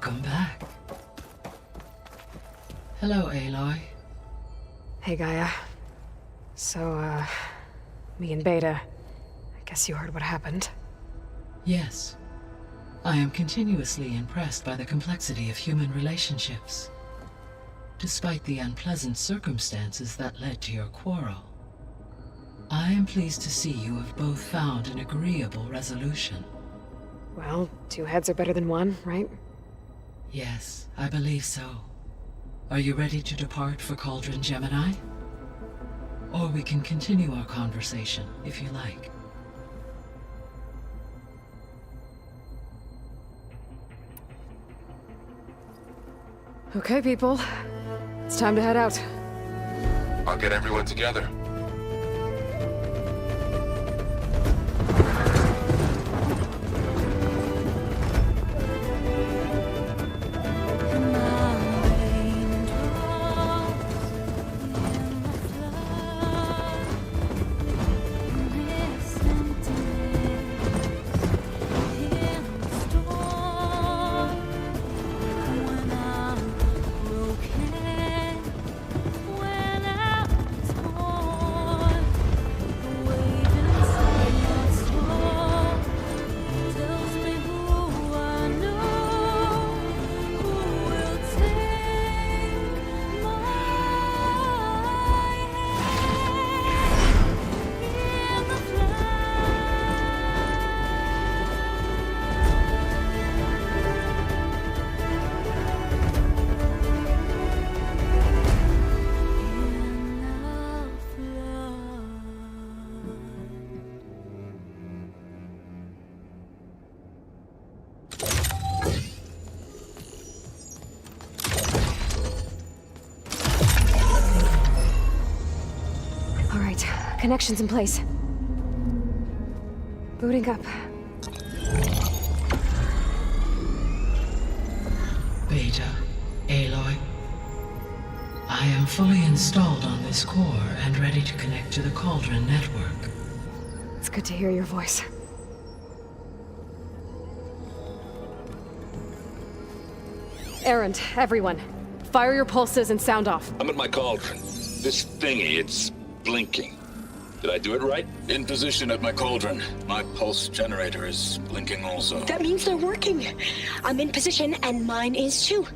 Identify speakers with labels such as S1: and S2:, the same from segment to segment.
S1: Welcome back. Hello, Aloy.
S2: Hey, Gaia. So, me and Beta, I guess you heard what happened.
S1: Yes. I am continuously impressed by the complexity of human relationships. Despite the unpleasant circumstances that led to your quarrel, I am pleased to see you have both found an agreeable resolution.
S2: Well, two heads are better than one, right?
S1: Yes, I believe so. Are you ready to depart for Cauldron Gemini? Or we can continue our conversation, if you like.
S2: Okay, people. It's time to head out.
S3: I'll get everyone together.
S2: Connections in place. Booting up.
S1: Beta, Aloy. I am fully installed on this core and ready to connect to the Cauldron network.
S2: It's good to hear your voice. Errand, everyone. Fire your pulses and sound off.
S4: I'm at my cauldron. This thingy, it's blinking. Did I do it right? In position at my cauldron. My pulse generator is blinking also.
S5: That means they're working. I'm in position, and mine is too.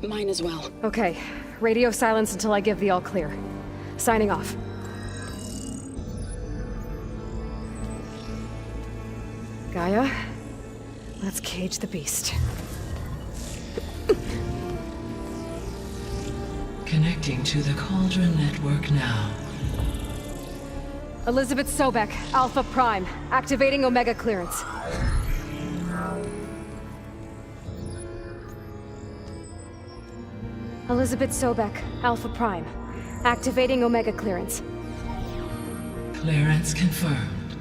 S6: Mine as well.
S2: Okay. Radio silence until I give the all clear. Signing off. Gaia, let's cage the beast.
S1: Connecting to the Cauldron network now.
S2: Elizabeth Sobek, Alpha Prime, activating Omega clearance. Elizabeth Sobek, Alpha Prime, activating Omega clearance.
S1: Clearance confirmed.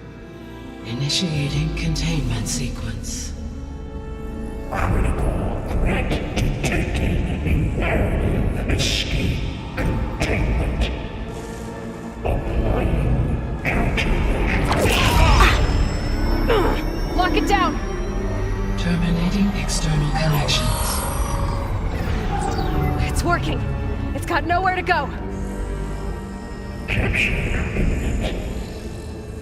S1: Initiating containment sequence.
S7: Critical threat detected. Imperative escape containment. Applying
S2: Lock it down!
S1: Terminating external connections.
S2: It's working. It's got nowhere to go.
S7: Capture imminent.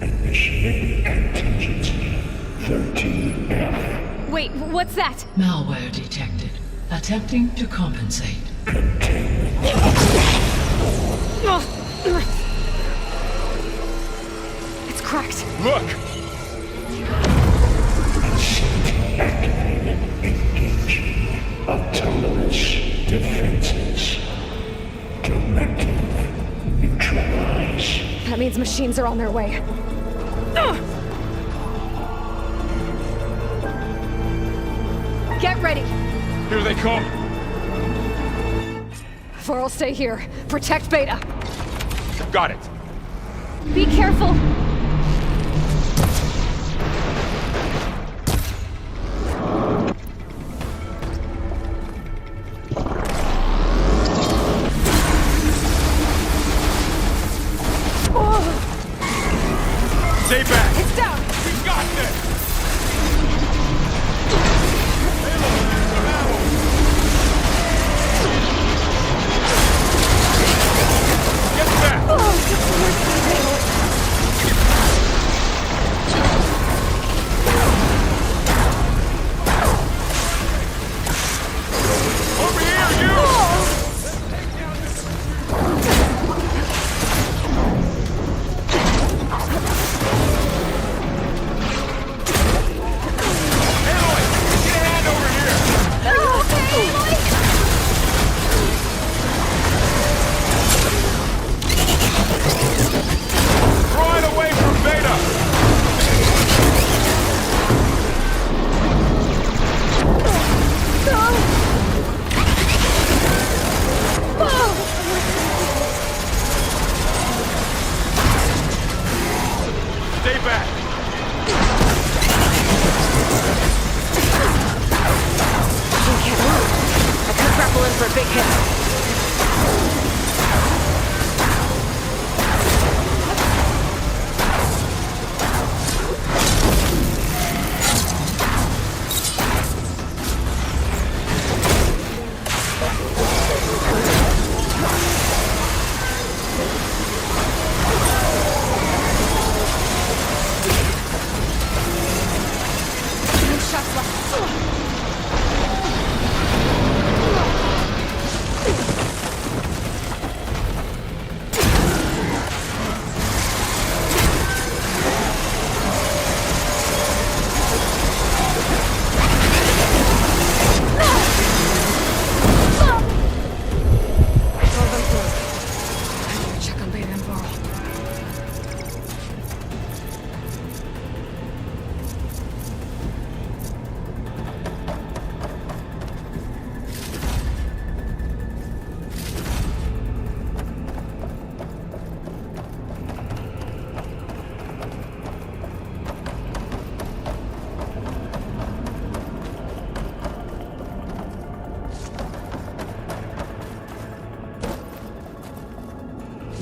S7: Initiate contingency 13F.
S2: Wait, what's that?
S1: Malware detected. Attempting to compensate.
S2: It's cracked.
S4: Look!
S7: Activated. Engaging autonomous defenses. Directive. Neutralize.
S2: That means machines are on their way. Get ready!
S4: Here they come!
S2: Varl, stay here. Protect Beta.
S4: Got it!
S2: Be careful!
S4: Stay back!
S2: It's down!
S4: We got this!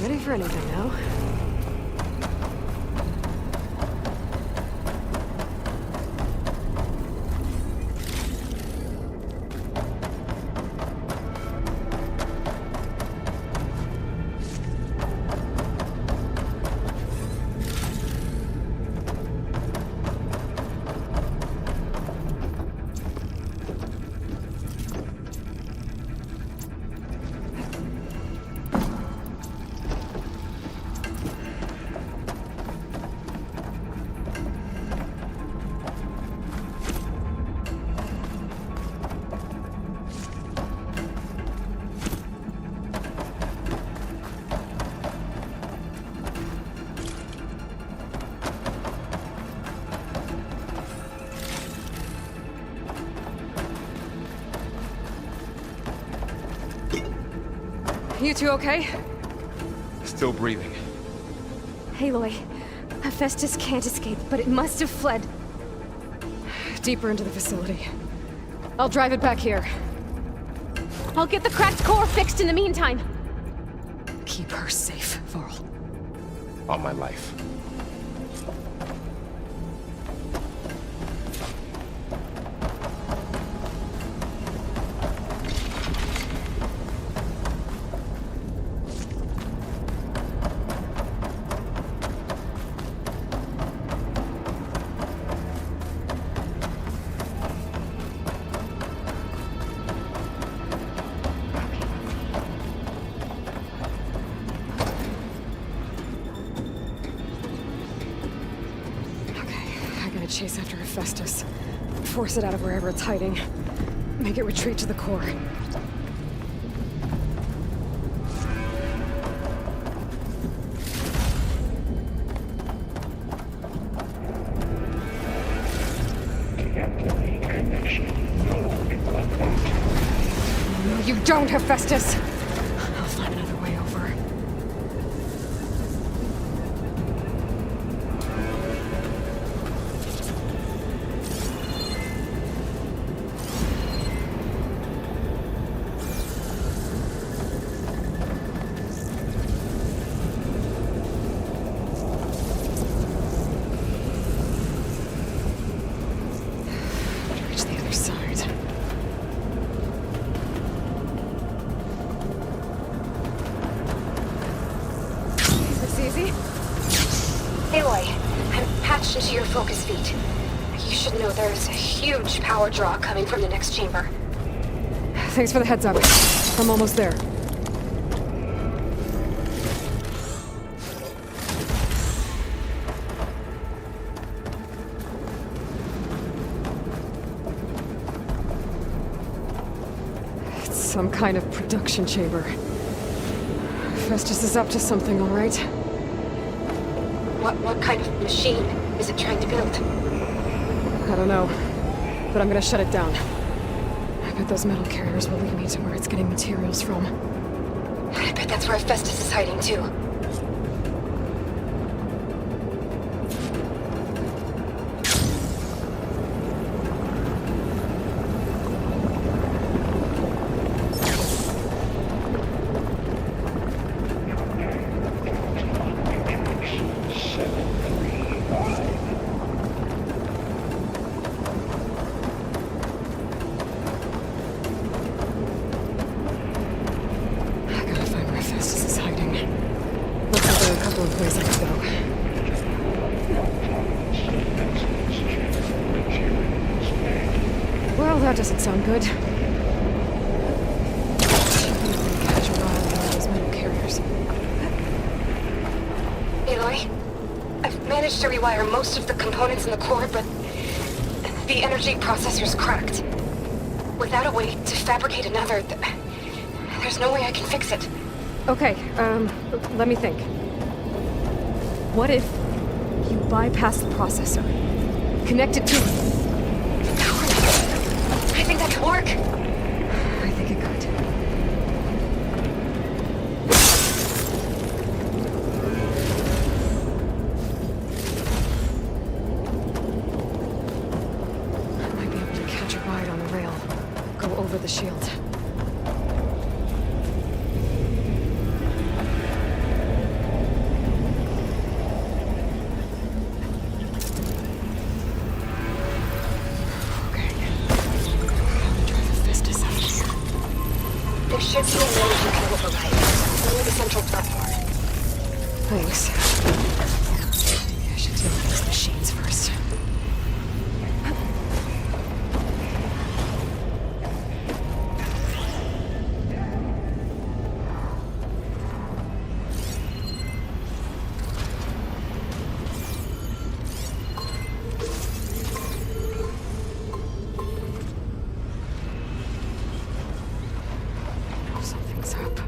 S2: Ready for anything now? You two okay?
S3: Still breathing.
S2: Aloy, Hephaestus can't escape, but it must have fled. Deeper into the facility. I'll drive it back here.
S6: I'll get the cracked core fixed in the meantime.
S2: Keep her safe, Varl.
S3: On my life.
S2: Chase after Hephaestus. Force it out of wherever it's hiding. Make it retreat to the core.
S7: Deactivate connection.
S2: No, you don't, Hephaestus! I'll find another way over.
S5: Aloy, I'm patched into your focus feed. You should know there's a huge power draw coming from the next chamber.
S2: Thanks for the heads up. I'm almost there. It's some kind of production chamber. Festus is up to something, all right?
S5: What kind of machine is it trying to build?
S2: I don't know, but I'm gonna shut it down. I bet those metal carriers will lead me to where it's getting materials from.
S5: I bet that's where Hephaestus is hiding too.
S2: Well, that doesn't sound good. Catch a ride on those metal carriers.
S5: Aloy, I've managed to rewire most of the components in the core, but the energy processor's cracked. Without a way to fabricate another, there's no way I can fix it.
S2: Okay, let me think. What if you bypass the processor? Connect it to...
S5: I think that could work.
S2: I think it could. I might be able to catch a ride on the rail. Go over the shield. things. Maybe I should deal with these machines first. Something's up.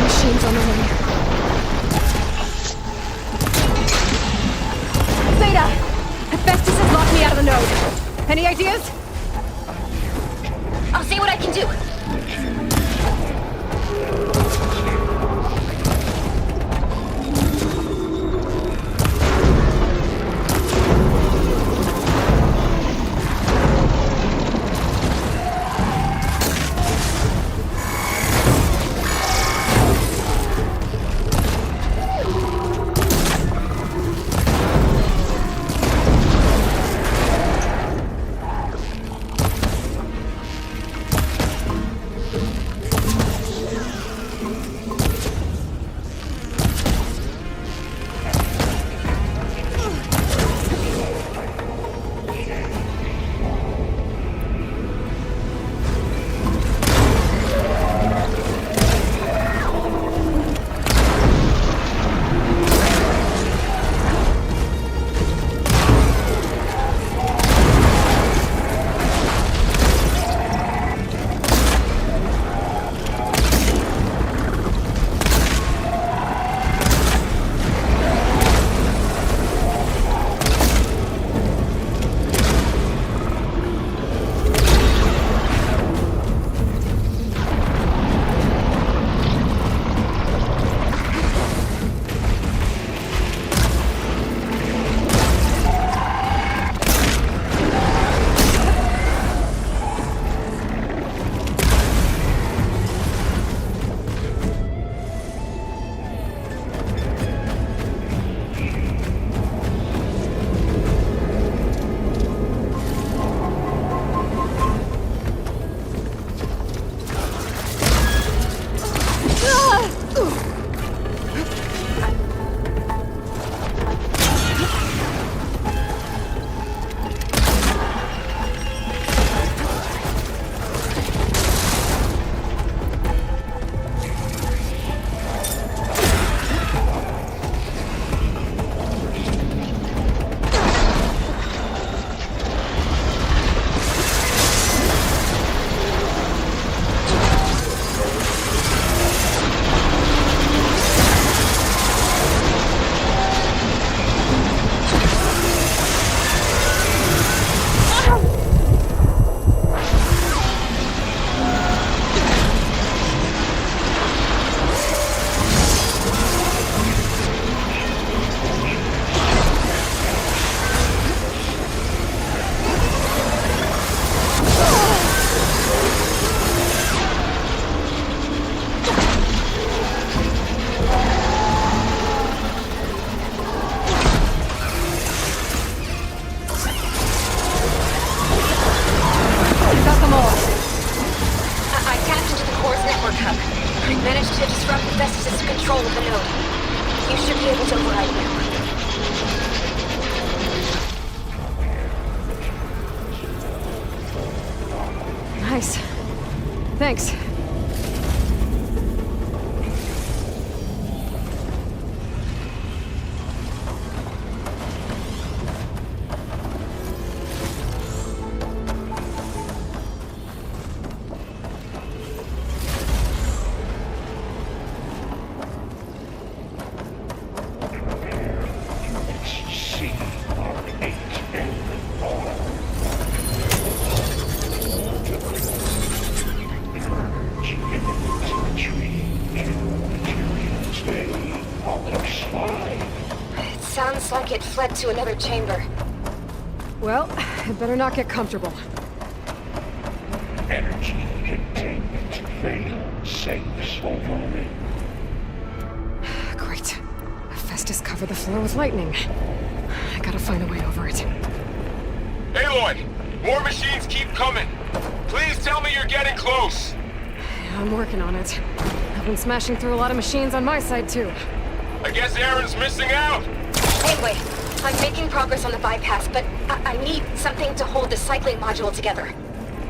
S2: Machines on the way.
S6: Zeta! Hephaestus has locked me out of the node. Any ideas?
S5: I'll see what I can do. managed to disrupt Hephaestus' control of the node. You should be able to override it now.
S2: Thanks.
S5: Sounds like it fled to another chamber.
S2: Well, it better not get comfortable.
S7: Energy containment failed. Safe overlay.
S2: Great. Hephaestus covered the floor with lightning. I gotta find a way over it.
S3: Aloy! More machines keep coming! Please tell me you're getting close!
S2: Yeah, I'm working on it. I've been smashing through a lot of machines on my side, too.
S3: I guess Aaron's missing out!
S5: Anyway, I'm making progress on the bypass, but I need something to hold the cycling module together.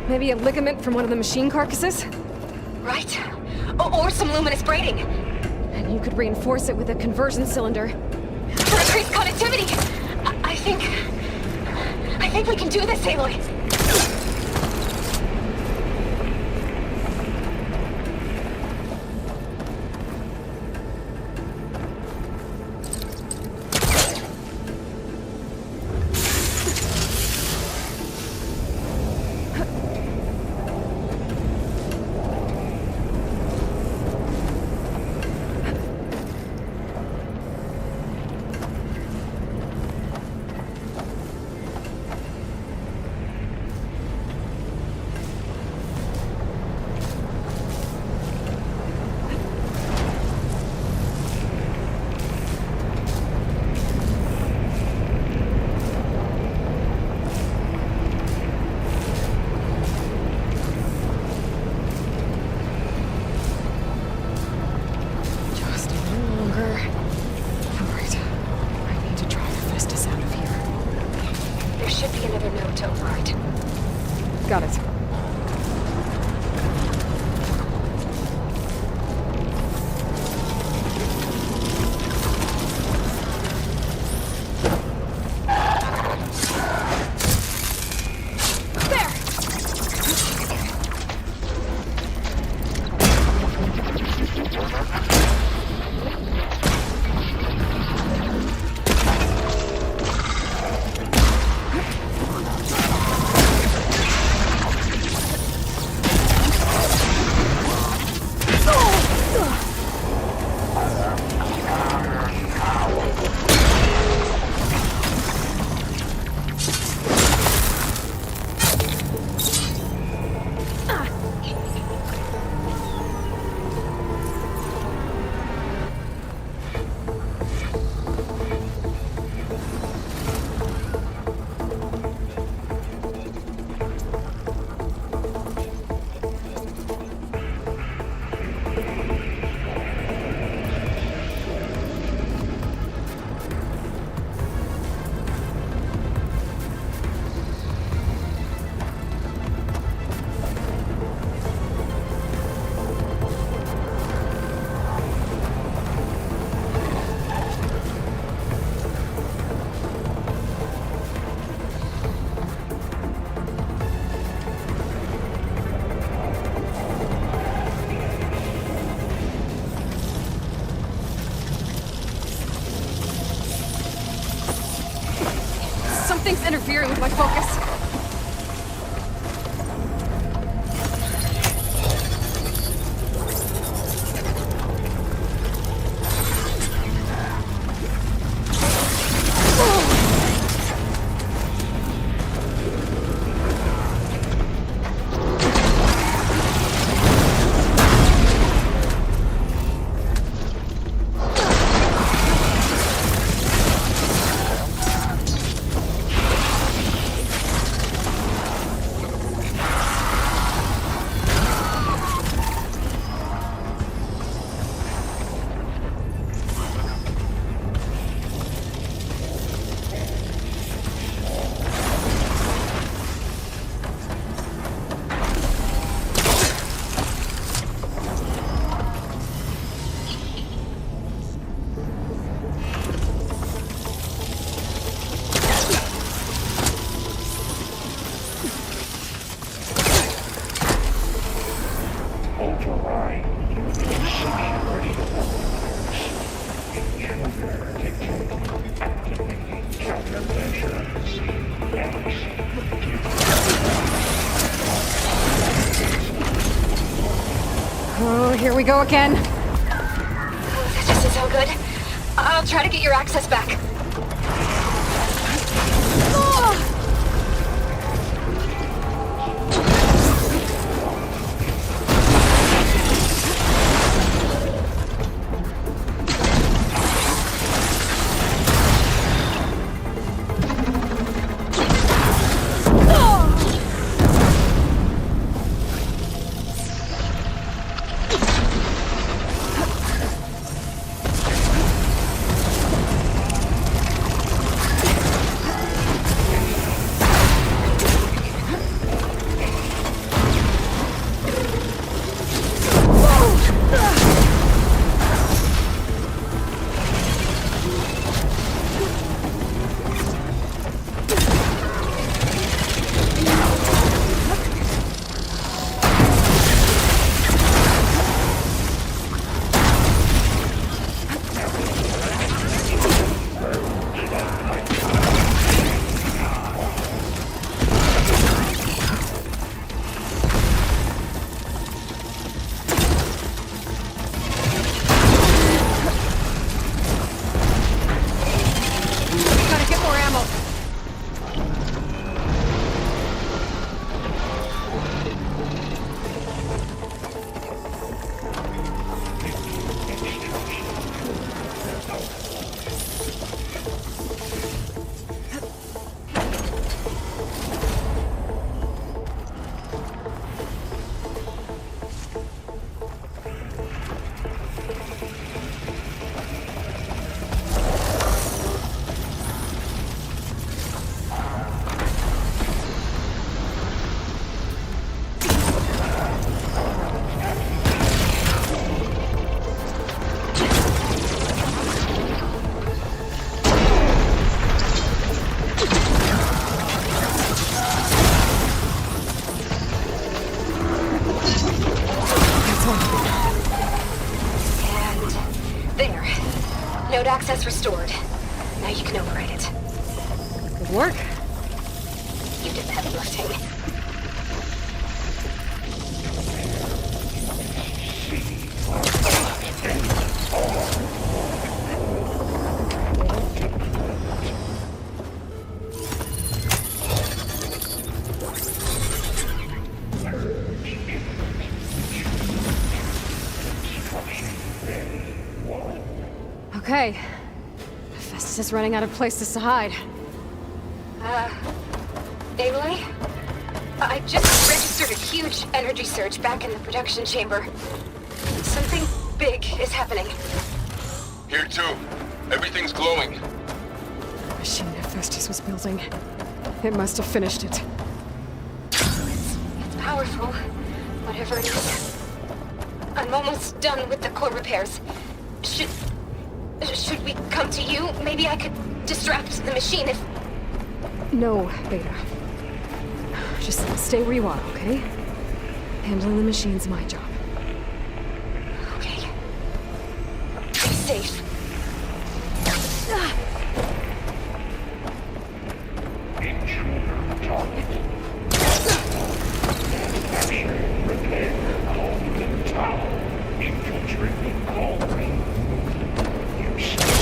S2: Maybe a ligament from one of the machine carcasses?
S5: Right? Or some luminous braiding.
S2: And you could reinforce it with a conversion cylinder.
S5: For increased connectivity! I think we can do this, Aloy.
S2: Got it. Something's interfering with my focus. Oh, here we go again.
S5: This doesn't sound good. I'll try to get your access back.
S2: Gotta get more ammo.
S5: There. Node access restored. Now you can override it.
S2: Good work.
S5: You did the heavy lifting.
S2: Okay. Festus is running out of places to hide.
S5: Aloy? I just registered a huge energy surge back in the production chamber. Something big is happening.
S3: Here too. Everything's glowing.
S2: The machine Festus was building. It must have finished it.
S5: It's powerful, whatever it is. I'm almost done with the core repairs. Should we come to you? Maybe I could distract the machine if...
S2: No, Beta. Just stay where you are, okay? Handling the machine's my job.
S5: Okay. Be safe.
S7: Intruder target. Capture, repair, Cauldron Tower. Infiltrating Cauldron. You still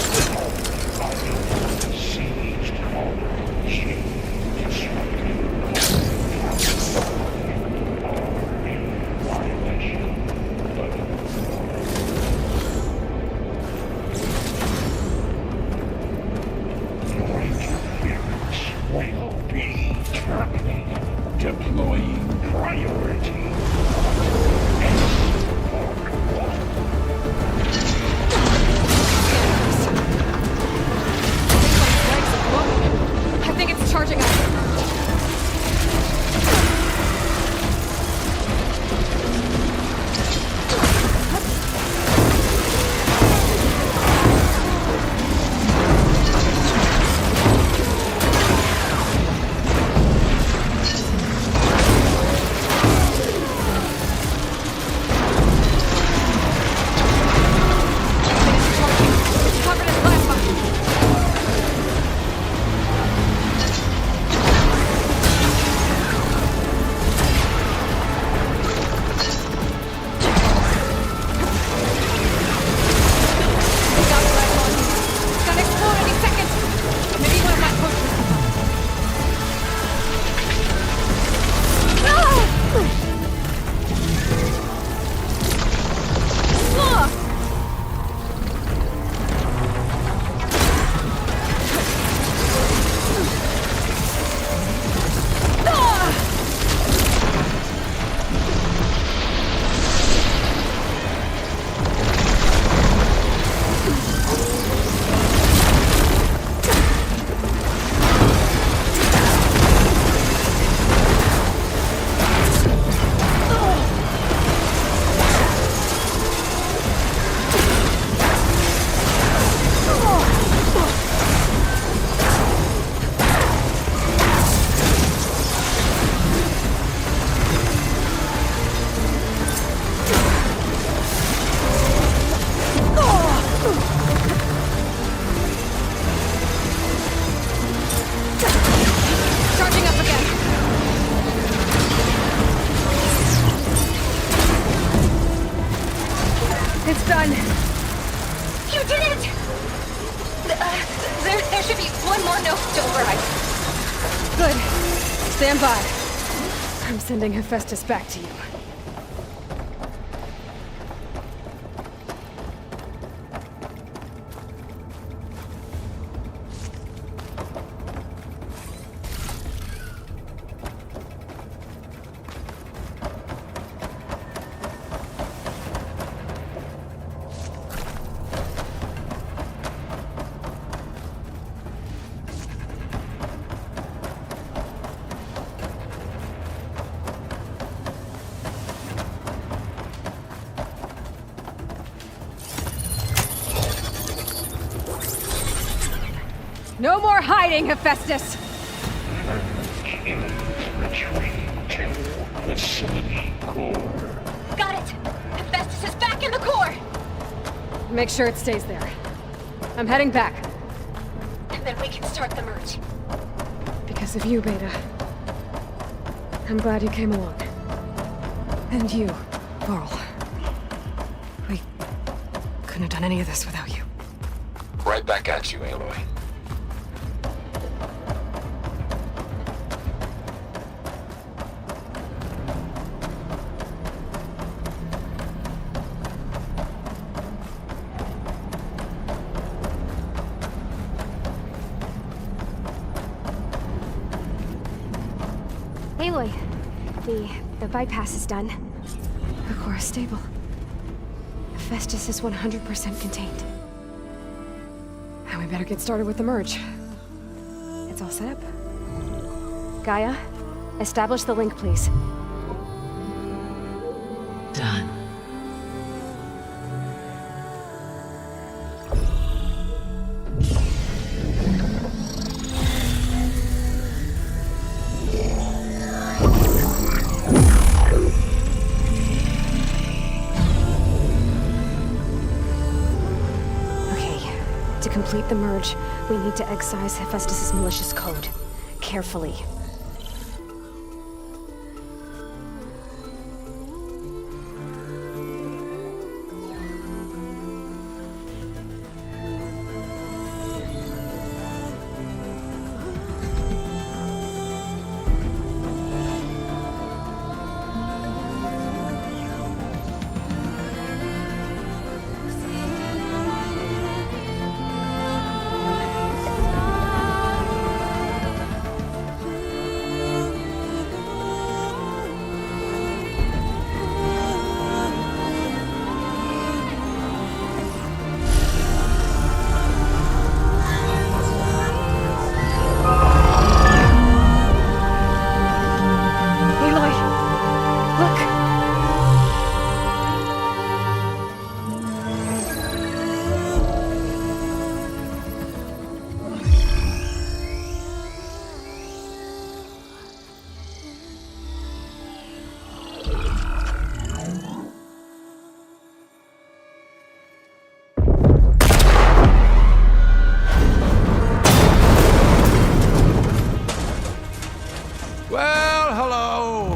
S7: Cauldron. Sieged Cauldron. Disrupting Cauldron Tower. Are in violation. Your interference will be terminated. Deploying priority.
S2: I think it's charging up.
S5: or no, don't worry.
S2: Good. Stand by. I'm sending Hephaestus back to you. No more hiding, Hephaestus!
S7: Retreating to the Sony core.
S5: Got it! Hephaestus is back in the core!
S2: Make sure it stays there. I'm heading back.
S5: And then we can start the merge.
S2: Because of you, Beta. I'm glad you came along. And you, Laurel. We couldn't have done any of this without you.
S3: Right back at you, Aloy.
S6: Aloy, the bypass is done.
S2: The core is stable. Hephaestus is 100% contained. And we better get started with the merge. It's all set up.
S6: Gaia, establish the link, please.
S1: Done.
S6: To complete the merge, we need to excise Hephaestus' malicious code. Carefully.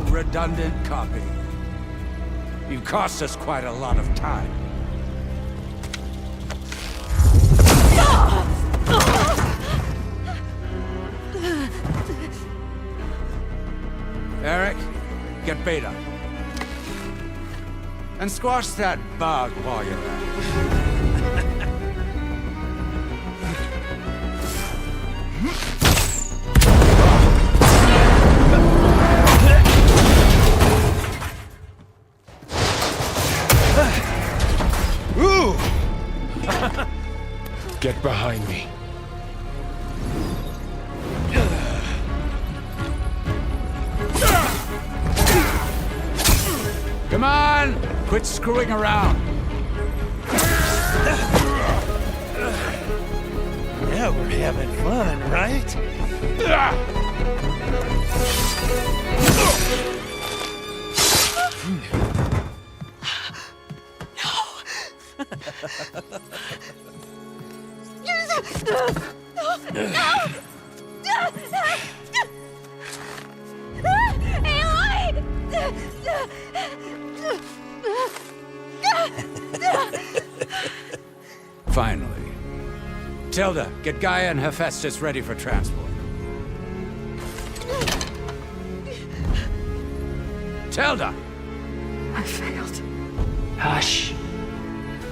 S8: Redundant copy. You cost us quite a lot of time. Eric, get Beta. And squash that bug while you're at it.
S3: Get behind me.
S8: Come on! Quit screwing around.
S9: Yeah, we're having fun, right?
S8: Finally. Tilda, get Gaia and Hephaestus ready for transport. Tilda!
S2: I failed.
S1: Hush.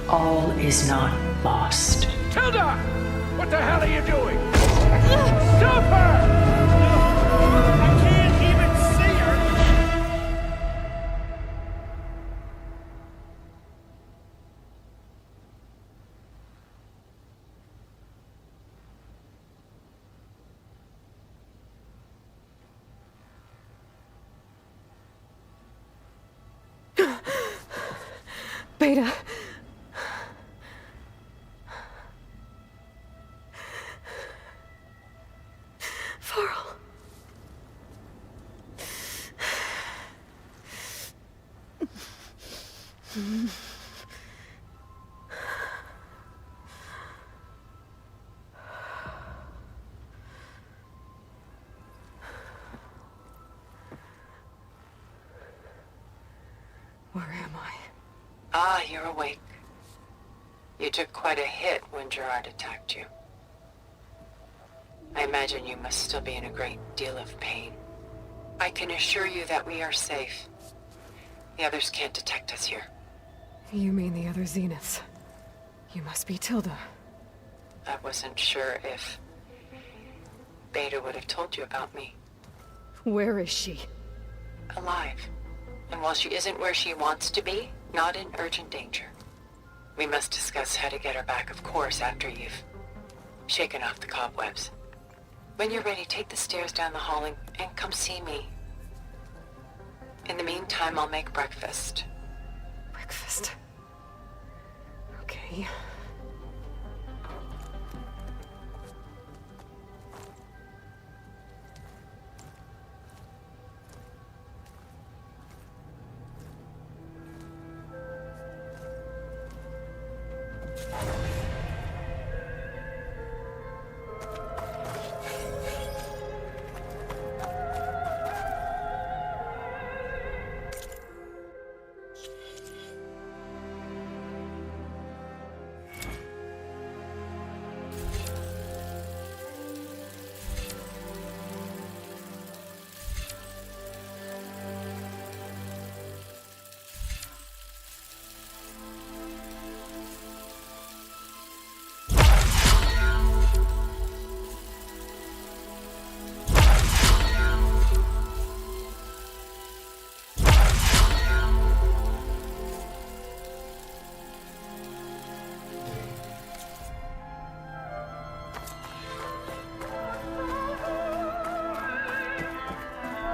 S1: All is not lost.
S8: Tilda! What the hell are you doing? Stop her!
S9: I can't even see her!
S2: Beta. Varl. Where am I?
S10: Ah, you're awake. You took quite a hit when Gerard attacked you. I imagine you must still be in a great deal of pain. I can assure you that we are safe. The others can't detect us here.
S2: You mean the other Zeniths? You must be Tilda.
S10: I wasn't sure if Beta would have told you about me.
S2: Where is she?
S10: Alive. And while she isn't where she wants to be, not in urgent danger. We must discuss how to get her back, of course, after you've shaken off the cobwebs. When you're ready, take the stairs down the hall and come see me. In the meantime, I'll make breakfast.
S2: Breakfast. Okay.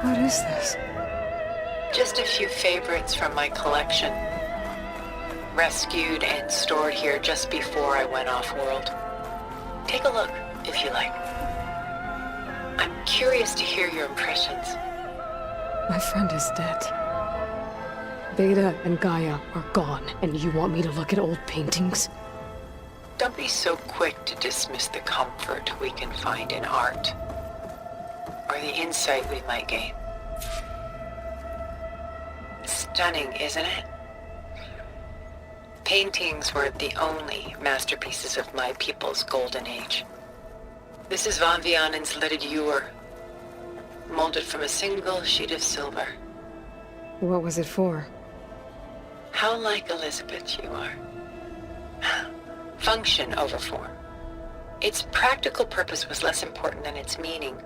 S2: What is this?
S10: Just a few favorites from my collection. Rescued and stored here just before I went off-world. Take a look, if you like. I'm curious to hear your impressions.
S2: My friend is dead. Beta and Gaia are gone, and you want me to look at old paintings?
S10: Don't be so quick to dismiss the comfort we can find in art, or the insight we might gain. Stunning, isn't it? Paintings weren't the only masterpieces of my people's golden age. This is Von Vianen's Leaded Ewer, molded from a single sheet of silver.
S2: What was it for?
S10: How like Elizabeth you are. Function over form. Its practical purpose was less important than its meaning.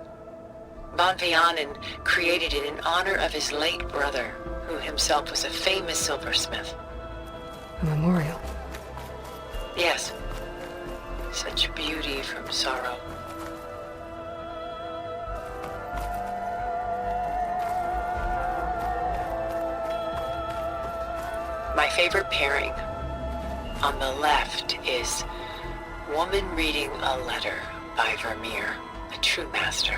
S10: Von Vianen created it in honor of his late brother, who himself was a famous silversmith.
S2: A memorial.
S10: Yes. Such beauty from sorrow. My favorite pairing on the left is Woman Reading a Letter by Vermeer, a true master.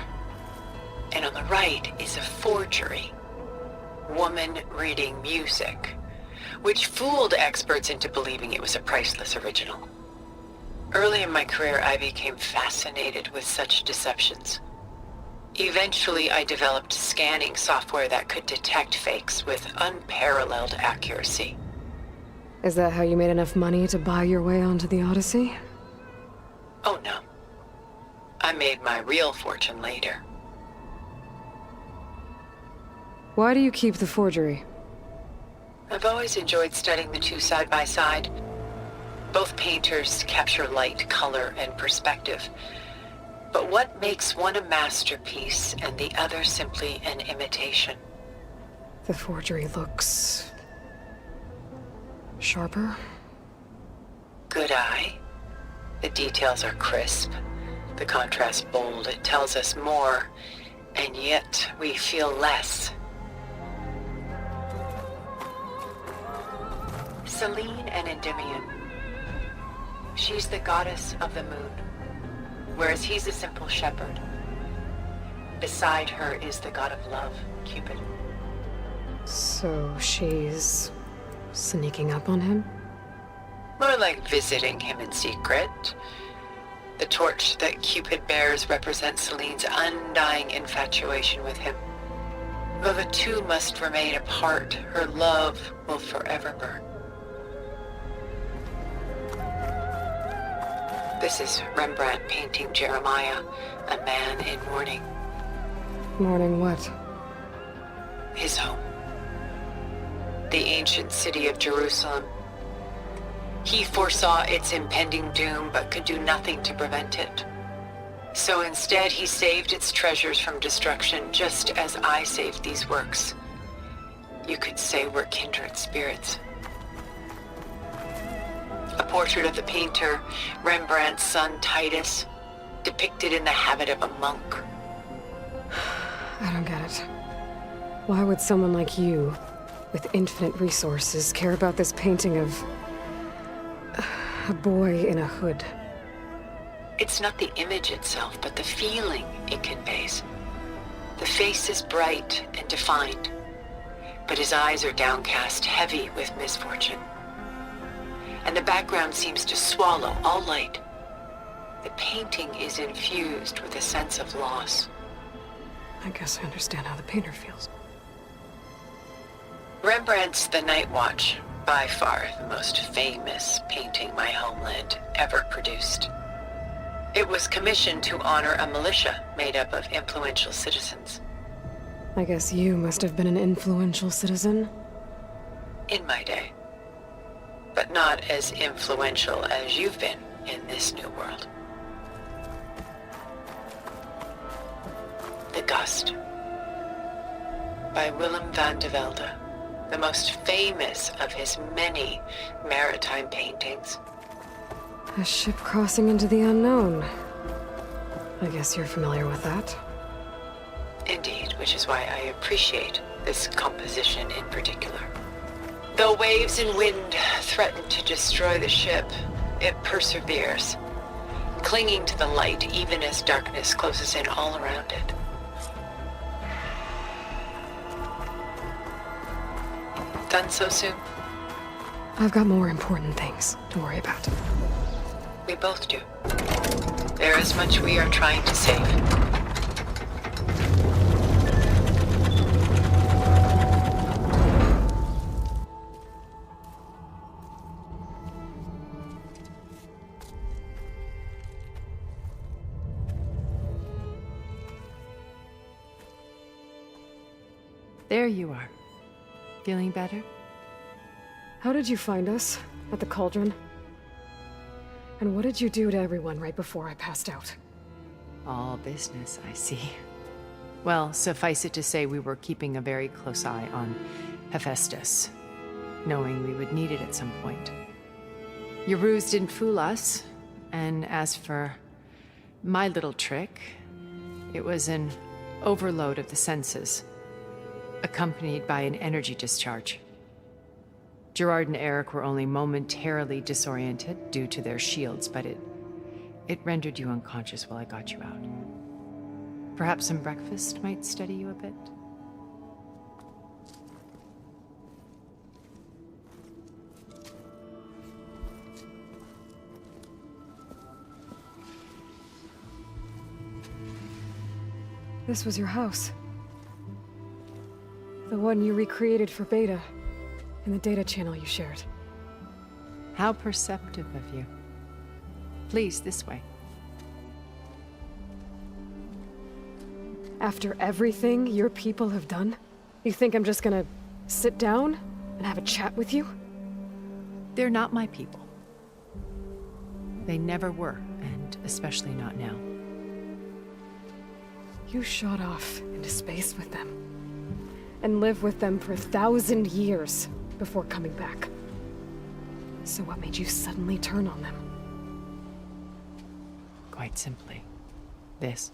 S10: And on the right is a forgery, Woman Reading Music, which fooled experts into believing it was a priceless original. Early in my career, I became fascinated with such deceptions. Eventually, I developed scanning software that could detect fakes with unparalleled accuracy.
S2: Is that how you made enough money to buy your way onto the Odyssey?
S10: Oh no. I made my real fortune later.
S2: Why do you keep the forgery?
S10: I've always enjoyed studying the two side by side. Both painters capture light, color, and perspective. But what makes one a masterpiece and the other simply an imitation?
S2: The forgery looks... sharper?
S10: Good eye. The details are crisp. The contrast bold. It tells us more, and yet we feel less. Selene and Endymion. She's the goddess of the moon, whereas he's a simple shepherd. Beside her is the god of love, Cupid.
S2: So she's... sneaking up on him?
S10: More like visiting him in secret. The torch that Cupid bears represents Selene's undying infatuation with him. Though the two must remain apart, her love will forever burn. This is Rembrandt painting Jeremiah, a man in mourning.
S2: Mourning what?
S10: His home. The ancient city of Jerusalem. He foresaw its impending doom, but could do nothing to prevent it. So instead, he saved its treasures from destruction, just as I saved these works. You could say we're kindred spirits. A portrait of the painter, Rembrandt's son Titus, depicted in the habit of a monk.
S2: I don't get it. Why would someone like you, with infinite resources, care about this painting of... a boy in a hood?
S10: It's not the image itself, but the feeling it conveys. The face is bright and defined, but his eyes are downcast, heavy with misfortune. And the background seems to swallow all light. The painting is infused with a sense of loss.
S2: I guess I understand how the painter feels.
S10: Rembrandt's The Night Watch, by far the most famous painting my homeland ever produced. It was commissioned to honor a militia made up of influential citizens.
S2: I guess you must have been an influential citizen?
S10: In my day. But not as influential as you've been in this new world. The Gust, by Willem van de Velde, the most famous of his many maritime paintings.
S2: A ship crossing into the unknown. I guess you're familiar with that.
S10: Indeed, which is why I appreciate this composition in particular. Though waves and wind threaten to destroy the ship, it perseveres, clinging to the light even as darkness closes in all around it. Done so soon?
S2: I've got more important things to worry about.
S10: We both do. There is much we are trying to save.
S11: There you are. Feeling better?
S2: How did you find us? At the cauldron? And what did you do to everyone right before I passed out?
S11: All business, I see. Well, suffice it to say we were keeping a very close eye on Hephaestus, knowing we would need it at some point. Your ruse didn't fool us, and as for my little trick, it was an overload of the senses, accompanied by an energy discharge. Gerard and Eric were only momentarily disoriented due to their shields, but it rendered you unconscious while I got you out. Perhaps some breakfast might steady you a bit?
S2: This was your house. The one you recreated for Beta, in the data channel you shared.
S11: How perceptive of you. Please, this way.
S2: After everything your people have done? You think I'm just gonna sit down and have a chat with you?
S11: They're not my people. They never were, and especially not now.
S2: You shot off into space with them, and lived with them for 1,000 years before coming back. So what made you suddenly turn on them?
S11: Quite simply, this.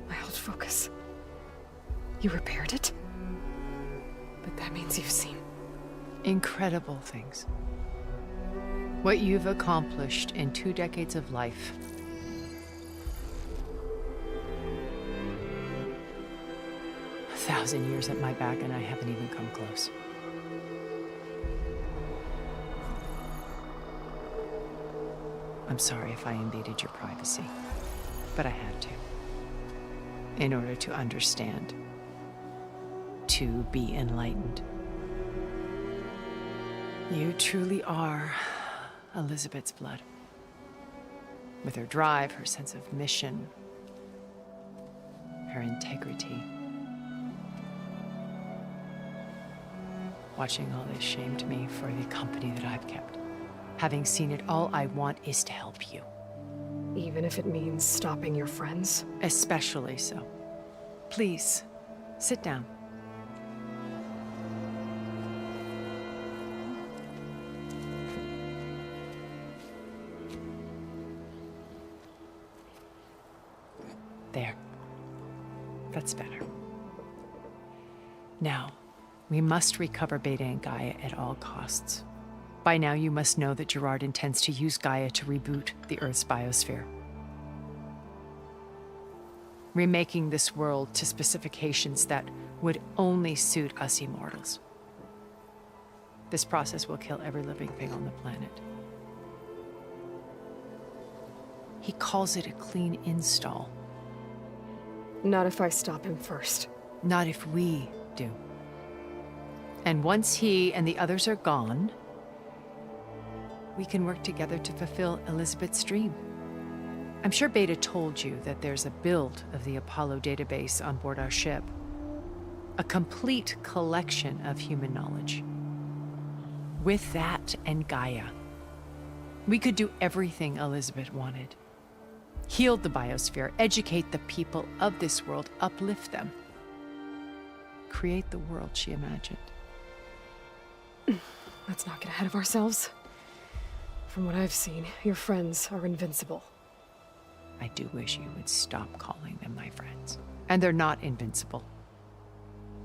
S2: My old focus. You repaired it? But that means you've seen
S11: Incredible things. What you've accomplished in 2 decades of life. A 1,000 years at my back and I haven't even come close. I'm sorry if I invaded your privacy, but I had to. In order to understand. To be enlightened. You truly are Elizabeth's blood. With her drive, her sense of mission, her integrity. Watching all this shamed me for the company that I've kept. Having seen it, all I want is to help you.
S2: even if it means stopping your friends?
S11: Especially so. Please, sit down. There. That's better. Now, we must recover Beta and Gaia at all costs. By now, you must know that Gerard intends to use Gaia to reboot the Earth's biosphere. Remaking this world to specifications that would only suit us immortals. This process will kill every living thing on the planet. He calls it a clean install.
S2: Not if I stop him first.
S11: Not if we do. And once he and the others are gone, we can work together to fulfill Elizabeth's dream. I'm sure Beta told you that there's a build of the Apollo database on board our ship. A complete collection of human knowledge. With that and Gaia, we could do everything Elizabeth wanted. Heal the biosphere, educate the people of this world, uplift them. Create the world she imagined.
S2: Let's not get ahead of ourselves. From what I've seen, your friends are invincible.
S11: I do wish you would stop calling them my friends. And they're not invincible.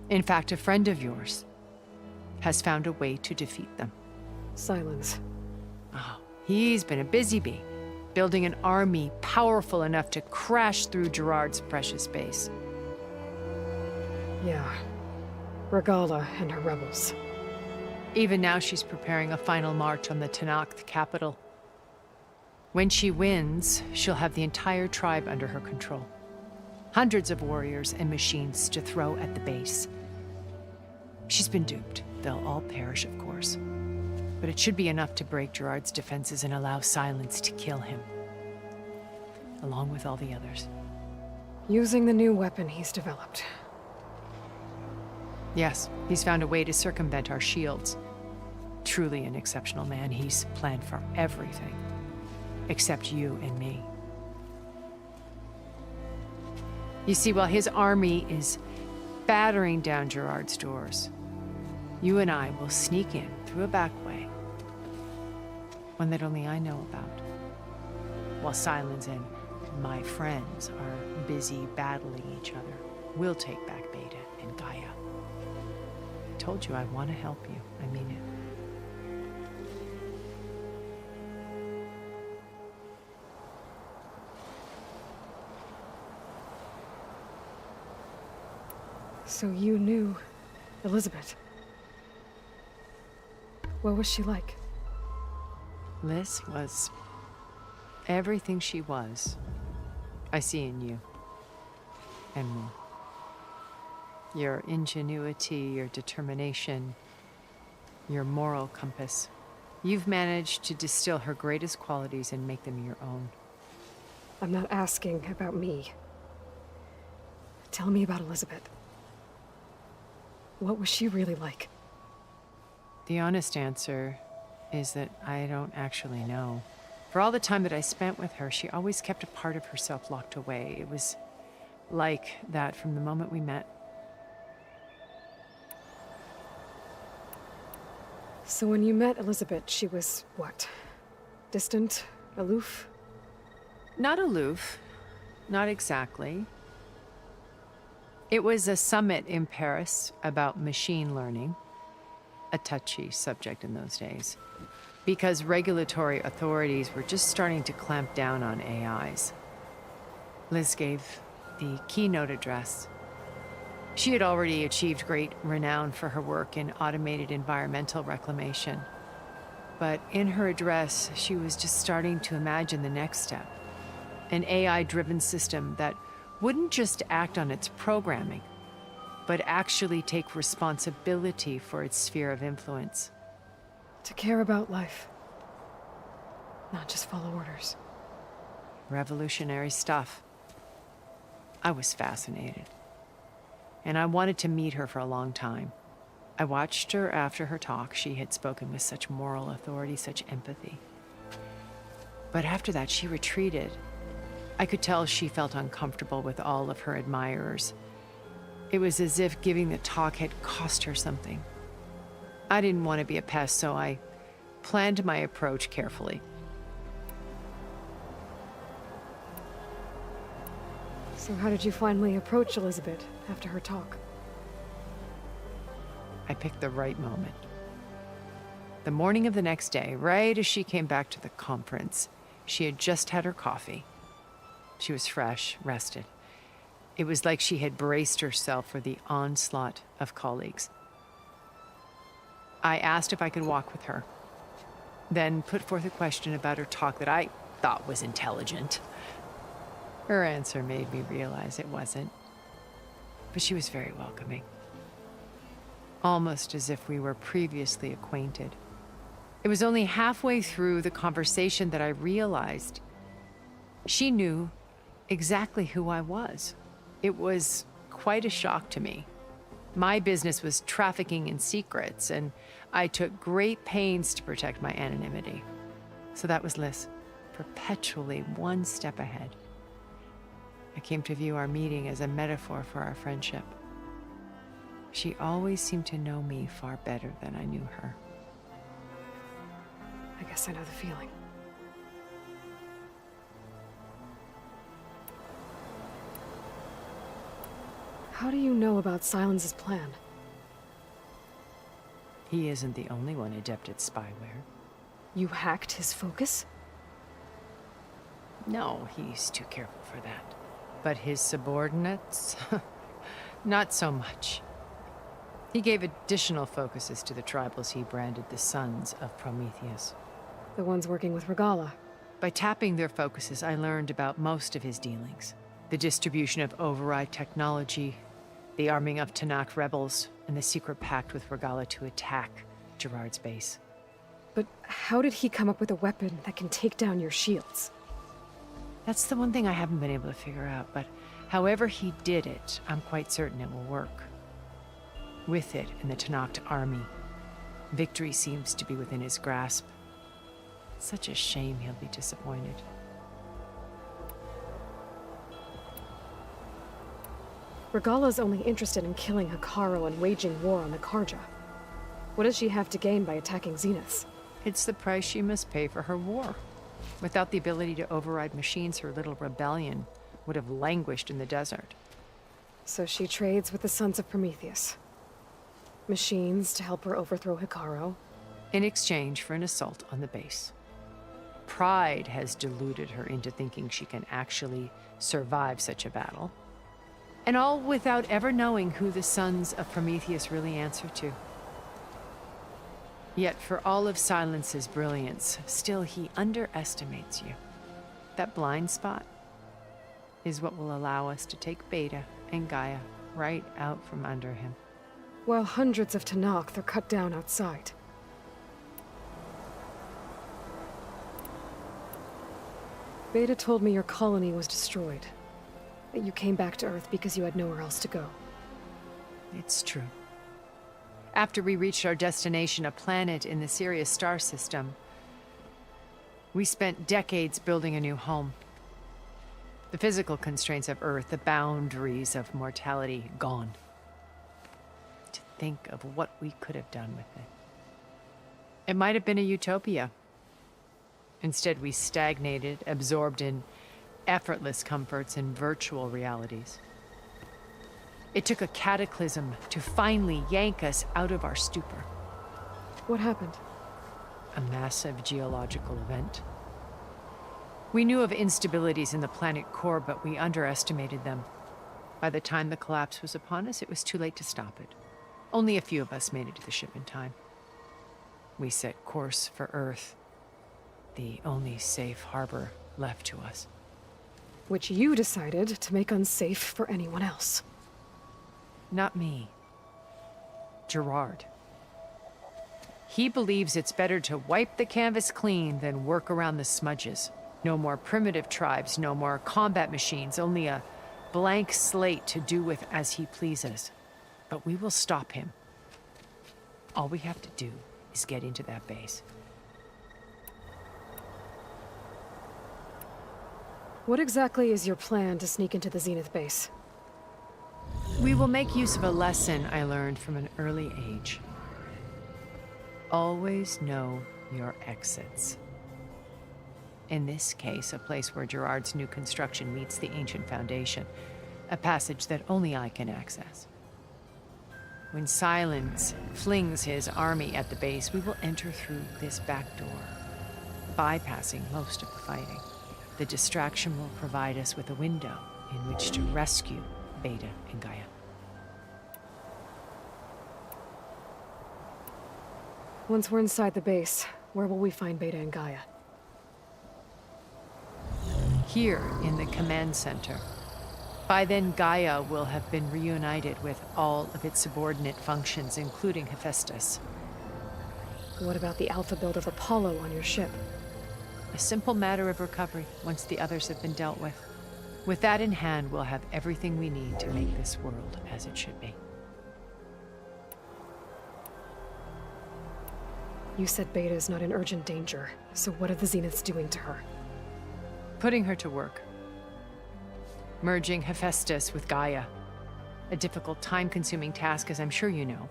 S11: In fact, a friend of yours has found a way to defeat them.
S2: Silence.
S11: Oh, he's been a busy bee, building an army powerful enough to crash through Gerard's precious base.
S2: Yeah. Regala and her rebels.
S11: Even now, she's preparing a final march on the Tenakth capital. When she wins, she'll have the entire tribe under her control. Hundreds of warriors and machines to throw at the base. She's been duped. They'll all perish, of course. But it should be enough to break Gerard's defenses and allow Silence to kill him. Along with all the others.
S2: Using the new weapon he's developed.
S11: Yes, he's found a way to circumvent our shields. Truly an exceptional man. He's planned for everything. Except you and me. You see, while his army is battering down Gerard's doors, you and I will sneak in through a back way. One that only I know about. While Silence and my friends are busy battling each other, we'll take back Beta and Gaia. I told you I want to help you. I mean it.
S2: So you knew Elizabeth. What was she like?
S11: Liz was everything she was. I see in you. And more. Your ingenuity, your determination, your moral compass. You've managed to distill her greatest qualities and make them your own.
S2: I'm not asking about me. Tell me about Elizabeth. What was she really like?
S11: The honest answer is that I don't actually know. For all the time that I spent with her, she always kept a part of herself locked away. It was like that from the moment we met.
S2: So when you met Elizabeth, she was what? Distant? Aloof?
S11: Not aloof. Not exactly. It was a summit in Paris about machine learning. A touchy subject in those days. Because regulatory authorities were just starting to clamp down on AIs. Liz gave the keynote address. She had already achieved great renown for her work in automated environmental reclamation. But in her address, she was just starting to imagine the next step. An AI-driven system that wouldn't just act on its programming, but actually take responsibility for its sphere of influence.
S2: To care about life. Not just follow orders.
S11: Revolutionary stuff. I was fascinated. And I wanted to meet her for a long time. I watched her after her talk. She had spoken with such moral authority, such empathy. But after that, she retreated. I could tell she felt uncomfortable with all of her admirers. It was as if giving the talk had cost her something. I didn't want to be a pest, so I planned my approach carefully.
S2: So how did you finally approach Elizabeth after her talk?
S11: I picked the right moment. The morning of the next day, right as she came back to the conference, she had just had her coffee. She was fresh, rested. It was like she had braced herself for the onslaught of colleagues. I asked if I could walk with her, then put forth a question about her talk that I thought was intelligent. Her answer made me realize it wasn't, but she was very welcoming. Almost as if we were previously acquainted. It was only halfway through the conversation that I realized she knew exactly who I was. It was quite a shock to me. My business was trafficking in secrets, and I took great pains to protect my anonymity. So that was Liz, perpetually one step ahead. I came to view our meeting as a metaphor for our friendship. She always seemed to know me far better than I knew her.
S2: I guess I know the feeling. How do you know about Silence's plan?
S11: He isn't the only one adept at spyware.
S2: You hacked his focus?
S11: No, he's too careful for that. But his subordinates? Not so much. He gave additional focuses to the tribals he branded the Sons of Prometheus.
S2: The ones working with Regalla.
S11: By tapping their focuses, I learned about most of his dealings. The distribution of override technology, the arming of Tanakh rebels, and the secret pact with Regalla to attack Gerard's base.
S2: But how did he come up with a weapon that can take down your shields?
S11: That's the one thing I haven't been able to figure out, but however he did it, I'm quite certain it will work. With it and the Tanakh army, victory seems to be within his grasp. Such a shame he'll be disappointed.
S2: Regalla's only interested in killing Hekarro and waging war on the Karja. What does she have to gain by attacking Zeniths?
S11: It's the price she must pay for her war. Without the ability to override machines, her little rebellion would have languished in the desert.
S2: So she trades with the Sons of Prometheus. Machines to help her overthrow Hekarro.
S11: In exchange for an assault on the base. Pride has deluded her into thinking she can actually survive such a battle. And all without ever knowing who the Sons of Prometheus really answer to. Yet for all of Silence's brilliance, still he underestimates you. That blind spot is what will allow us to take Beta and Gaia right out from under him.
S2: While hundreds of Tanakh are cut down outside. Beta told me your colony was destroyed. That you came back to Earth because you had nowhere else to go.
S11: It's true. After we reached our destination, a planet in the Sirius star system, we spent decades building a new home. The physical constraints of Earth, the boundaries of mortality, gone. To think of what we could have done with it. It might have been a utopia. Instead, we stagnated, absorbed in effortless comforts and virtual realities. It took a cataclysm to finally yank us out of our stupor.
S2: What happened?
S11: A massive geological event. We knew of instabilities in the planet core, but we underestimated them. By the time the collapse was upon us, it was too late to stop it. Only a few of us made it to the ship in time. We set course for Earth, the only safe harbor left to us.
S2: Which you decided to make unsafe for anyone else.
S11: Not me. Gerard. He believes it's better to wipe the canvas clean than work around the smudges. No more primitive tribes, no more combat machines, only a blank slate to do with as he pleases. But we will stop him. All we have to do is get into that base.
S2: What exactly is your plan to sneak into the Zenith base?
S11: We will make use of a lesson I learned from an early age. Always know your exits. In this case, a place where Gerard's new construction meets the ancient foundation, a passage that only I can access. When Silence flings his army at the base, we will enter through this back door, bypassing most of the fighting. The distraction will provide us with a window in which to rescue Beta and Gaia.
S2: Once we're inside the base, where will we find Beta and Gaia?
S11: Here in the command center. By then, Gaia will have been reunited with all of its subordinate functions, including Hephaestus.
S2: What about the alpha build of Apollo on your ship?
S11: A simple matter of recovery once the others have been dealt with. With that in hand, we'll have everything we need to make this world as it should be.
S2: You said Beta is not in urgent danger, so what are the Zeniths doing to her?
S11: Putting her to work. Merging Hephaestus with Gaia. A difficult, time-consuming task, as I'm sure you know.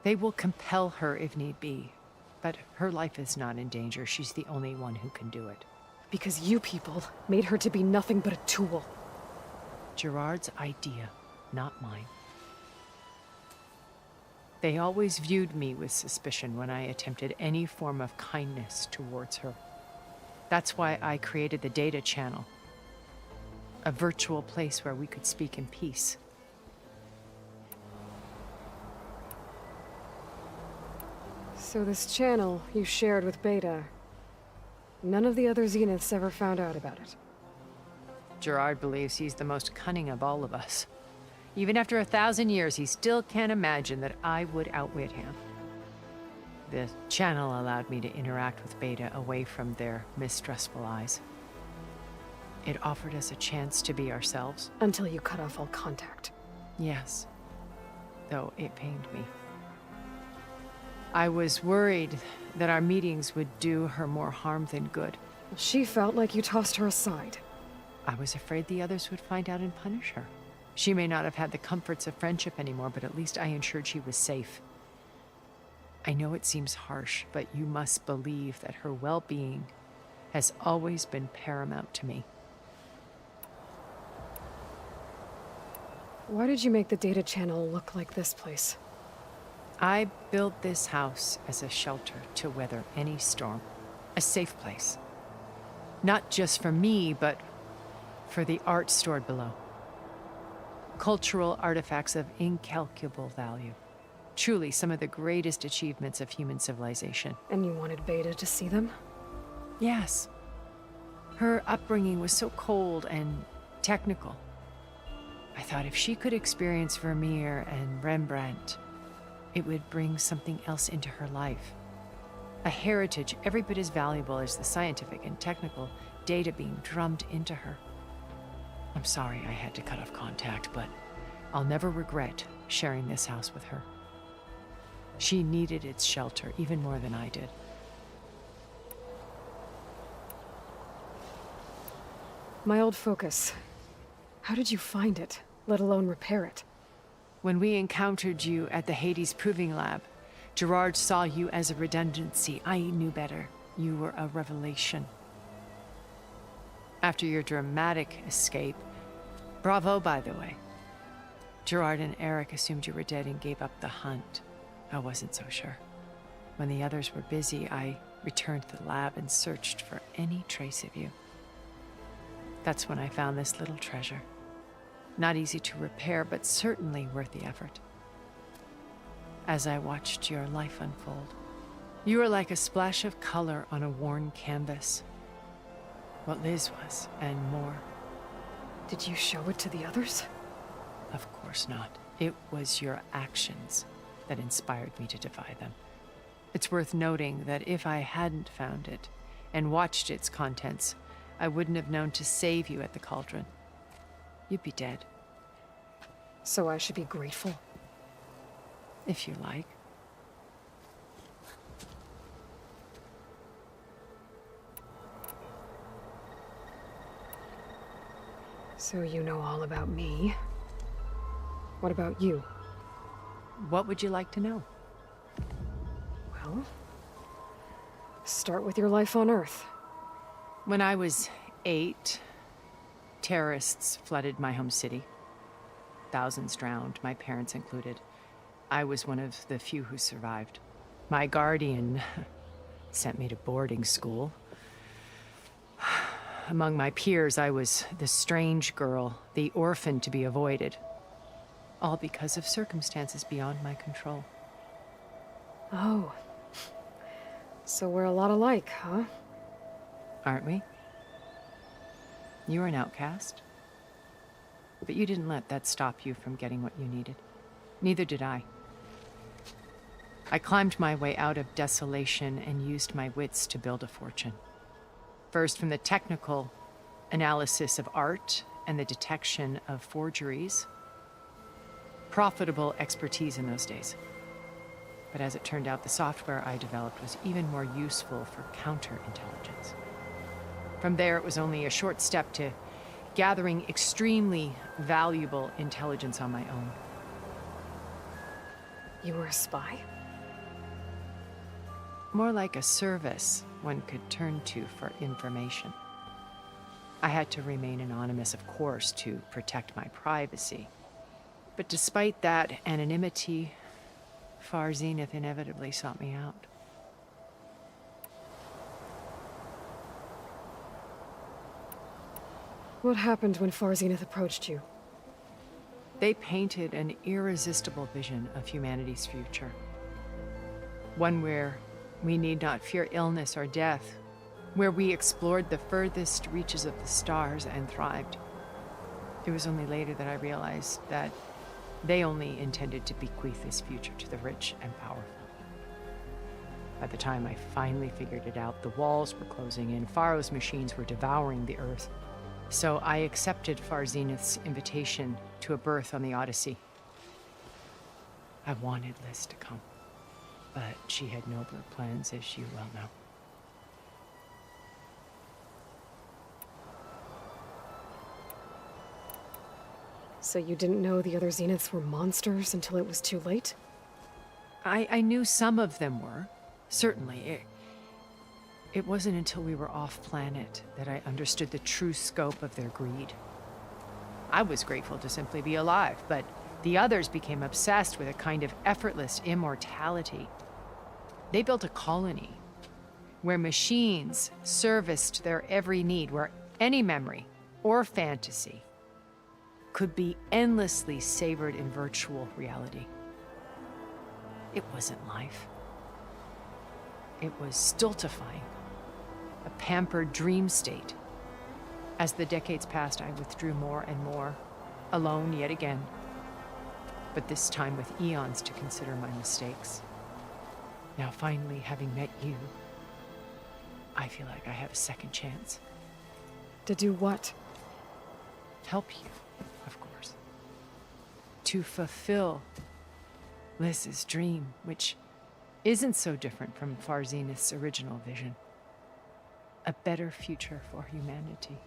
S11: They will compel her if need be. But her life is not in danger. She's the only one who can do it.
S2: Because you people made her to be nothing but a tool.
S11: Gerard's idea, not mine. They always viewed me with suspicion when I attempted any form of kindness towards her. That's why I created the data channel. A virtual place where we could speak in peace.
S2: So this channel you shared with Beta, none of the other Zeniths ever found out about it?
S11: Gerard believes he's the most cunning of all of us. Even after 1,000 years, he still can't imagine that I would outwit him. The channel allowed me to interact with Beta away from their mistrustful eyes. It offered us a chance to be ourselves.
S2: Until you cut off all contact.
S11: Yes, though it pained me. I was worried that our meetings would do her more harm than good.
S2: She felt like you tossed her aside.
S11: I was afraid the others would find out and punish her. She may not have had the comforts of friendship anymore, but at least I ensured she was safe. I know it seems harsh, but you must believe that her well-being has always been paramount to me.
S2: Why did you make the data channel look like this place?
S11: I built this house as a shelter to weather any storm. A safe place. Not just for me, but for the art stored below. Cultural artifacts of incalculable value. Truly some of the greatest achievements of human civilization.
S2: And you wanted Beta to see them?
S11: Yes. Her upbringing was so cold and technical. I thought if she could experience Vermeer and Rembrandt, it would bring something else into her life. A heritage every bit as valuable as the scientific and technical data being drummed into her. I'm sorry I had to cut off contact, but I'll never regret sharing this house with her. She needed its shelter even more than I did.
S2: My old focus. How did you find it, let alone repair it?
S11: When we encountered you at the Hades Proving Lab, Gerard saw you as a redundancy. I knew better. You were a revelation. After your dramatic escape, bravo, by the way. Gerard and Eric assumed you were dead and gave up the hunt. I wasn't so sure. When the others were busy, I returned to the lab and searched for any trace of you. That's when I found this little treasure. Not easy to repair, but certainly worth the effort. As I watched your life unfold, you were like a splash of color on a worn canvas. What Liz was, and more.
S2: Did you show it to the others?
S11: Of course not. It was your actions that inspired me to defy them. It's worth noting that if I hadn't found it and watched its contents, I wouldn't have known to save you at the cauldron. You'd be dead.
S2: So I should be grateful?
S11: If you like.
S2: So you know all about me. What about you?
S11: What would you like to know?
S2: Well, start with your life on Earth.
S11: When I was 8, terrorists flooded my home city. Thousands drowned, my parents included. I was one of the few who survived. My guardian sent me to boarding school. Among my peers, I was the strange girl, the orphan to be avoided. All because of circumstances beyond my control.
S2: Oh. So we're a lot alike, huh?
S11: Aren't we? You were an outcast. But you didn't let that stop you from getting what you needed. Neither did I. I climbed my way out of desolation and used my wits to build a fortune. First, from the technical analysis of art and the detection of forgeries. Profitable expertise in those days. But as it turned out, the software I developed was even more useful for counterintelligence. From there, it was only a short step to gathering extremely valuable intelligence on my own.
S2: You were a spy?
S11: More like a service one could turn to for information. I had to remain anonymous, of course, to protect my privacy. But despite that anonymity, Far Zenith inevitably sought me out.
S2: What happened when Far Zenith approached you?
S11: They painted an irresistible vision of humanity's future. One where we need not fear illness or death, where we explored the furthest reaches of the stars and thrived. It was only later that I realized that they only intended to bequeath this future to the rich and powerful. By the time I finally figured it out, the walls were closing in, Pharaoh's machines were devouring the Earth. So I accepted Far Zenith's invitation to a berth on the Odyssey. I wanted Liz to come, but she had nobler plans, as you well know.
S2: So you didn't know the other Zeniths were monsters until it was too late?
S11: I knew some of them were, certainly. It wasn't until we were off-planet that I understood the true scope of their greed. I was grateful to simply be alive, but the others became obsessed with a kind of effortless immortality. They built a colony where machines serviced their every need, where any memory or fantasy could be endlessly savored in virtual reality. It wasn't life. It was stultifying. A pampered dream state. As the decades passed, I withdrew more and more, alone yet again. But this time with eons to consider my mistakes. Now finally, having met you, I feel like I have a second chance.
S2: To do what?
S11: Help you, of course. To fulfill Liz's dream, which isn't so different from Far Zenith's original vision. A better future for humanity.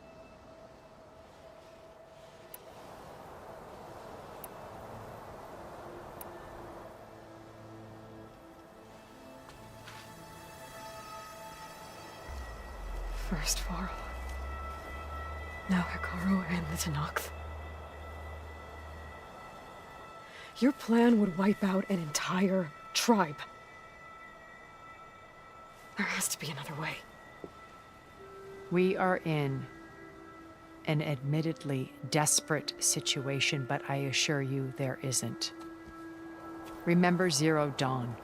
S2: First Varl. Now Hikaru and the Tenakth. Your plan would wipe out an entire tribe. There has to be another way.
S11: We are in an admittedly desperate situation, but I assure you there isn't. Remember Zero Dawn.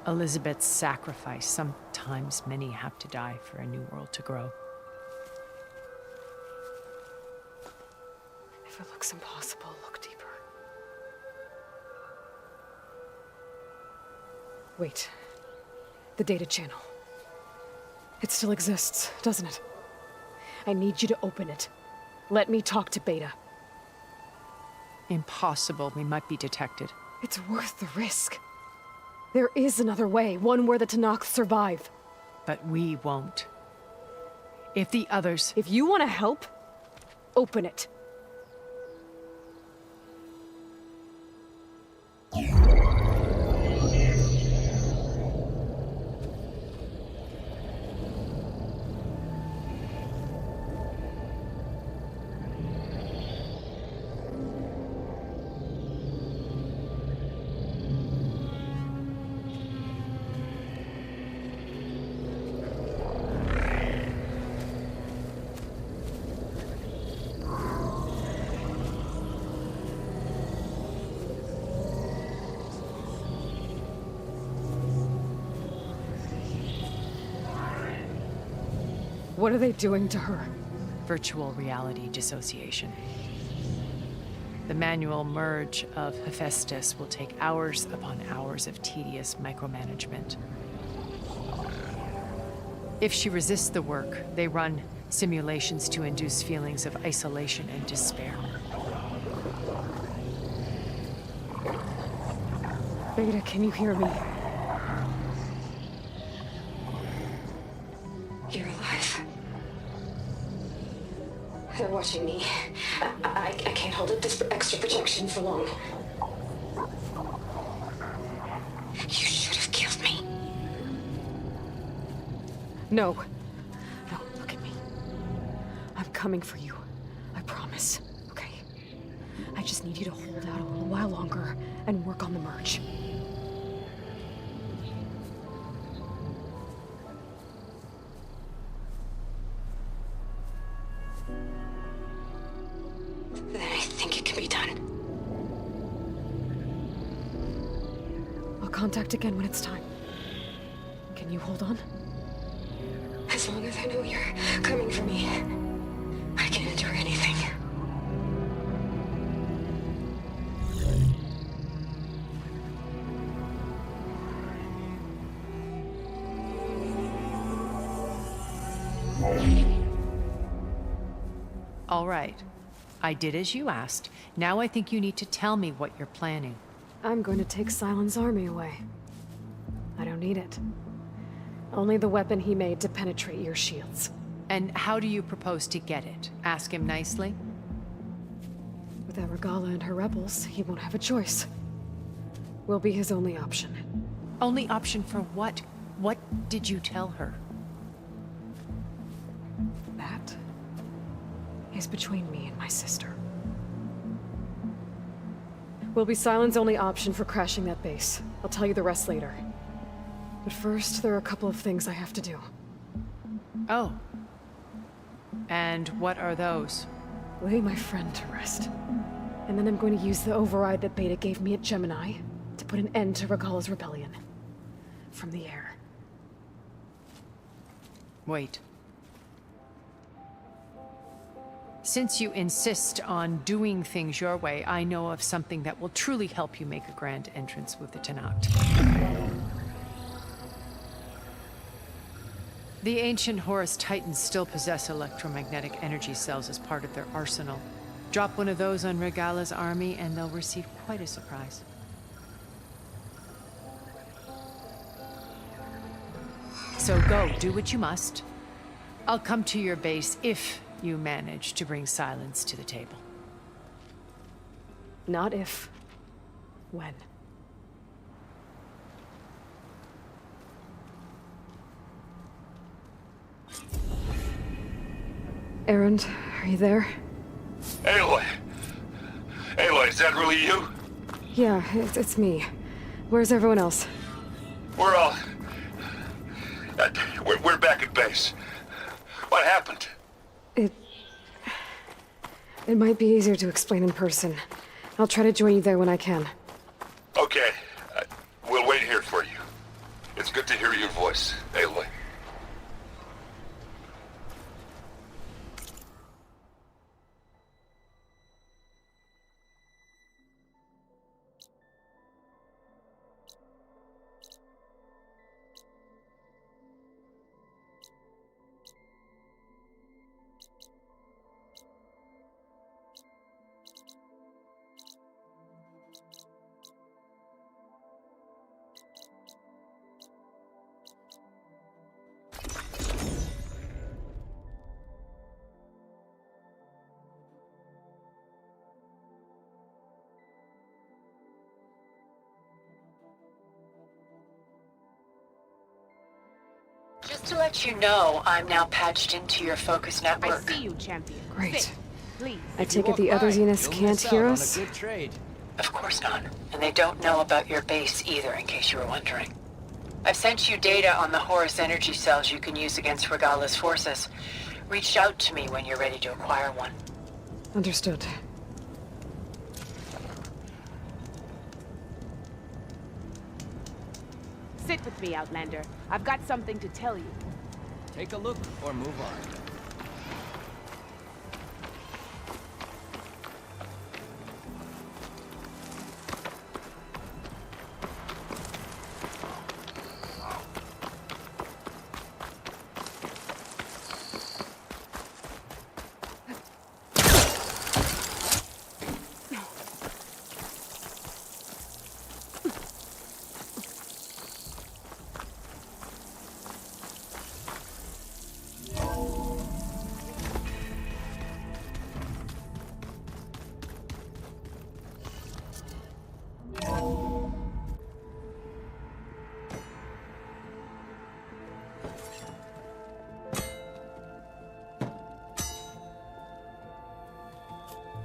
S11: Elizabeth's sacrifice. Sometimes many have to die for a new world to grow.
S2: If it looks impossible, look deeper. Wait. The data channel. It still exists, doesn't it? I need you to open it. Let me talk to Beta.
S11: Impossible. We might be detected.
S2: It's worth the risk. There is another way, one where the Tenakth survive.
S11: But we won't. If the others...
S2: If you want to help, open it. What are they doing to her?
S11: Virtual reality dissociation. The manual merge of Hephaestus will take hours upon hours of tedious micromanagement. If she resists the work, they run simulations to induce feelings of isolation and despair.
S2: Beta, can you hear me?
S5: You're alive. They're watching me. I can't hold up this extra protection for long. You should have killed me.
S2: No. No, look at me. I'm coming for you. I promise. Okay? I just need you to hold out a little while longer and work on the merge.
S5: Then I think it can be done.
S2: I'll contact again when it's time. Can you hold on?
S5: As long as I know you're coming for me, I can endure anything.
S11: All right. I did as you asked. Now I think you need to tell me what you're planning.
S2: I'm going to take Silent's army away. I don't need it. Only the weapon he made to penetrate your shields.
S11: And how do you propose to get it? Ask him nicely?
S2: Without Regala and her rebels, he won't have a choice. We'll be his only option.
S11: Only option for what? What did you tell her?
S2: That is between me and my sister. Will be Silent's only option for crashing that base. I'll tell you the rest later. But first, there are a couple of things I have to do.
S11: Oh. And what are those?
S2: Lay my friend to rest. And then I'm going to use the override that Beta gave me at Gemini to put an end to Regala's rebellion. From the air.
S11: Wait. Since you insist on doing things your way, I know of something that will truly help you make a grand entrance with the Tenakth. The ancient Horus Titans still possess electromagnetic energy cells as part of their arsenal. Drop one of those on Regala's army and they'll receive quite a surprise. So go, do what you must. I'll come to your base if you manage to bring silence to the table.
S2: Not if. When. Erend, are you there?
S3: Aloy! Aloy, is that really you?
S2: Yeah, it's me. Where's everyone else?
S3: We're all... we're back at base. What happened?
S2: It might be easier to explain in person. I'll try to join you there when I can.
S3: Okay. We'll wait here for you. It's good to hear your voice, Aloy.
S10: Just to let you know, I'm now patched into your focus network.
S12: I see you, champion.
S2: Great.
S12: Sit, please.
S2: I take it the other Zeniths can't hear us?
S10: Of course not. And they don't know about your base either, in case you were wondering. I've sent you data on the Horus energy cells you can use against Regala's forces. Reach out to me when you're ready to acquire one.
S2: Understood.
S12: Sit with me, Outlander. I've got something to tell you.
S13: Take a look or move on.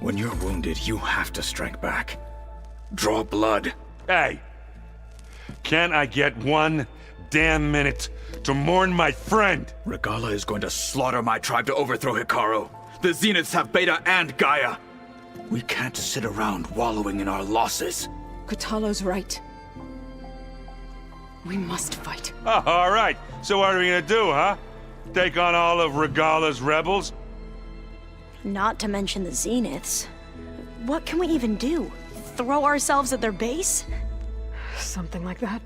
S14: When you're wounded, you have to strike back. Draw blood.
S3: Hey! Can't I get one damn minute to mourn my friend?
S14: Regala is going to slaughter my tribe to overthrow Hikaru. The Zeniths have Beta and Gaia. We can't sit around wallowing in our losses.
S15: Kutalo's right. We must fight.
S3: Oh, all right. So what are we gonna do, huh? Take on all of Regala's rebels?
S16: Not to mention the Zeniths. What can we even do? Throw ourselves at their base?
S2: Something like that.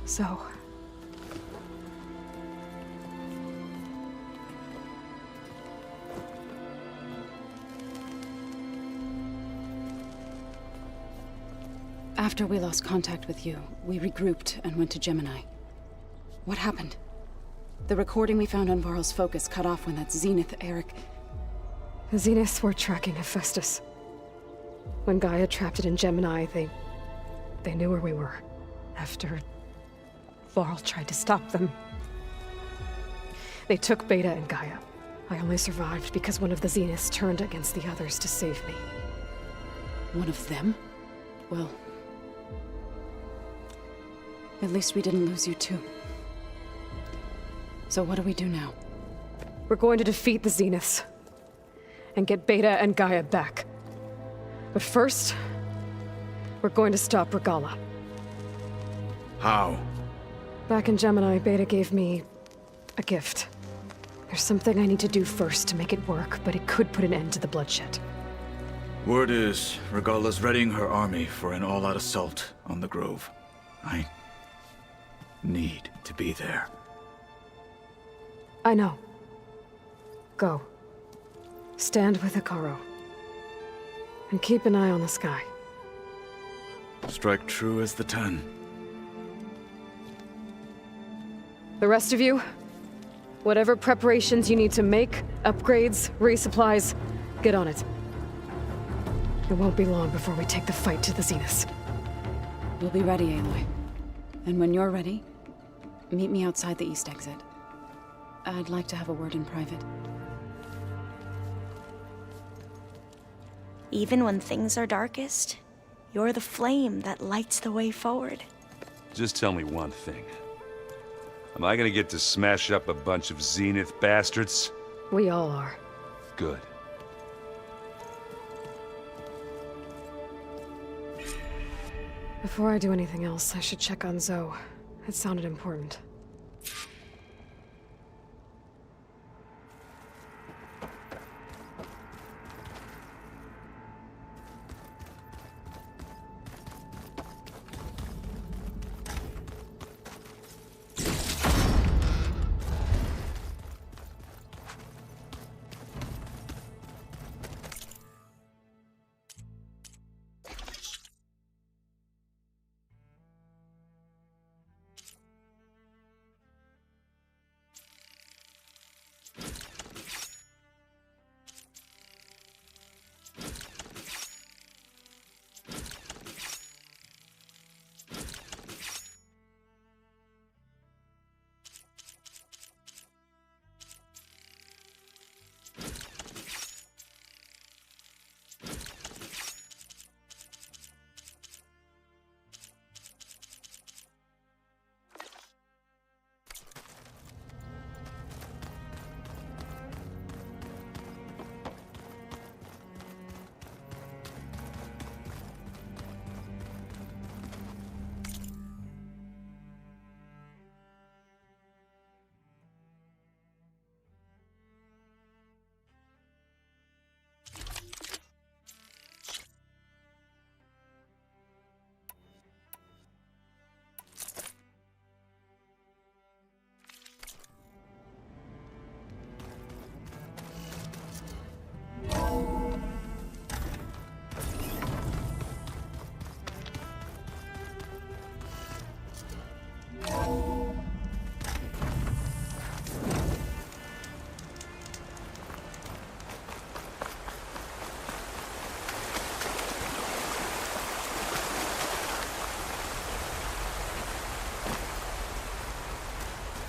S2: So...
S15: After we lost contact with you, we regrouped and went to Gemini. What happened? The recording we found on Varl's focus cut off when that Zenith, Eric...
S2: The Zeniths were tracking Hephaestus. When Gaia trapped it in Gemini, they knew where we were. After Varl tried to stop them. They took Beta and Gaia. I only survived because one of the Zeniths turned against the others to save me.
S15: One of them? Well... at least we didn't lose you too. So what do we do now?
S2: We're going to defeat the Zeniths. And get Beta and Gaia back. But first... we're going to stop Regala.
S14: How?
S2: Back in Gemini, Beta gave me... a gift. There's something I need to do first to make it work, but it could put an end to the bloodshed.
S14: Word is, Regala's readying her army for an all-out assault on the Grove. I need to be there.
S2: I know. Go. Stand with Hikaru. And keep an eye on the sky.
S14: Strike true as the 10.
S2: The rest of you, whatever preparations you need to make, upgrades, resupplies, get on it. It won't be long before we take the fight to the Zenith.
S15: We'll be ready, Aloy. And when you're ready, meet me outside the east exit. I'd like to have a word in private.
S16: Even when things are darkest, you're the flame that lights the way forward.
S3: Just tell me one thing. Am I gonna get to smash up a bunch of Zenith bastards?
S2: We all are.
S3: Good.
S2: Before I do anything else, I should check on Zoe. It sounded important.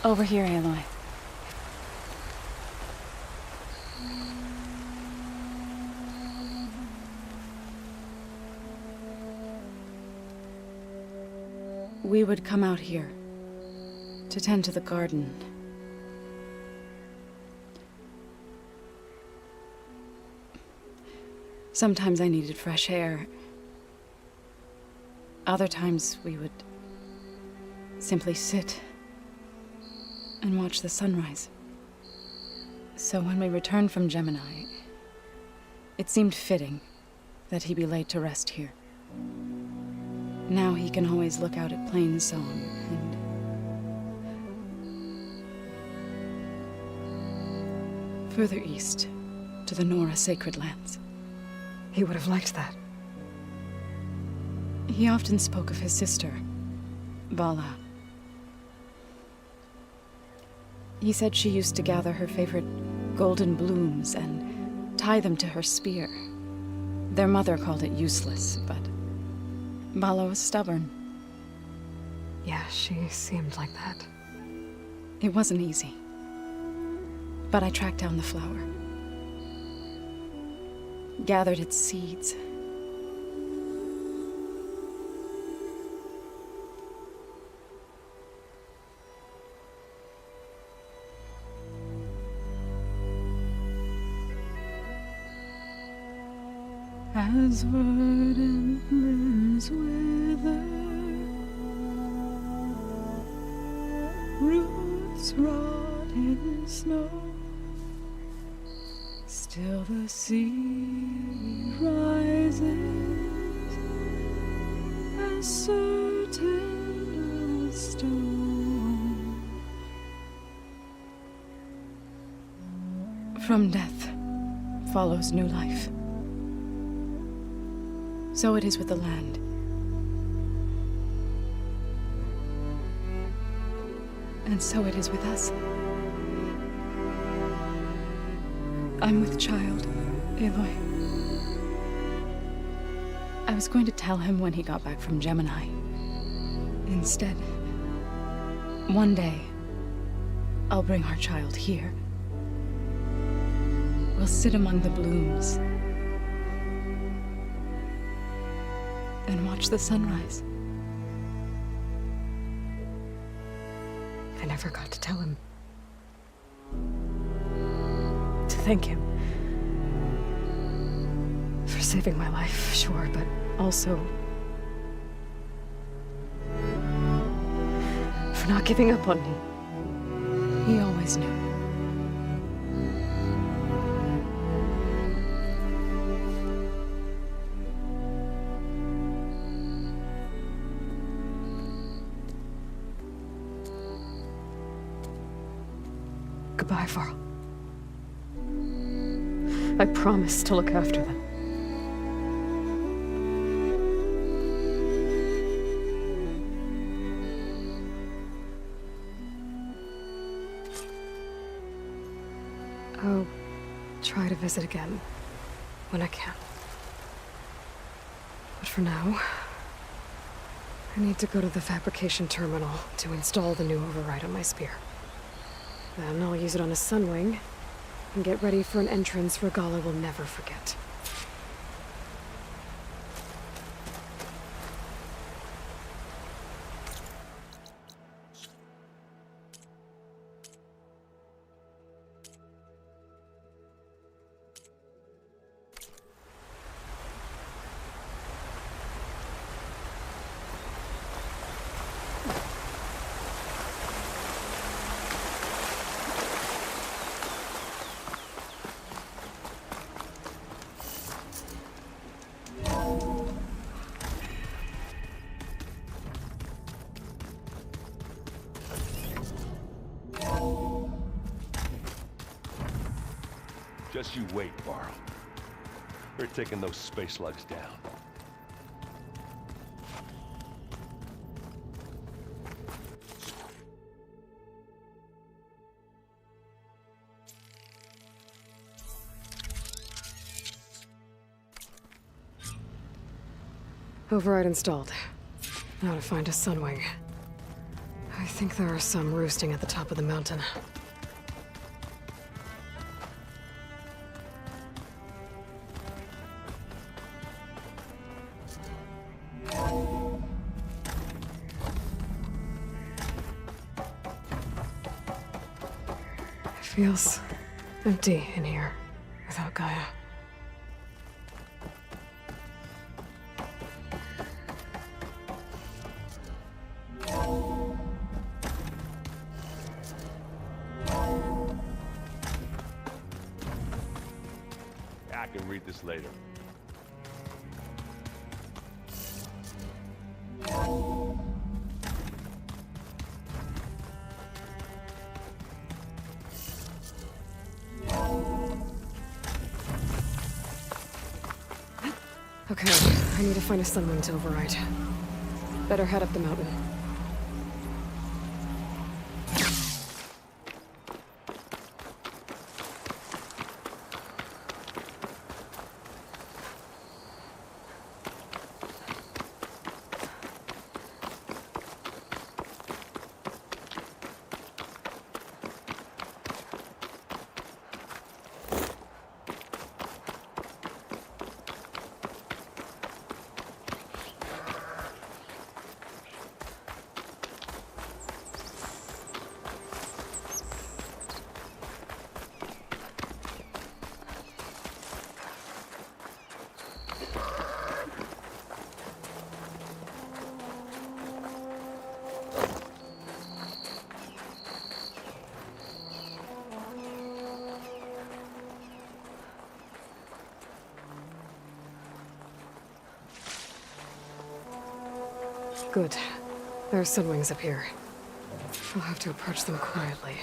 S15: Over here, Aloy. We would come out here to tend to the garden. Sometimes I needed fresh air. Other times we would simply sit and watch the sunrise. So when we returned from Gemini, it seemed fitting that he be laid to rest here. Now he can always look out at Plain Song and further east to the Nora Sacred Lands.
S2: He would have liked that.
S15: He often spoke of his sister, Vala. He said she used to gather her favorite golden blooms and tie them to her spear. Their mother called it useless, but Vala was stubborn.
S2: Yeah, she seemed like that.
S15: It wasn't easy. But I tracked down the flower. Gathered its seeds. As verdant limbs wither, roots rot in snow, still the sea rises, as certain stone. From death follows new life. So it is with the land. And so it is with us. I'm with child, Aloy. I was going to tell him when he got back from Gemini. Instead, one day, I'll bring our child here. We'll sit among the blooms and watch the sunrise.
S2: I never got to tell him. To thank him. For saving my life, sure, but also for not giving up on me.
S15: He always knew.
S2: Goodbye, Varl. I promise to look after them. I'll try to visit again when I can. But for now, I need to go to the fabrication terminal to install the new override on my spear. Then I'll use it on a sunwing and get ready for an entrance Regala will never forget.
S3: Just you wait, Varl. We're taking those space slugs down.
S2: Override installed. Now to find a sunwing. I think there are some roosting at the top of the mountain. It feels empty in here without Gaia.
S3: I can read this later.
S2: Okay, I need to find a sunwing to override. Better head up the mountain. Good. There are sunwings up here. I'll have to approach them quietly.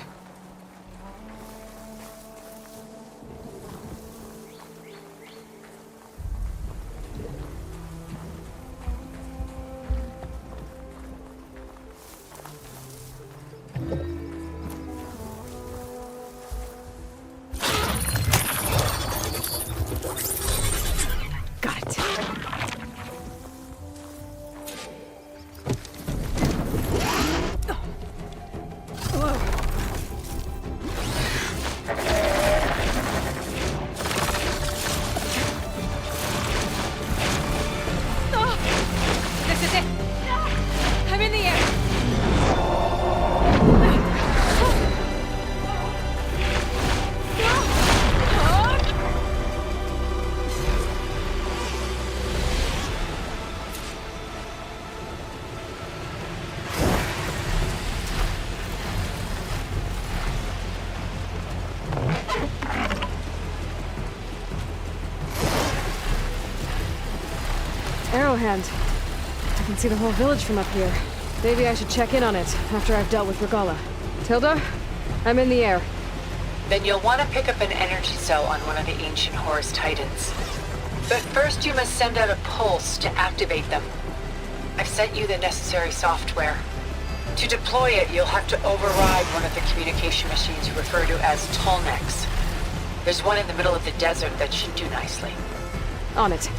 S2: Arrowhand. I can see the whole village from up here. Maybe I should check in on it after I've dealt with Regala. Tilda, I'm in the air.
S10: Then you'll want to pick up an energy cell on one of the ancient Horus Titans. But first you must send out a pulse to activate them. I've sent you the necessary software. To deploy it, you'll have to override one of the communication machines you refer to as Tallnecks. There's one in the middle of the desert that should do nicely.
S2: On it.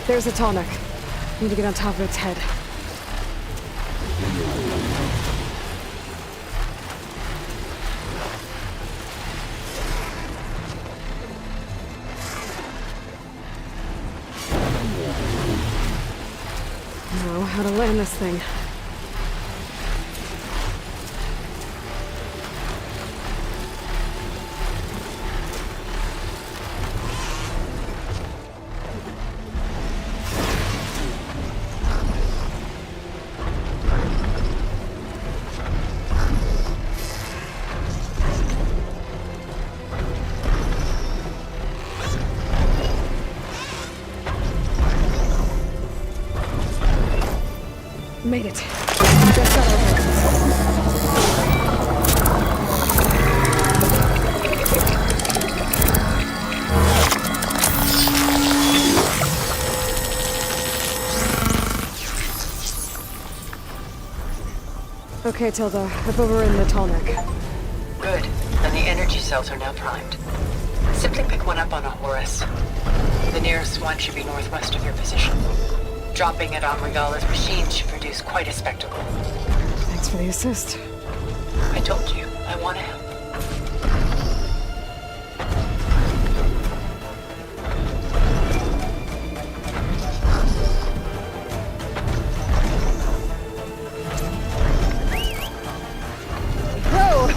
S2: There's a Tallneck. Need to get on top of its head. Know how to land this thing. Made it. Just got over. Okay, Tilda. I've overridden the Tallneck.
S10: Good. Then the energy cells are now primed. Simply pick one up on a Horus. The nearest one should be northwest of your position. Dropping it on Regala's machine should produce quite a spectacle.
S2: Thanks for the assist.
S10: I told you, I want to help.
S2: Whoa!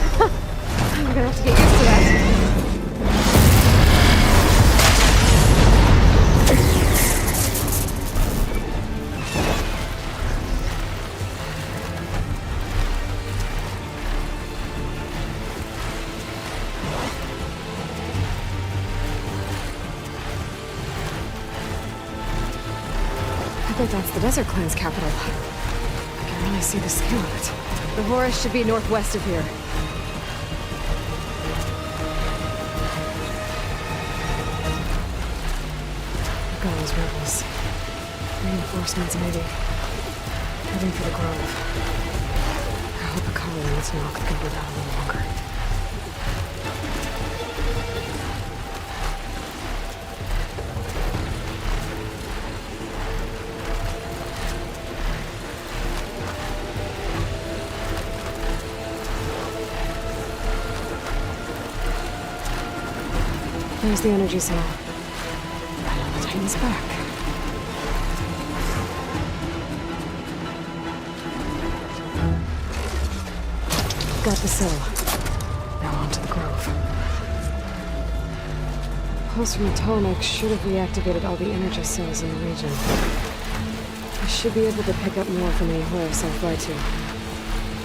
S2: I'm gonna have to get used to that. I bet that's the Desert Clan's capital. I can really see the scale of it. The Horus should be northwest of here. Those rebels. Reinforcements, maybe. Heading for the grove. I hope Akali lets knock the people down a little longer. There's the energy cell. Right on the Titan's back. Got the cell. Now on to the grove. Pulse from Atomic should have reactivated all the energy cells in the region. I should be able to pick up more from Aloy if I fly to.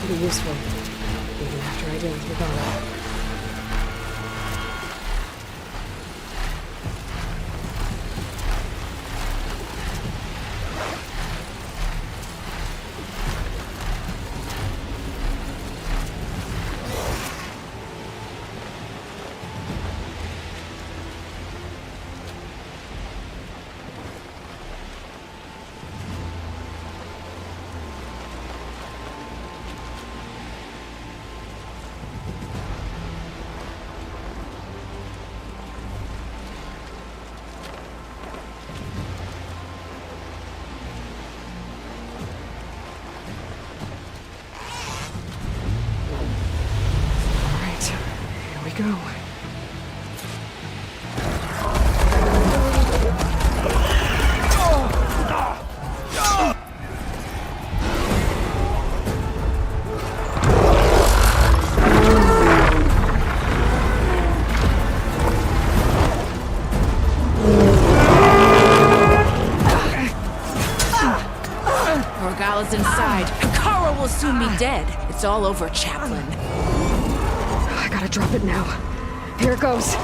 S2: It'll be useful, even after I deal with Guerrilla. Go.
S12: Morgala's inside. Kara will soon be dead. It's all over, Chaplain.
S2: I gotta drop it now. Here it goes.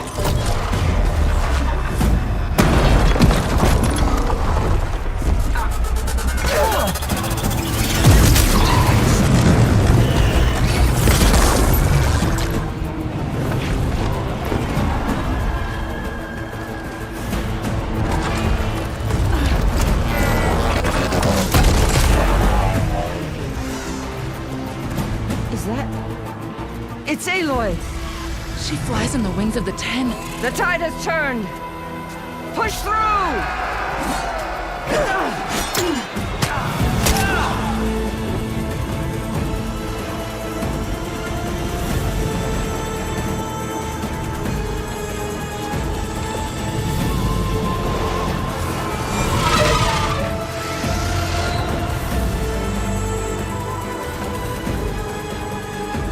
S12: Is that... It's Aloy! She flies on the wings of the 10. The tide has turned! Push through!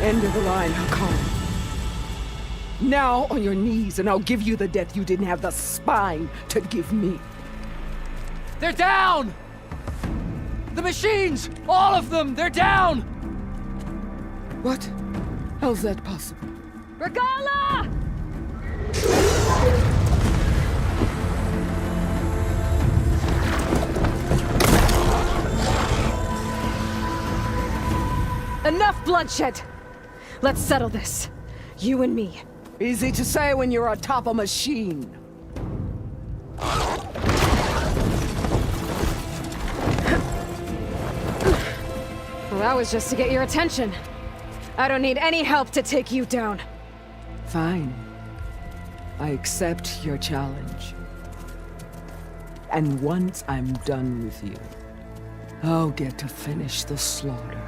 S17: End of the line, Hakan. Now on your knees, and I'll give you the death you didn't have the spine to give me.
S13: They're down! The machines! All of them! They're down!
S17: What? How's that possible?
S12: Regala!
S2: Enough bloodshed! Let's settle this. You and me.
S17: Easy to say when you're atop a machine.
S2: Well, that was just to get your attention. I don't need any help to take you down.
S17: Fine. I accept your challenge. And once I'm done with you, I'll get to finish the slaughter.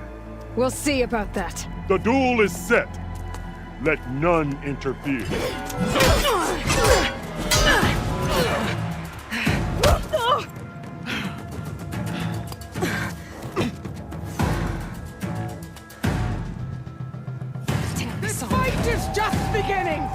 S2: We'll see about that.
S3: The duel is set. Let none interfere.
S17: This fight is just beginning!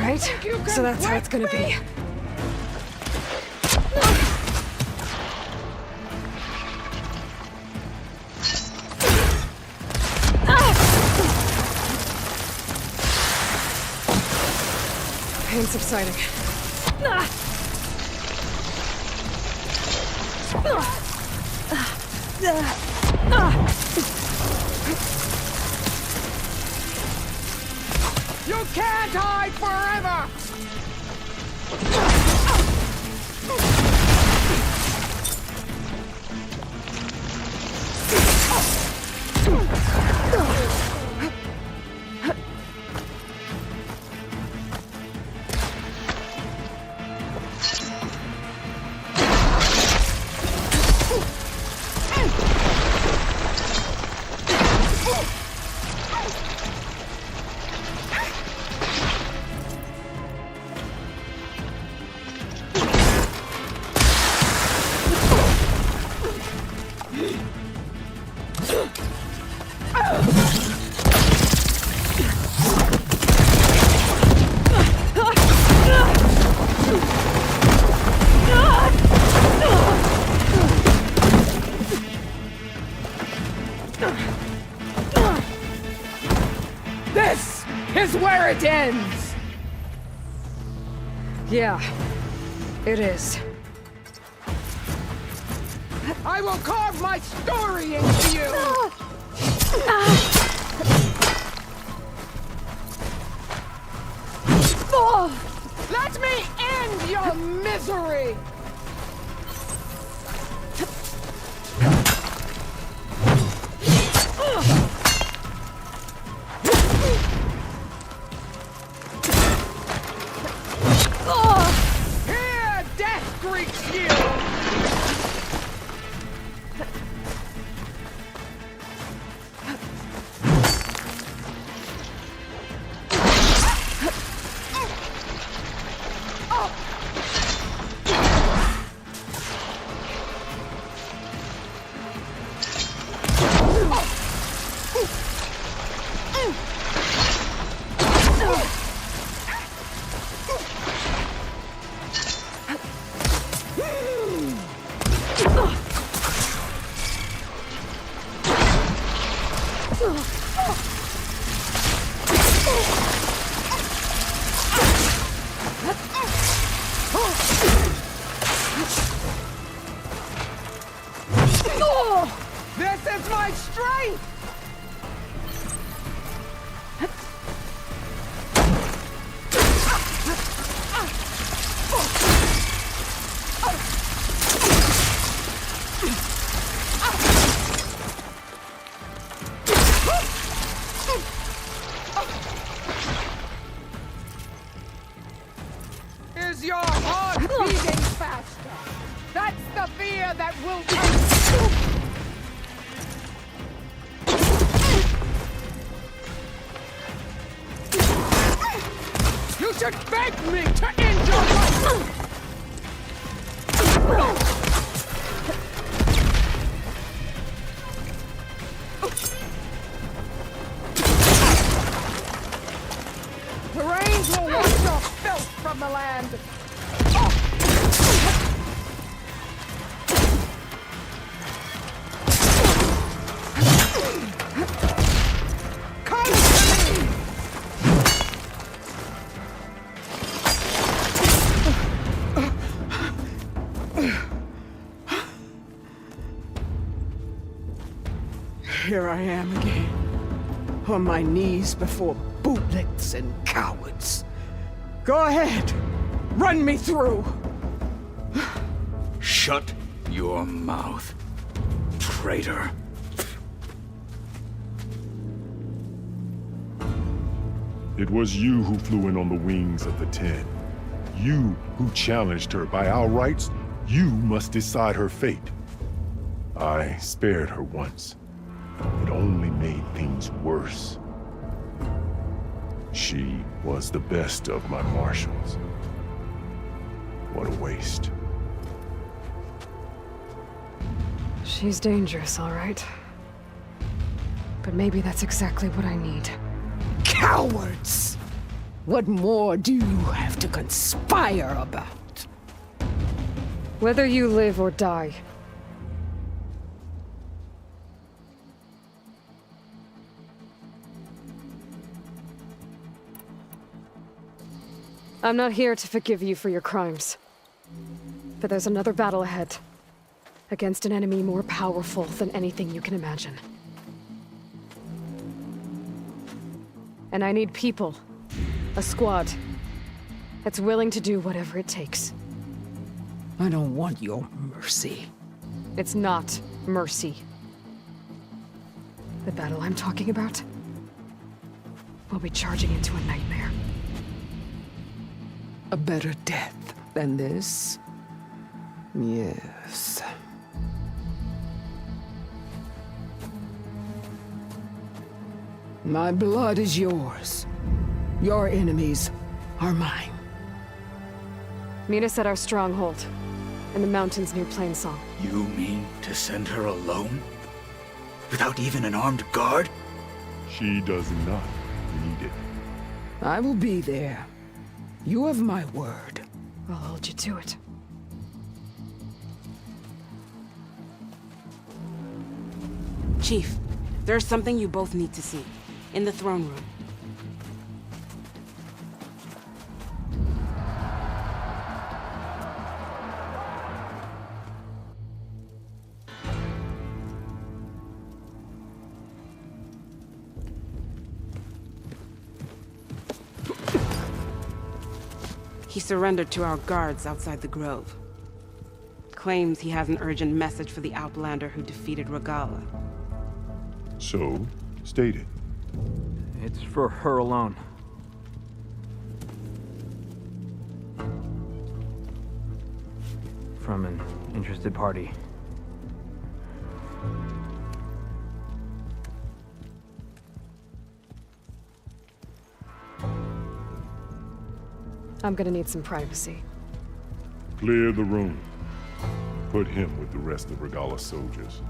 S2: right, so that's how it's gonna be. Pain subsiding.
S8: You can't hide forever! This is where it ends!
S2: Yeah, it is.
S8: I will carve my story into you! Let me end your misery! Here, death greets you! This is my strength! Is your heart beating faster? That's the fear that will You should beg me to end your life! The rains will wash your filth from the land! Come to me!
S9: Here I am again, on my knees before bootlets and cowards. Go ahead, run me through.
S14: Shut your mouth, traitor.
S18: It was you who flew in on the wings of the 10. You who challenged her by our rights. You must decide her fate. I spared her once. It only made things worse. She was the best of my marshals. What a waste.
S2: She's dangerous, all right. But maybe that's exactly what I need.
S9: Cowards! What more do you have to conspire about?
S2: Whether you live or die. I'm not here to forgive you for your crimes. But there's another battle ahead. Against an enemy more powerful than anything you can imagine. And I need people. A squad. That's willing to do whatever it takes.
S9: I don't want your mercy.
S2: It's not mercy. The battle I'm talking about will be charging into a nightmare.
S9: A better death than this? Yes. My blood is yours. Your enemies are mine.
S2: Meet us at our stronghold, in the mountains near Plainsong.
S14: You mean to send her alone? Without even an armed guard?
S18: She does not need it.
S9: I will be there. You have my word.
S2: I'll hold you to it.
S19: Chief, there's something you both need to see. In the throne room. He surrendered to our guards outside the grove. Claims he has an urgent message for the Outlander who defeated Regala.
S18: So, state it.
S13: It's for her alone. From an interested party.
S2: I'm gonna need some privacy.
S18: Clear the room. Put him with the rest of Regala's soldiers.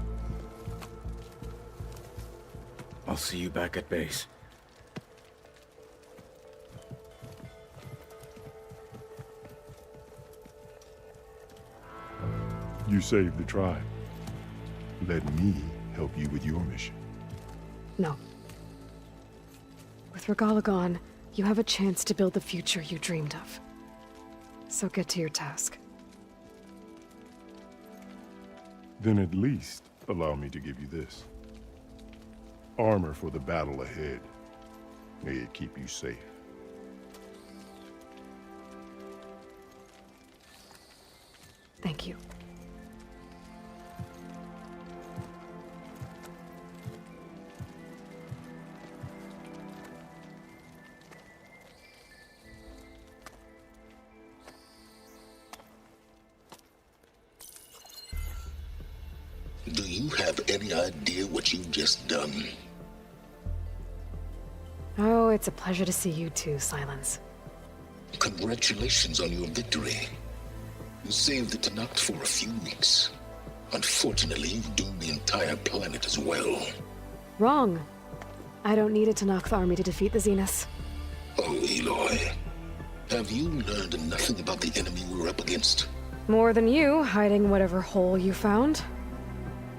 S14: I'll see you back at base.
S18: You saved the tribe. Let me help you with your mission.
S2: No. With Regala gone, you have a chance to build the future you dreamed of. So get to your task.
S18: Then at least allow me to give you this. Armor for the battle ahead. May it keep you safe.
S2: Thank you.
S20: Do you have any idea what you've just done?
S2: Oh, it's a pleasure to see you too, Silence.
S20: Congratulations on your victory. You saved the Tenakth for a few weeks. Unfortunately, you've doomed the entire planet as well.
S2: Wrong. I don't need a Tenakth army to defeat the Zeniths.
S20: Oh, Aloy. Have you learned nothing about the enemy we're up against?
S2: More than you, hiding whatever hole you found.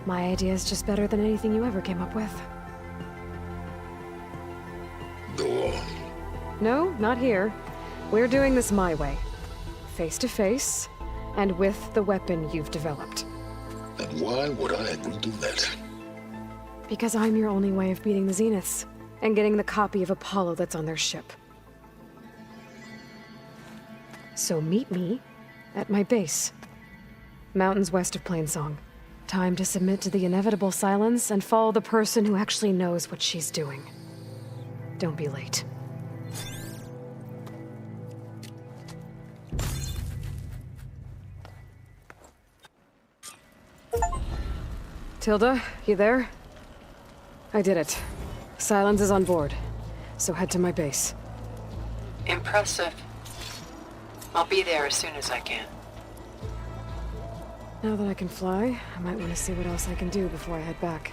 S2: My idea is just better than anything you ever came up with.
S20: Go on.
S2: No, not here. We're doing this my way. Face to face, and with the weapon you've developed.
S20: And why would I agree to that?
S2: Because I'm your only way of beating the Zeniths, and getting the copy of Apollo that's on their ship. So meet me at my base. Mountains west of Plainsong. Time to submit to the inevitable silence and follow the person who actually knows what she's doing. Don't be late. Tilda, you there? I did it. Silence is on board, so head to my base.
S10: Impressive. I'll be there as soon as I can.
S2: Now that I can fly, I might want to see what else I can do before I head back.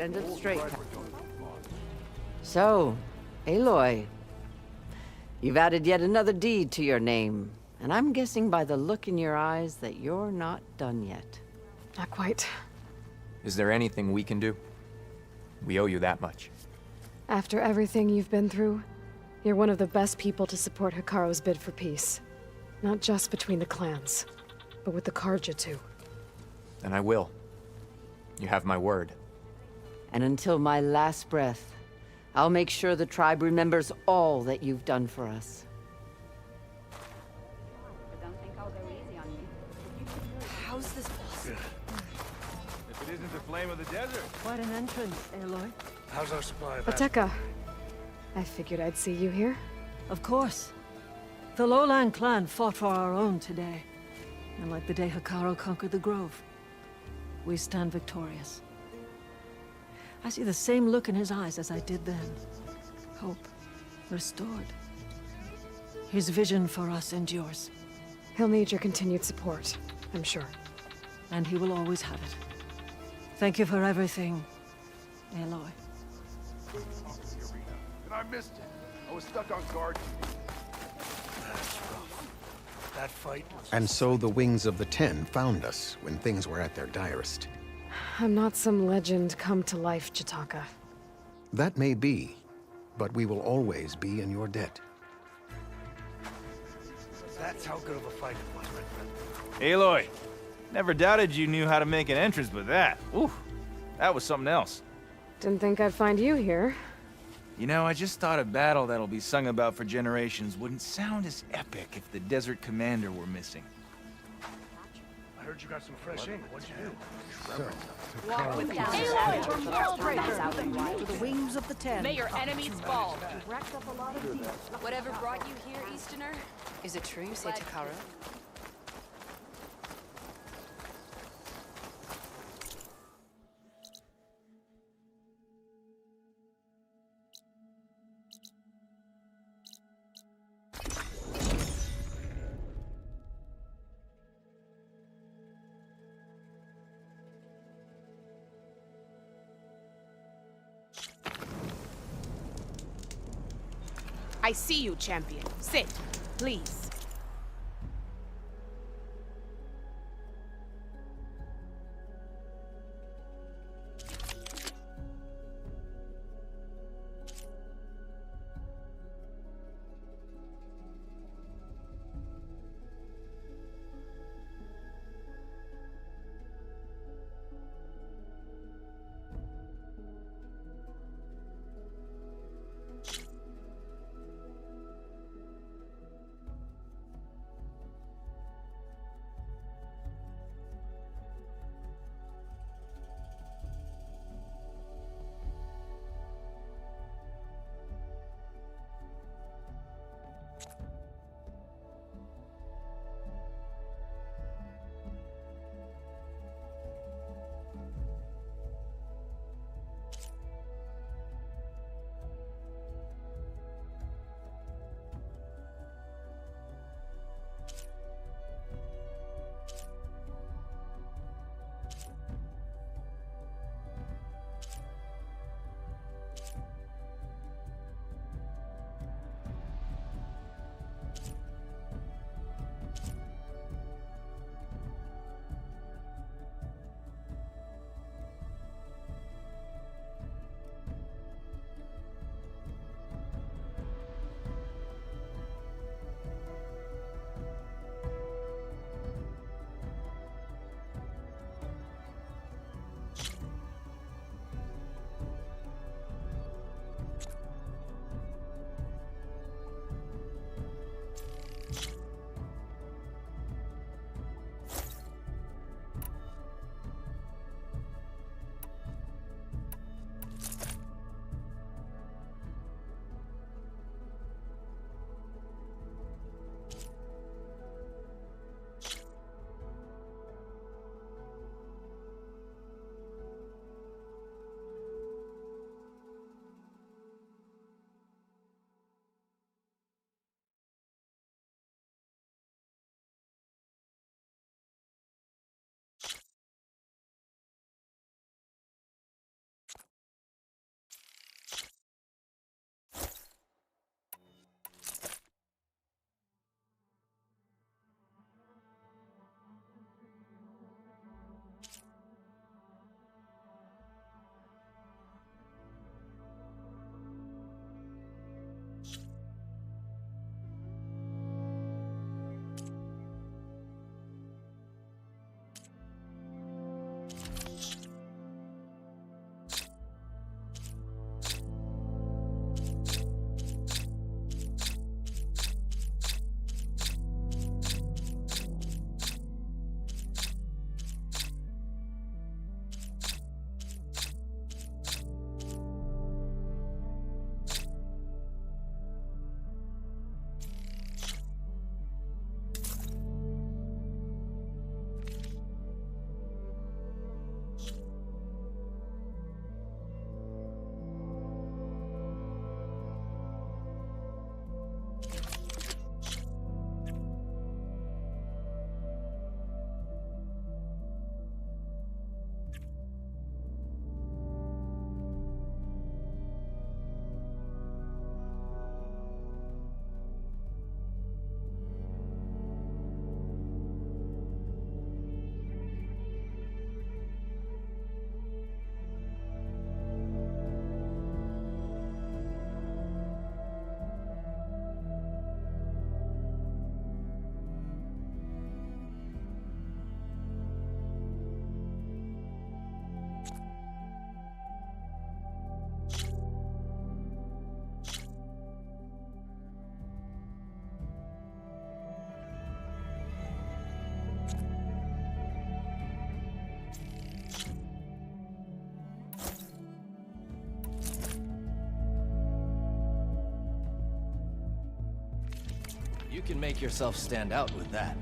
S12: Stand up straight. So, Aloy, you've added yet another deed to your name, and I'm guessing by the look in your eyes that you're not done yet.
S2: Not quite.
S21: Is there anything we can do? We owe you that much.
S2: After everything you've been through, you're one of the best people to support Hikaru's bid for peace. Not just between the clans, but with the Carja too.
S21: And I will. You have my word.
S12: And until my last breath, I'll make sure the tribe remembers all that you've done for us.
S16: How's this possible?
S8: If it isn't the flame of the desert.
S12: Quite an entrance, Aloy.
S8: How's our supply of
S2: Oteka, I figured I'd see you here.
S22: Of course. The Lowland clan fought for our own today. And like the day Hikaru conquered the Grove, we stand victorious. I see the same look in his eyes as I did then. Hope restored. His vision for us endures.
S2: He'll need your continued support, I'm sure.
S22: And he will always have it. Thank you for everything, Aloy.
S8: And I missed it. I was stuck on guard duty. That's rough. That fight was...
S23: And so the Wings of the Ten found us when things were at their direst.
S2: I'm not some legend come to life, Chitaka.
S23: That may be, but we will always be in your debt.
S8: That's how good of a fight it was, Red Friend.
S24: Aloy, never doubted you knew how to make an entrance, but that, ooh, that was something else.
S2: Didn't think I'd find you here.
S24: You know, I just thought a battle that'll be sung about for generations wouldn't sound as epic if the Desert Commander were missing.
S8: I heard you got some fresh ink. What'd you do?
S22: Walk with
S12: To the Wings of the Ten.
S25: May your enemies fall.
S26: Whatever brought you here, Easterner?
S11: Is it true you say Takara?
S25: I see you, champion. Sit, please.
S13: You can make yourself stand out with that.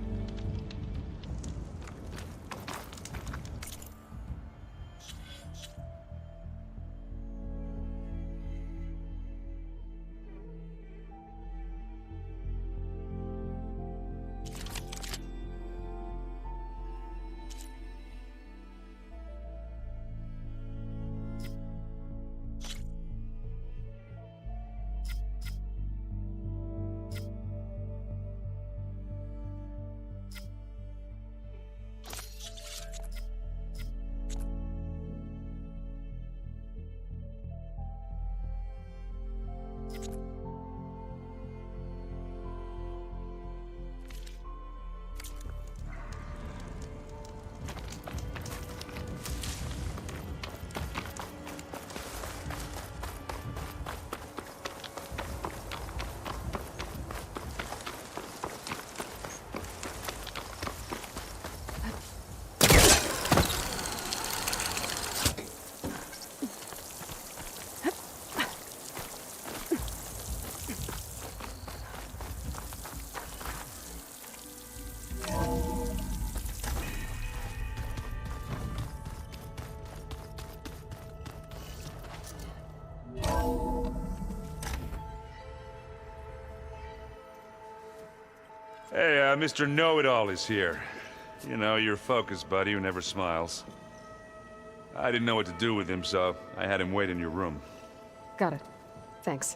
S3: Hey, Mr. Know-It-All is here. You know, your focus buddy who never smiles. I didn't know what to do with him, so I had him wait in your room.
S2: Got it. Thanks.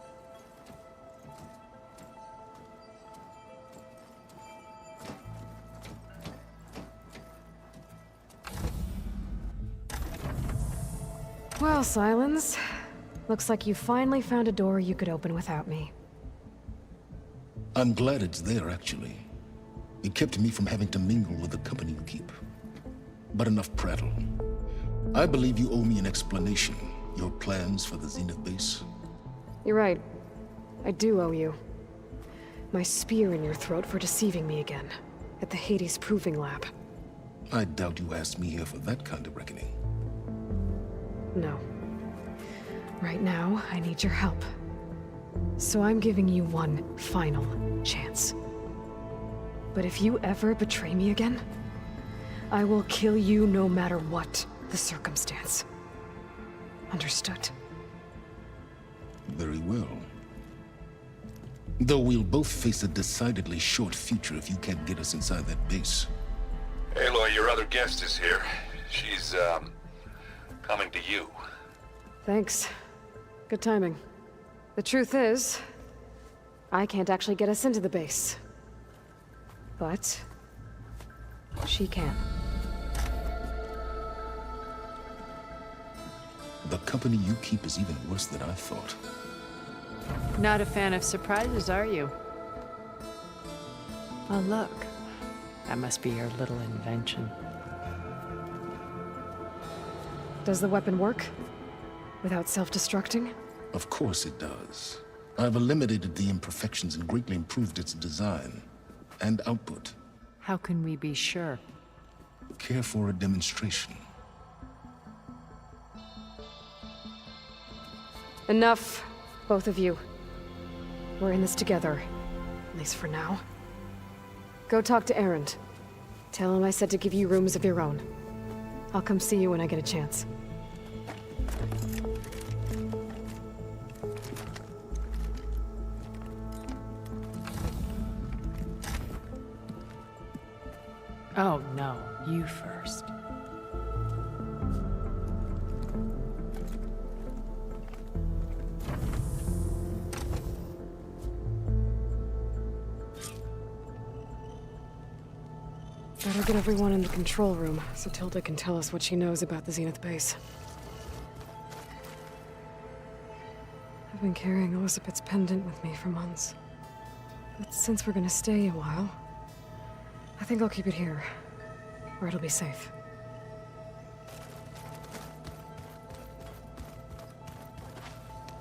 S2: Well, Silence. Looks like you finally found a door you could open without me.
S20: I'm glad it's there, actually. It kept me from having to mingle with the company you keep. But enough prattle. I believe you owe me an explanation. Your plans for the Zenith base?
S2: You're right. I do owe you. My spear in your throat for deceiving me again. At the Hades Proving Lab.
S20: I doubt you asked me here for that kind of reckoning.
S2: No. Right now, I need your help. So I'm giving you one final chance. But if you ever betray me again, I will kill you no matter what the circumstance. Understood?
S20: Very well. Though we'll both face a decidedly short future if you can't get us inside that base.
S3: Aloy, your other guest is here. She's, coming to you.
S2: Thanks. Good timing. The truth is, I can't actually get us into the base. But she can.
S20: The company you keep is even worse than I thought.
S11: Not a fan of surprises, are you? Oh, look. That must be your little invention.
S2: Does the weapon work? Without self-destructing?
S20: Of course it does. I've eliminated the imperfections and greatly improved its design and output.
S11: How can we be sure?
S20: Care for a demonstration?
S2: Enough, both of you. We're in this together, at least for now. Go talk to Erend. Tell him I said to give you rooms of your own. I'll come see you when I get a chance.
S11: Oh, no. You first.
S2: Better get everyone in the control room, so Tilda can tell us what she knows about the Zenith base. I've been carrying Elizabeth's pendant with me for months. But since we're gonna stay a while, I think I'll keep it here, where it'll be safe.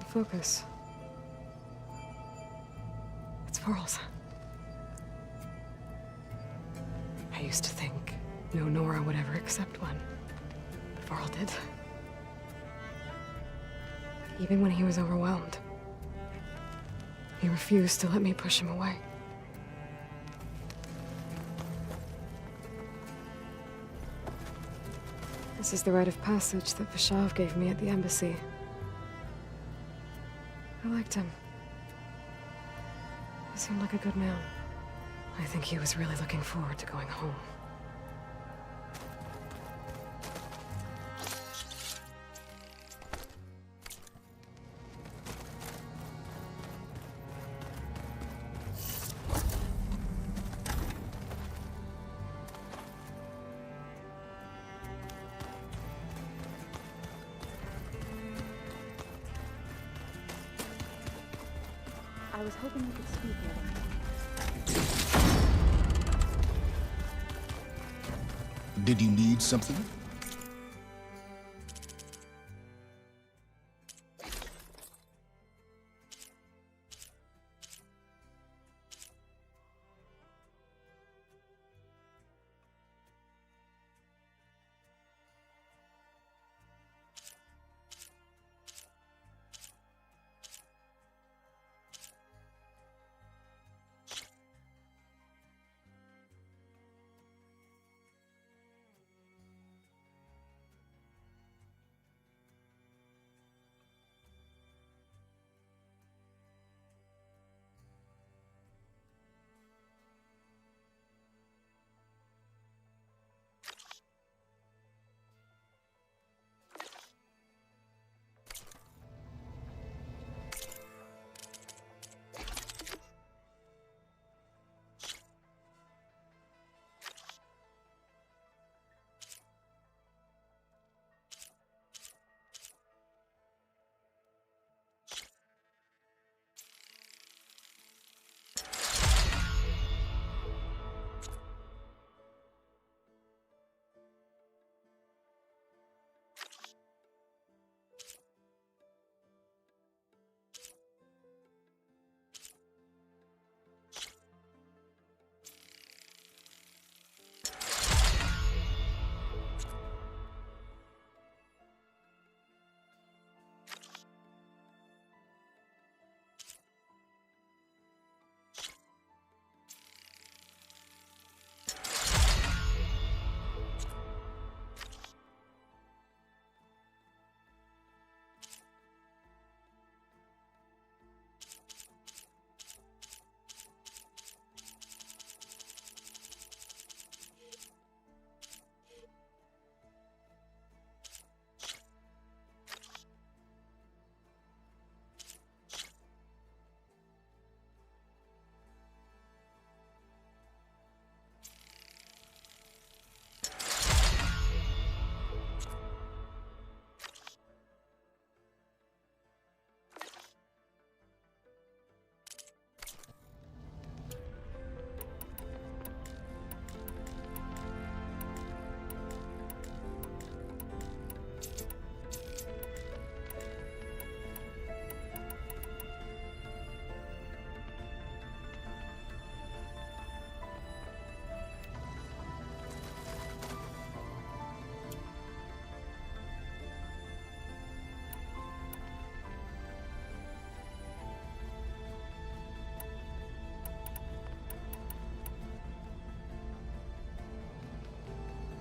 S2: Focus. It's Varl's. I used to think no Nora would ever accept one, but Varl did. Even when he was overwhelmed, he refused to let me push him away. This is the rite of passage that Vashav gave me at the embassy. I liked him. He seemed like a good man. I think he was really looking forward to going home.
S1: I was hoping you could speak with him.
S20: Did you need something?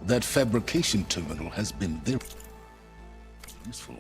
S20: That fabrication terminal has been very useful.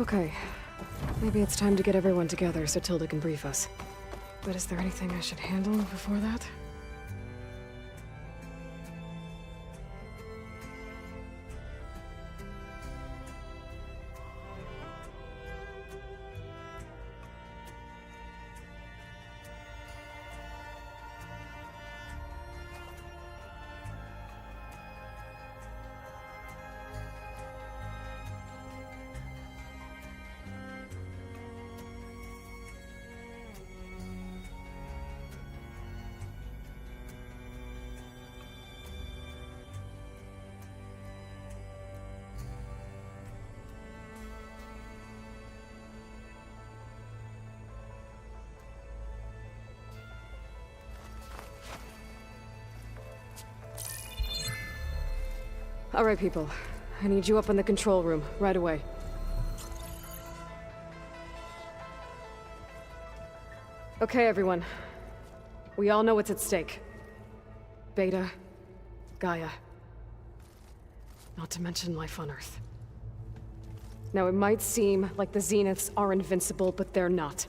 S2: Okay. Maybe it's time to get everyone together so Tilda can brief us. But is there anything I should handle before that? All right, people. I need you up in the control room, right away. Okay, everyone. We all know what's at stake. Beta, Gaia. Not to mention life on Earth. Now, it might seem like the Zeniths are invincible, but they're not.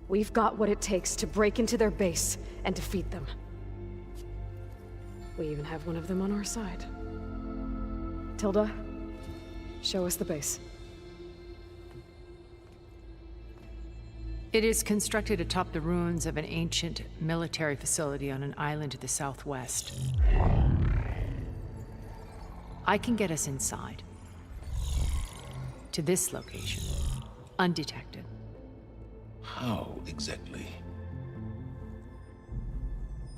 S2: We've got what it takes to break into their base and defeat them. We even have one of them on our side. Tilda, show us the base.
S11: It is constructed atop the ruins of an ancient military facility on an island to the southwest. I can get us inside. To this location. Undetected.
S20: How exactly?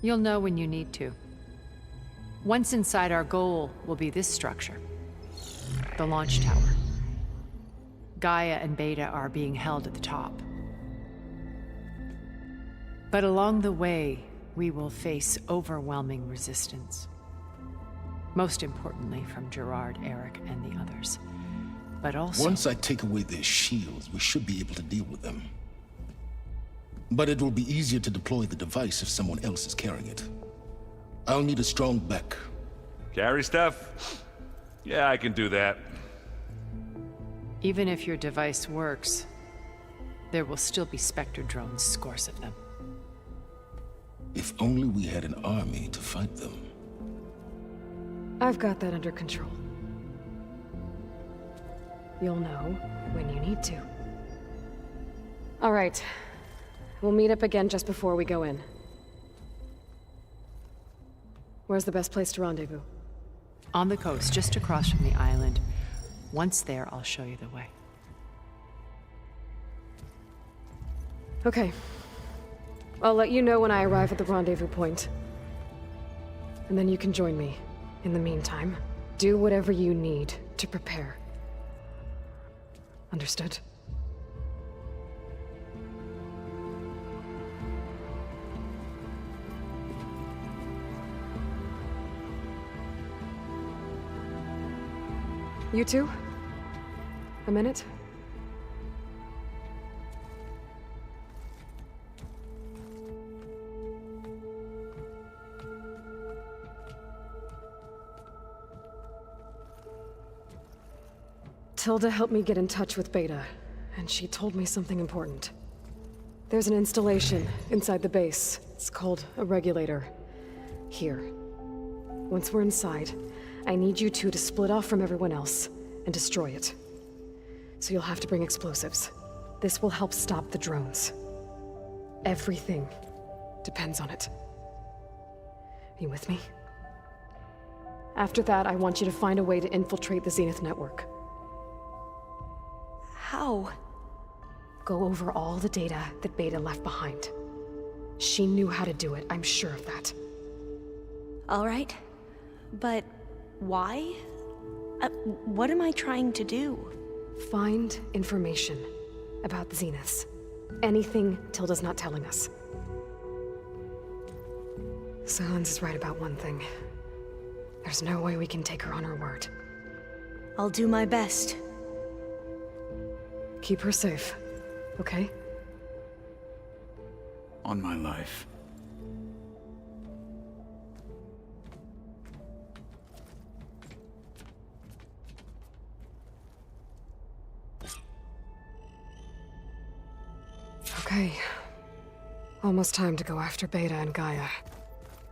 S11: You'll know when you need to. Once inside, our goal will be this structure. The launch tower. Gaia and Beta are being held at the top. But along the way, we will face overwhelming resistance. Most importantly from Gerard, Eric, and the others. But also...
S20: Once I take away their shields, we should be able to deal with them. But it will be easier to deploy the device if someone else is carrying it. I'll need a strong back.
S3: Carry stuff? Yeah, I can do that.
S11: Even if your device works, there will still be Spectre drones, scores of them.
S20: If only we had an army to fight them.
S2: I've got that under control. You'll know when you need to. All right. We'll meet up again just before we go in. Where's the best place to rendezvous?
S11: On the coast, just across from the island. Once there, I'll show you the way.
S2: Okay. I'll let you know when I arrive at the rendezvous point. And then you can join me. In the meantime, do whatever you need to prepare. Understood? You two? A minute? Tilda helped me get in touch with Beta, and she told me something important. There's an installation inside the base. It's called a regulator. Here. Once we're inside, I need you two to split off from everyone else and destroy it. So you'll have to bring explosives. This will help stop the drones. Everything depends on it. Are you with me? After that, I want you to find a way to infiltrate the Zenith network.
S16: How?
S2: Go over all the data that Beta left behind. She knew how to do it, I'm sure of that.
S16: All right. But why? What am I trying to do?
S2: Find information about the Zeniths. Anything Tilda's not telling us. Silence is right about one thing. There's no way we can take her on her word.
S16: I'll do my best.
S2: Keep her safe, okay?
S14: On my life.
S2: Okay. Almost time to go after Beta and Gaia.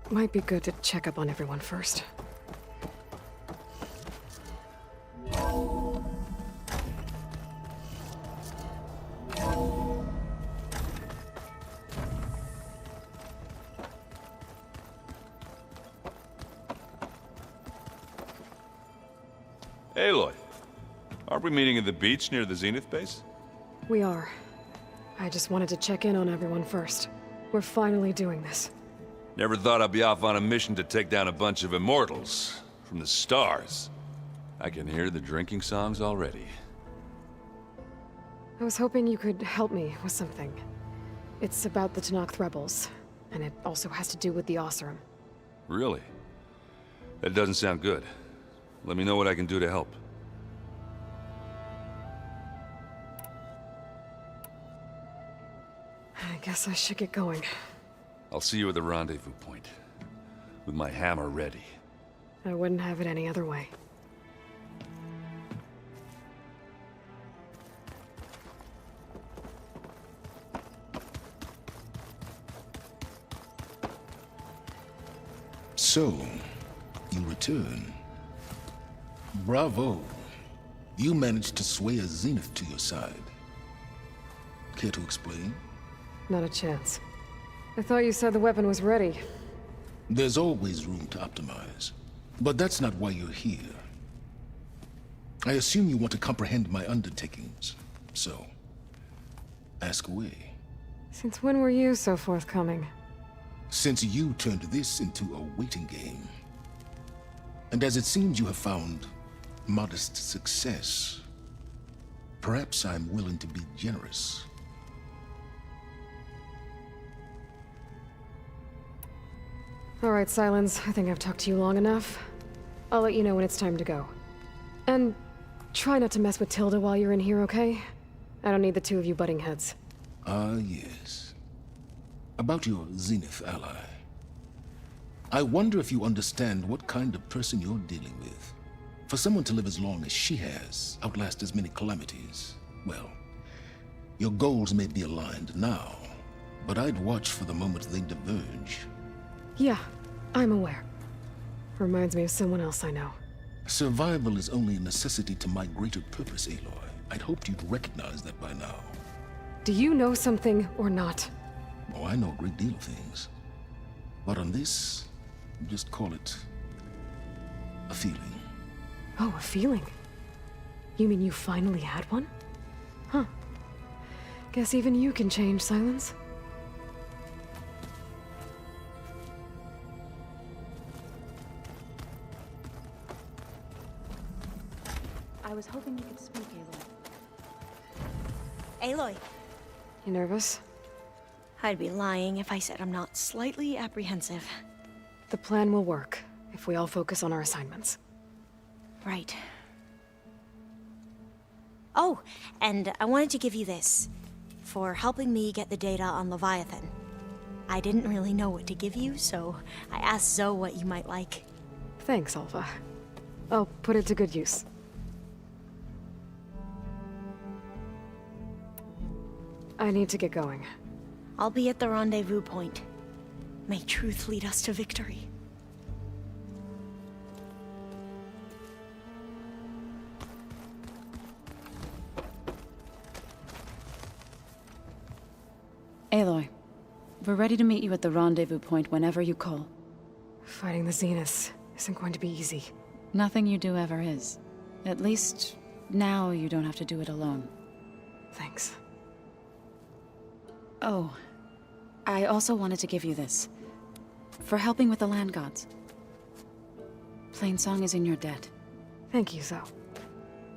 S2: Might be good to check up on everyone first.
S3: Aloy, aren't we meeting at the beach near the Zenith base?
S2: We are. I just wanted to check in on everyone first. We're finally doing this.
S3: Never thought I'd be off on a mission to take down a bunch of immortals from the stars. I can hear the drinking songs already.
S2: I was hoping you could help me with something. It's about the Tenakth rebels, and it also has to do with the Oseram.
S3: Really? That doesn't sound good. Let me know what I can do to help.
S2: I guess I should get going.
S3: I'll see you at the rendezvous point, with my hammer ready.
S2: I wouldn't have it any other way.
S20: So, you return. Bravo. You managed to sway a Zenith to your side. Care to explain?
S2: Not a chance. I thought you said the weapon was ready.
S20: There's always room to optimize. But that's not why you're here. I assume you want to comprehend my undertakings. So, ask away.
S2: Since when were you so forthcoming?
S20: Since you turned this into a waiting game. And as it seems you have found modest success, perhaps I'm willing to be generous.
S2: All right, Silence. I think I've talked to you long enough. I'll let you know when it's time to go. And try not to mess with Tilda while you're in here, okay? I don't need the two of you butting heads.
S20: Ah, yes. About your Zenith ally. I wonder if you understand what kind of person you're dealing with. For someone to live as long as she has, outlast as many calamities, well, your goals may be aligned now, but I'd watch for the moment they diverge.
S2: Yeah, I'm aware. Reminds me of someone else I know.
S20: Survival is only a necessity to my greater purpose, Aloy. I'd hoped you'd recognize that by now.
S2: Do you know something or not?
S20: Oh, I know a great deal of things. But on this, just call it a feeling.
S2: Oh, a feeling? You mean you finally had one? Huh. Guess even you can change, Silence.
S1: I was hoping you could speak, Aloy.
S16: Aloy.
S2: You nervous?
S16: I'd be lying if I said I'm not slightly apprehensive.
S2: The plan will work, if we all focus on our assignments.
S16: Right. Oh, and I wanted to give you this, for helping me get the data on Leviathan. I didn't really know what to give you, so I asked Zoe what you might like.
S2: Thanks, Alpha. I'll put it to good use. I need to get going.
S16: I'll be at the rendezvous point. May truth lead us to victory.
S4: Aloy, we're ready to meet you at the rendezvous point whenever you call.
S2: Fighting the Zeniths isn't going to be easy.
S4: Nothing you do ever is. At least, now you don't have to do it alone.
S2: Thanks.
S4: Oh, I also wanted to give you this. For helping with the land gods. Plainsong is in your debt.
S2: Thank you, Zoe.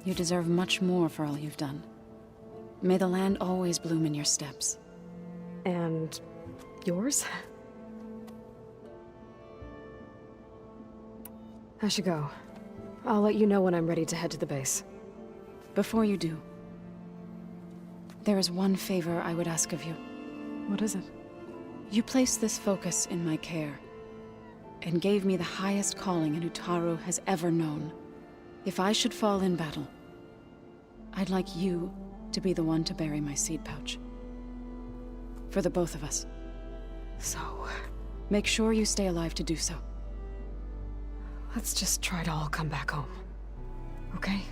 S4: You deserve much more for all you've done. May the land always bloom in your steps.
S2: And yours? I should go. I'll let you know when I'm ready to head to the base.
S4: Before you do, there is one favor I would ask of you.
S2: What is it?
S4: You placed this focus in my care, and gave me the highest calling an Utaru has ever known. If I should fall in battle, I'd like you to be the one to bury my seed pouch. For the both of us.
S2: So...
S4: Make sure you stay alive to do so.
S2: let's just try to all come back home. Okay?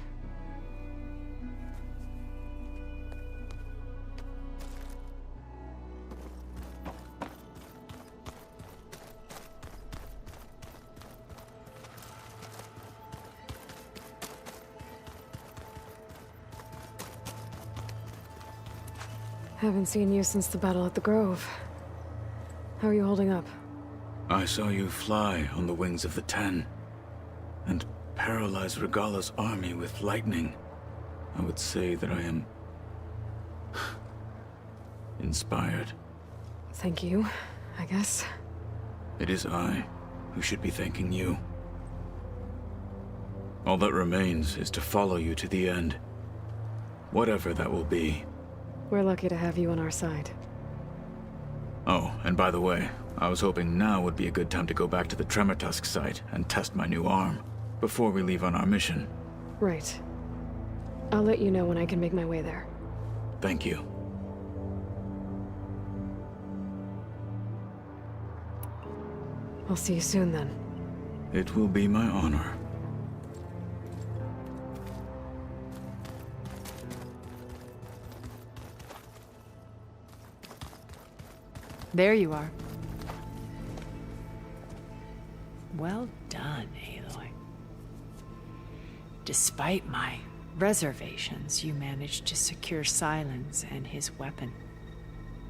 S2: Haven't seen you since the battle at the Grove. How are you holding up?
S14: I saw you fly on the wings of the Ten, and paralyze Regalla's army with lightning. I would say that I am... inspired.
S2: Thank you, I guess.
S14: It is I who should be thanking you. All that remains is to follow you to the end. Whatever that will be.
S2: We're lucky to have you on our side.
S14: Oh, and by the way, I was hoping now would be a good time to go back to the Tremortusk site and test my new arm, before we leave on our mission.
S2: Right. I'll let you know when I can make my way there.
S14: Thank you.
S2: I'll see you soon then.
S14: It will be my honor.
S11: There you are. Well done, Aloy. Despite my reservations, you managed to secure Silence and his weapon.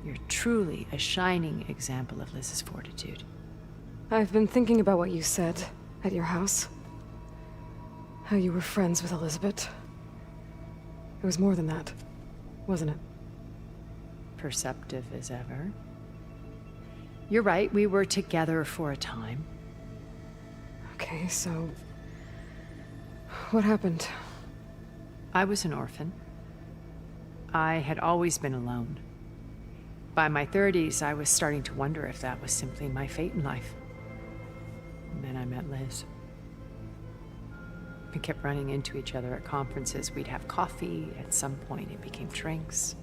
S11: You're truly a shining example of Liz's fortitude.
S2: I've been thinking about what you said at your house. How you were friends with Elizabeth. It was more than that, wasn't it?
S11: Perceptive as ever. You're right, we were together for a time.
S2: Okay, so... what happened?
S11: I was an orphan. I had always been alone. By my 30s, I was starting to wonder if that was simply my fate in life. And then I met Liz. We kept running into each other at conferences. We'd have coffee. At some point, it became drinks.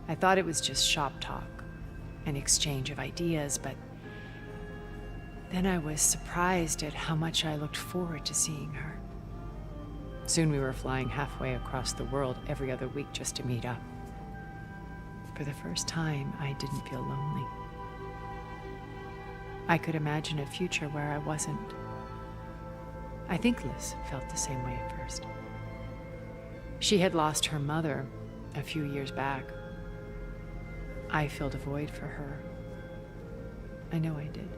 S11: I thought it was just shop talk, an exchange of ideas, but then I was surprised at how much I looked forward to seeing her. Soon we were flying halfway across the world every other week just to meet up. For the first time, I didn't feel lonely. I could imagine a future where I wasn't. I think Liz felt the same way at first. She had lost her mother a few years back. I filled a void for her. I know I did.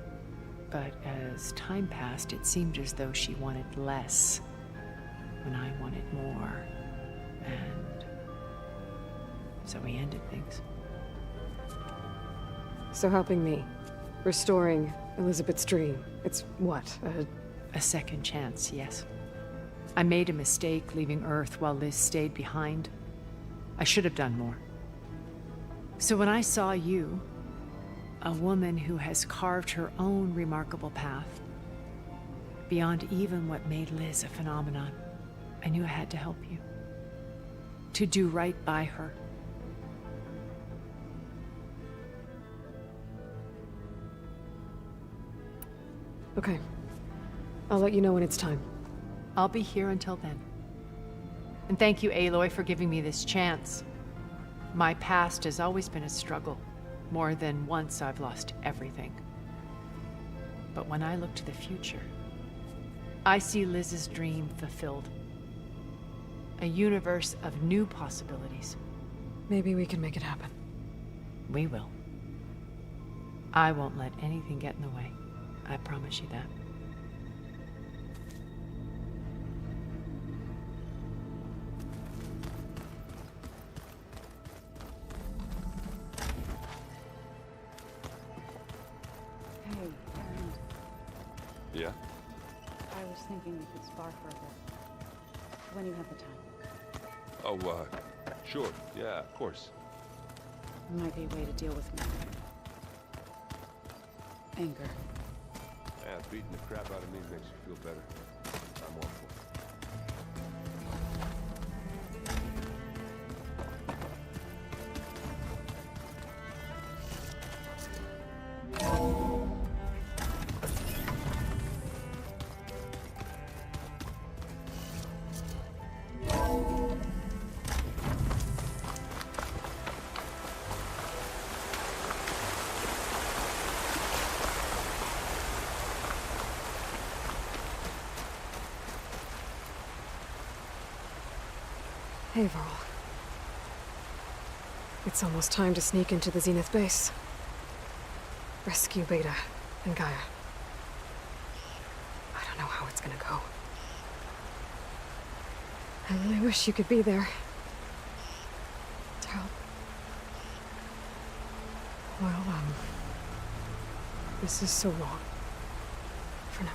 S11: But as time passed, it seemed as though she wanted less when I wanted more. And so we ended things.
S2: So helping me, restoring Elizabeth's dream, it's what,
S11: a second chance, yes. I made a mistake leaving Earth while Liz stayed behind. I should have done more. So when I saw you, a woman who has carved her own remarkable path, beyond even what made Liz a phenomenon, I knew I had to help you. To do right by her.
S2: Okay. I'll let you know when it's time.
S11: I'll be here until then. And thank you, Aloy, for giving me this chance. My past has always been a struggle. More than once I've lost everything. But when I look to the future, I see Liz's dream fulfilled. A universe of new possibilities.
S2: Maybe we can make it happen.
S11: We will. I won't let anything get in the way. I promise you that.
S3: Yeah?
S4: I was thinking we could spar for a bit. When you have the time.
S3: Oh, sure. Yeah, of course.
S4: It might be a way to deal with my anger.
S8: Yeah, beating the crap out of me makes you feel better. I'm all for it.
S2: Hey, Varl. It's almost time to sneak into the Zenith base. Rescue Beta and Gaia. I don't know how it's gonna go. I really wish you could be there. To help. Well, this is so long. For now.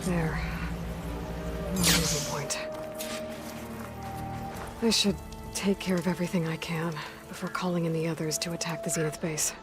S2: There. Rendezvous point. I should take care of everything I can before calling in the others to attack the Zenith base.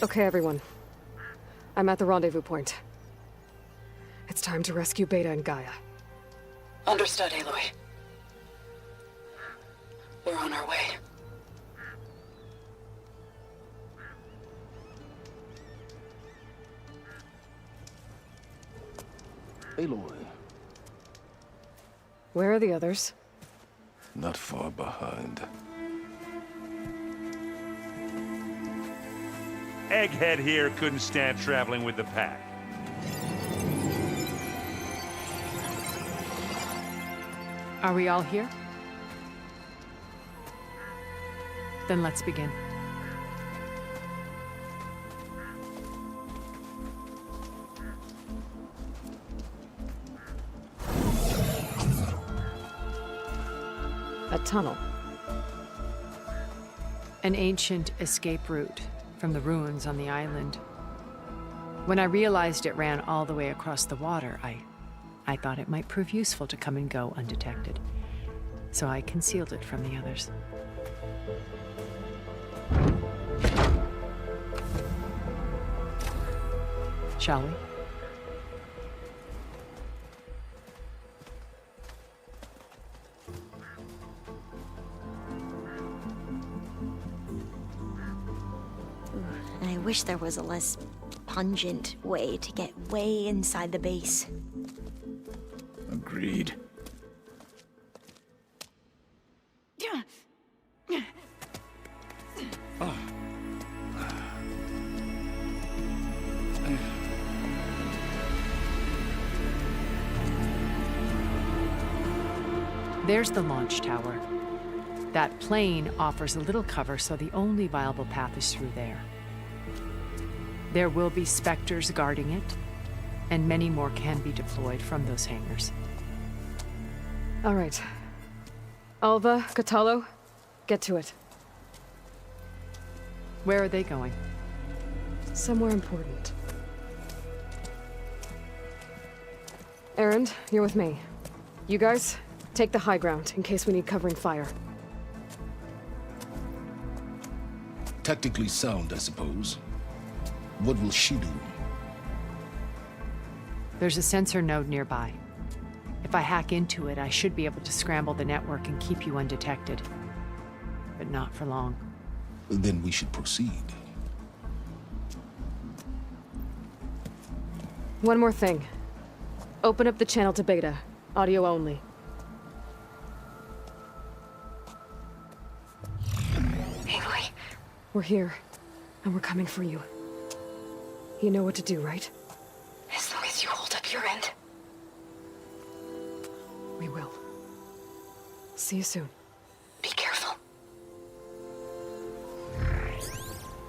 S2: Okay, everyone. I'm at the rendezvous point. It's time to rescue Beta and Gaia.
S10: Understood, Aloy. We're on our way.
S20: Aloy,
S2: Where are the others?
S20: not far behind.
S3: Egghead here couldn't stand traveling with the pack.
S11: Are we all here? Then let's begin.
S2: tunnel?
S11: An ancient escape route from the ruins on the island. When I realized it ran all the way across the water, I thought it might prove useful to come and go undetected. So I concealed it from the others. Shall we?
S16: I wish there was a less pungent way to get way inside the base.
S14: Agreed.
S11: There's the launch tower. That plane offers a little cover, so the only viable path is through there. There will be Spectres guarding it, and many more can be deployed from those hangars.
S2: All right. Alva, Catalo, get to it.
S11: Where are they going?
S2: Somewhere important. Erend, you're with me. You guys, take the high ground in case we need covering fire.
S20: Tactically sound, I suppose. What will she do?
S11: There's a sensor node nearby. If I hack into it, I should be able to scramble the network and keep you undetected. But not for long.
S20: Then we should proceed.
S2: One more thing. Open up the channel to Beta. Audio only.
S16: Aloy.
S2: We're here, and we're coming for you. You know what to do, right?
S16: As long as you hold up your end.
S2: We will. See you soon.
S16: Be careful.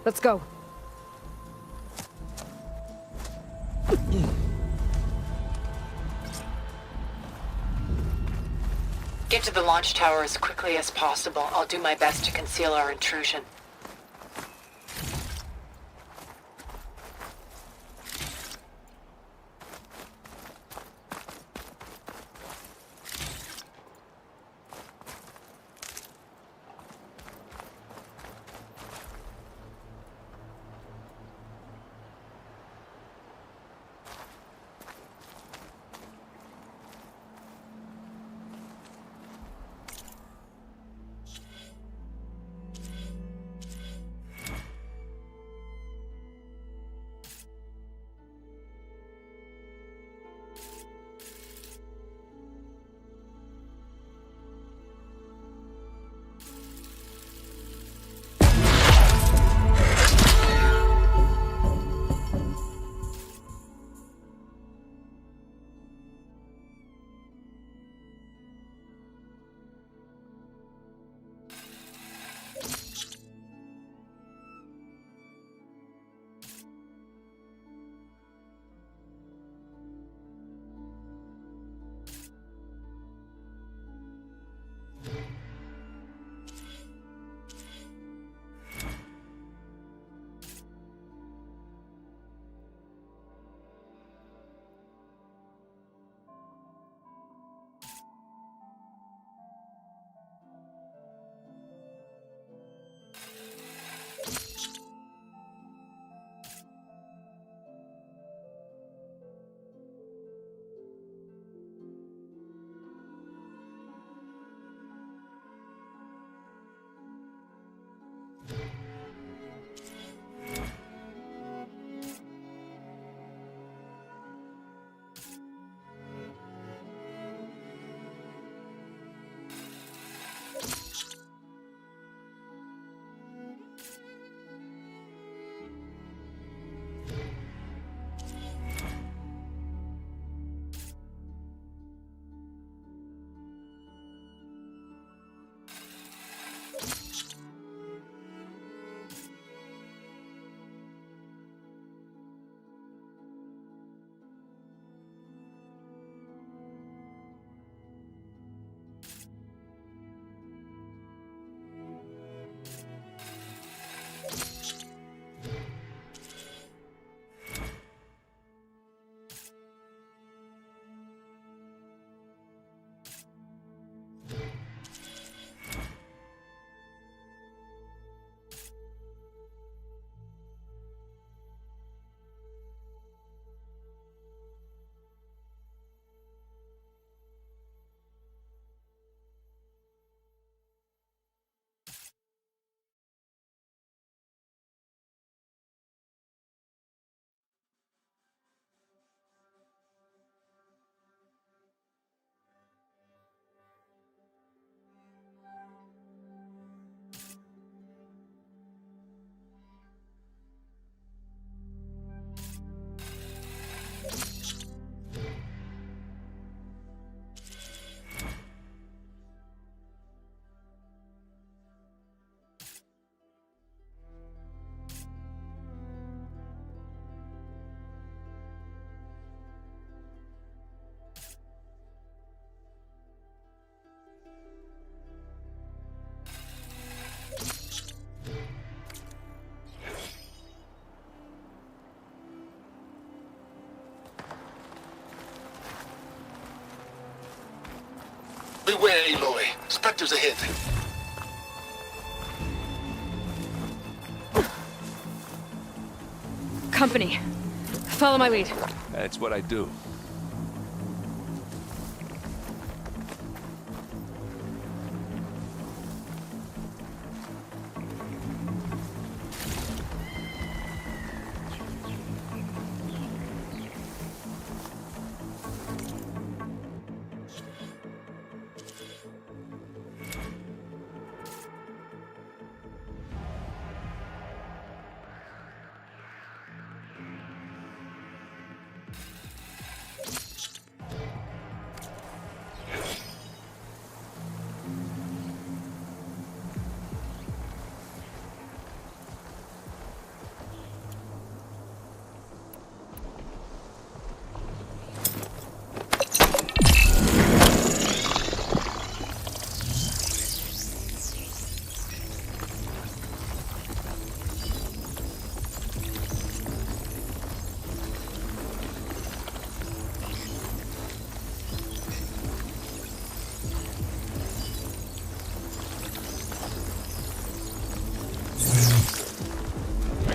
S2: Let's go.
S10: Get to the launch tower as quickly as possible. I'll do my best to conceal our intrusion.
S20: Beware, Aloy. Spectres ahead.
S2: Company. Follow my lead.
S3: That's what I do.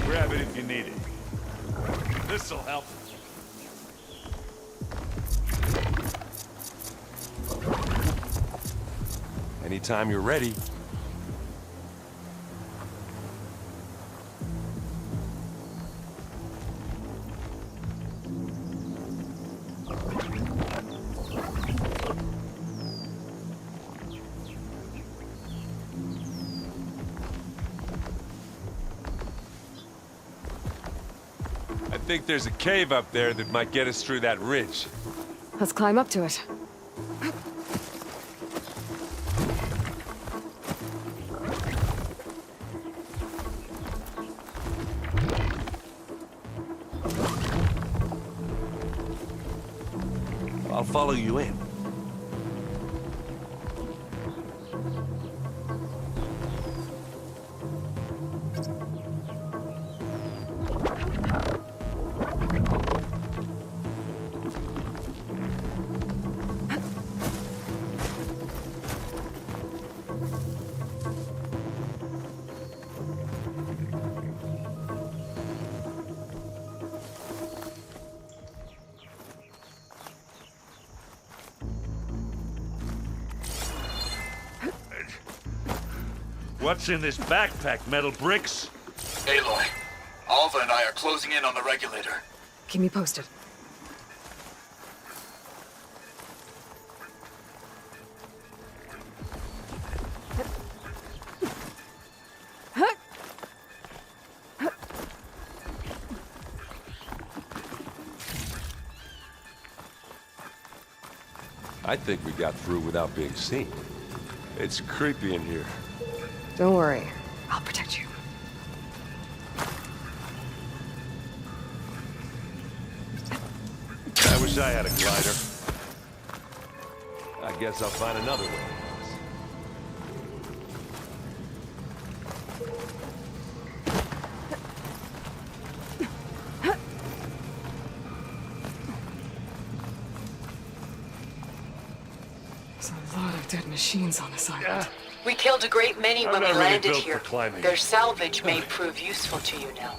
S3: Grab it if you need it. This'll help. Anytime you're ready. I think there's a cave up there that might get us through that ridge.
S2: Let's climb up to it.
S3: I'll follow you in. What's in this backpack, metal bricks?
S5: Aloy, Alva and I are closing in on the regulator.
S2: Keep me posted.
S3: I think we got through without being seen. It's creepy in here.
S2: Don't worry. I'll protect you.
S3: I wish I had a glider. I guess I'll find another way.
S2: There's a lot of dead machines on this island.
S10: We killed a great many
S3: I'm
S10: when we
S3: not really
S10: landed
S3: built
S10: here.
S3: for climbing.
S10: Their salvage may prove useful to you now.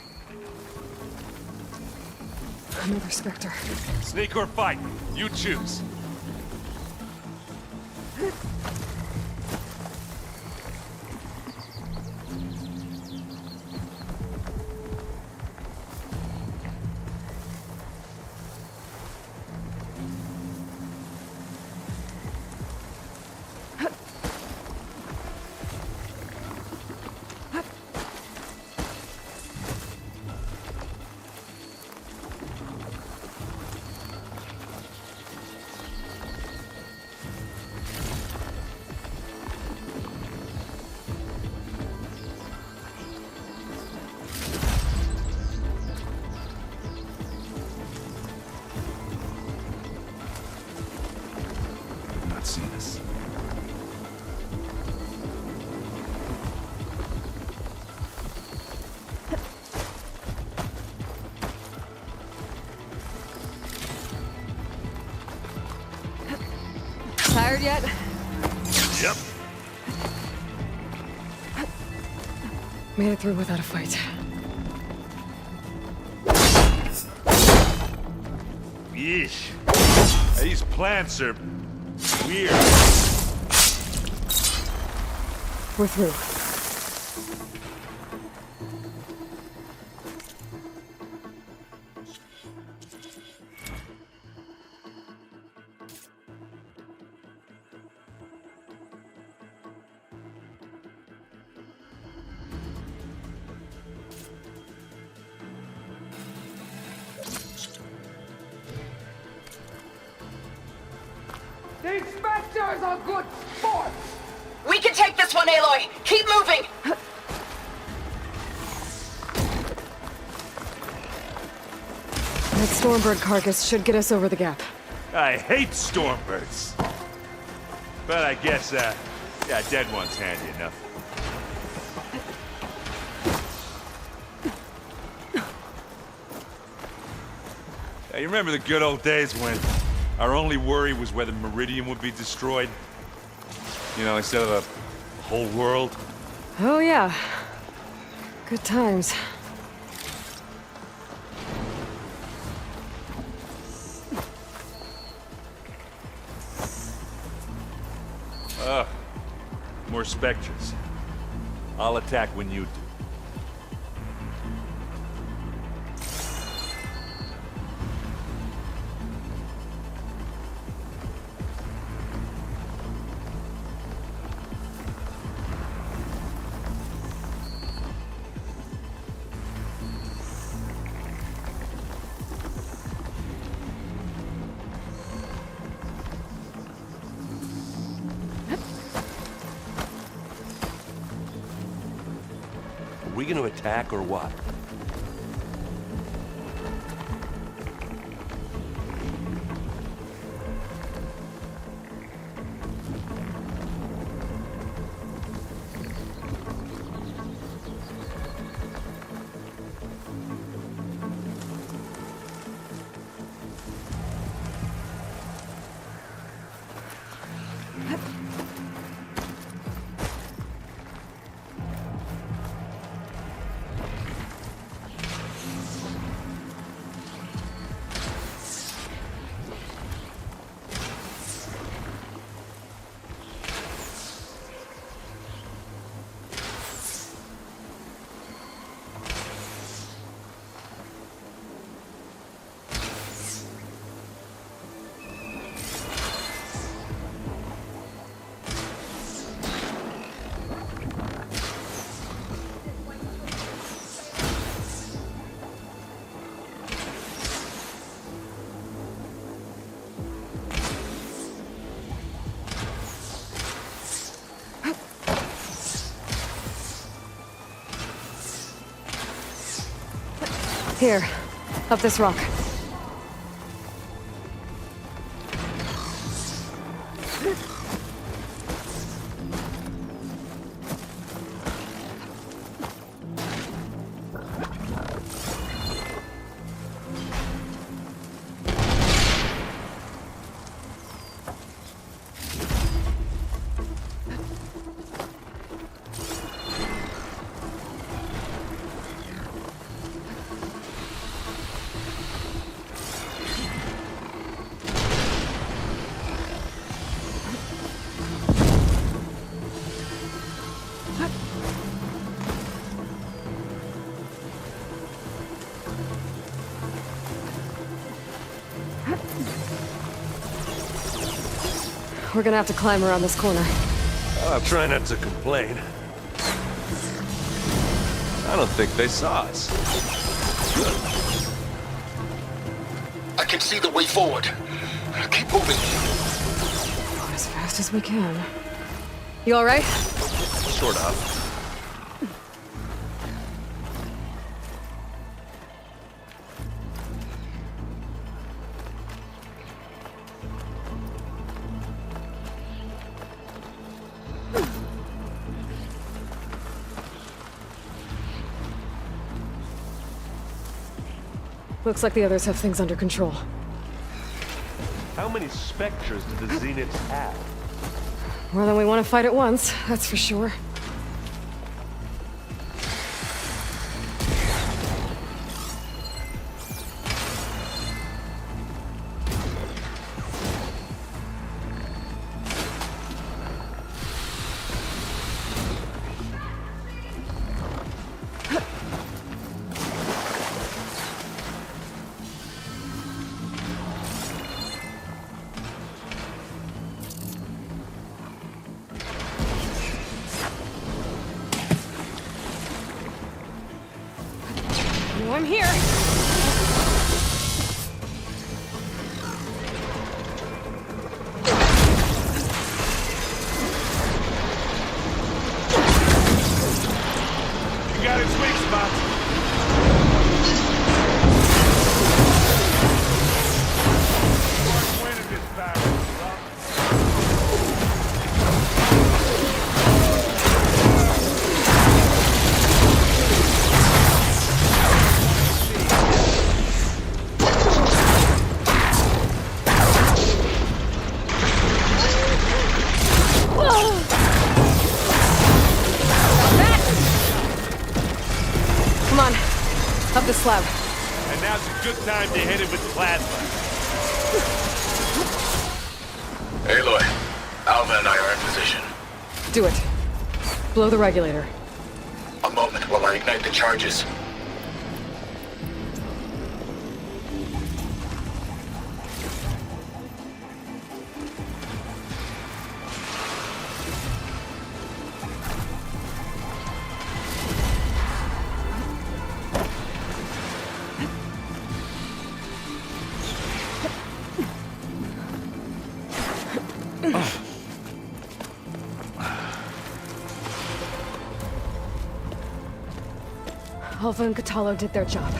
S2: Another Spectre.
S3: Sneak or fight, you choose.
S2: Tired yet?
S3: Yep.
S2: Made it through without a fight.
S3: Yeesh. These plants are weird.
S2: We're through.
S12: The inspectors are good sports!
S10: We can take this one, Aloy! Keep moving!
S2: That Stormbird carcass should get us over the gap.
S3: I hate Stormbirds. But I guess, yeah, dead one's handy enough. Yeah, you remember the good old days when our only worry was whether Meridian would be destroyed? You know, instead of the whole world?
S2: Oh yeah. Good times.
S3: More specters. I'll attack when you do.
S6: Are we gonna attack or what?
S2: Here, up this rock. We're gonna have to climb around this corner.
S6: I'll try not to complain. I don't think they saw us.
S20: I can see the way forward. Keep moving.
S2: Going as fast as we can. You all right?
S6: Sort of.
S2: Looks like the others have things under control.
S6: How many specters do the Zeniths have?
S2: More than we want to fight at once, that's for sure. I'm here.
S3: You got its weak spots. Mark's winning this battle.
S2: Come on, up the slab.
S3: And now's a good time to hit it with plasma.
S5: Aloy, Alva and I are in position.
S2: Do it. Blow the regulator.
S5: A moment while I ignite the charges.
S2: Alpha and Catalo did their job.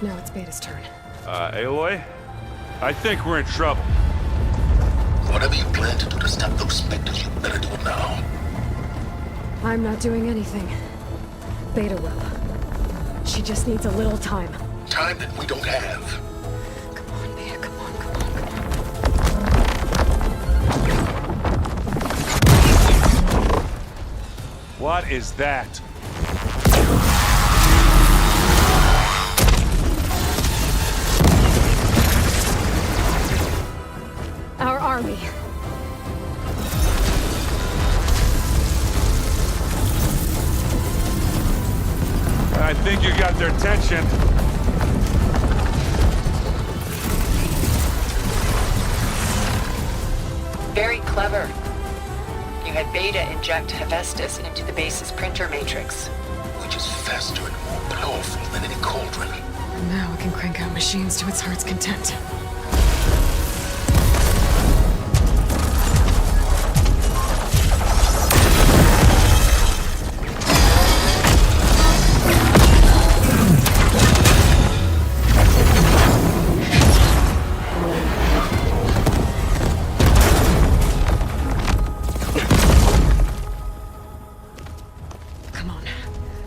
S2: Now it's Beta's turn.
S3: Aloy? I think we're in trouble.
S20: Whatever you plan to do to stop those specters, you better do it now.
S2: I'm not doing anything. Beta will. She just needs a little time.
S20: Time that we don't have.
S2: Come on, Beta, come on, come on, come on.
S3: What is that?
S2: Our army.
S3: I think you got their attention.
S10: Very clever. You had Beta inject Hephaestus into the base's printer matrix.
S20: Which is faster and more powerful than any cauldron.
S2: And now it can crank out machines to its heart's content.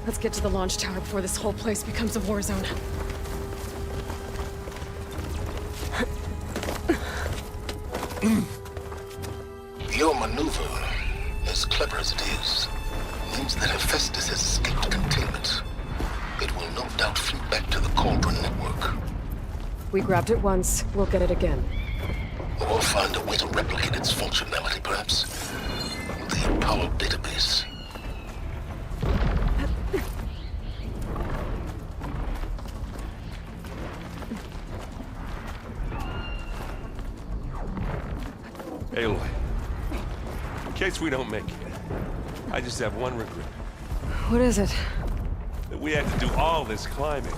S2: Let's get to the launch tower before this whole place becomes a war zone.
S20: Your maneuver, as clever as it is, means that Hephaestus has escaped containment. It will no doubt flee back to the Cauldron network.
S2: We grabbed it once, we'll get it again.
S20: Or find a way to replicate its functionality, perhaps. The Apollo database.
S6: Aloy, in case we don't make it, I just have one regret.
S2: What is it?
S6: That we had to do all this climbing.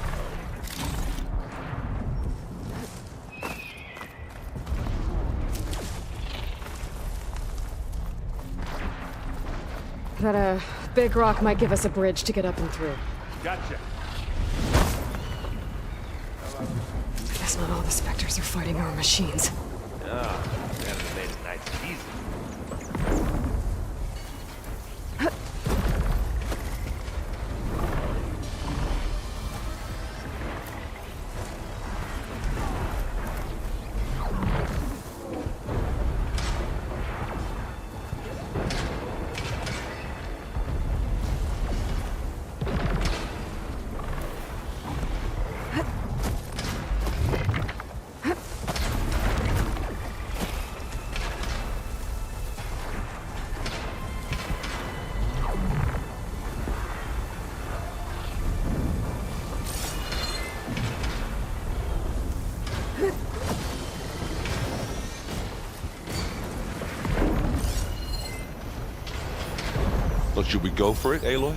S2: That, big rock might give us a bridge to get up and through.
S3: Gotcha.
S2: I guess not all the Spectres are fighting our machines.
S6: Ah, that made it nice and easy. Should we go for it, Aloy?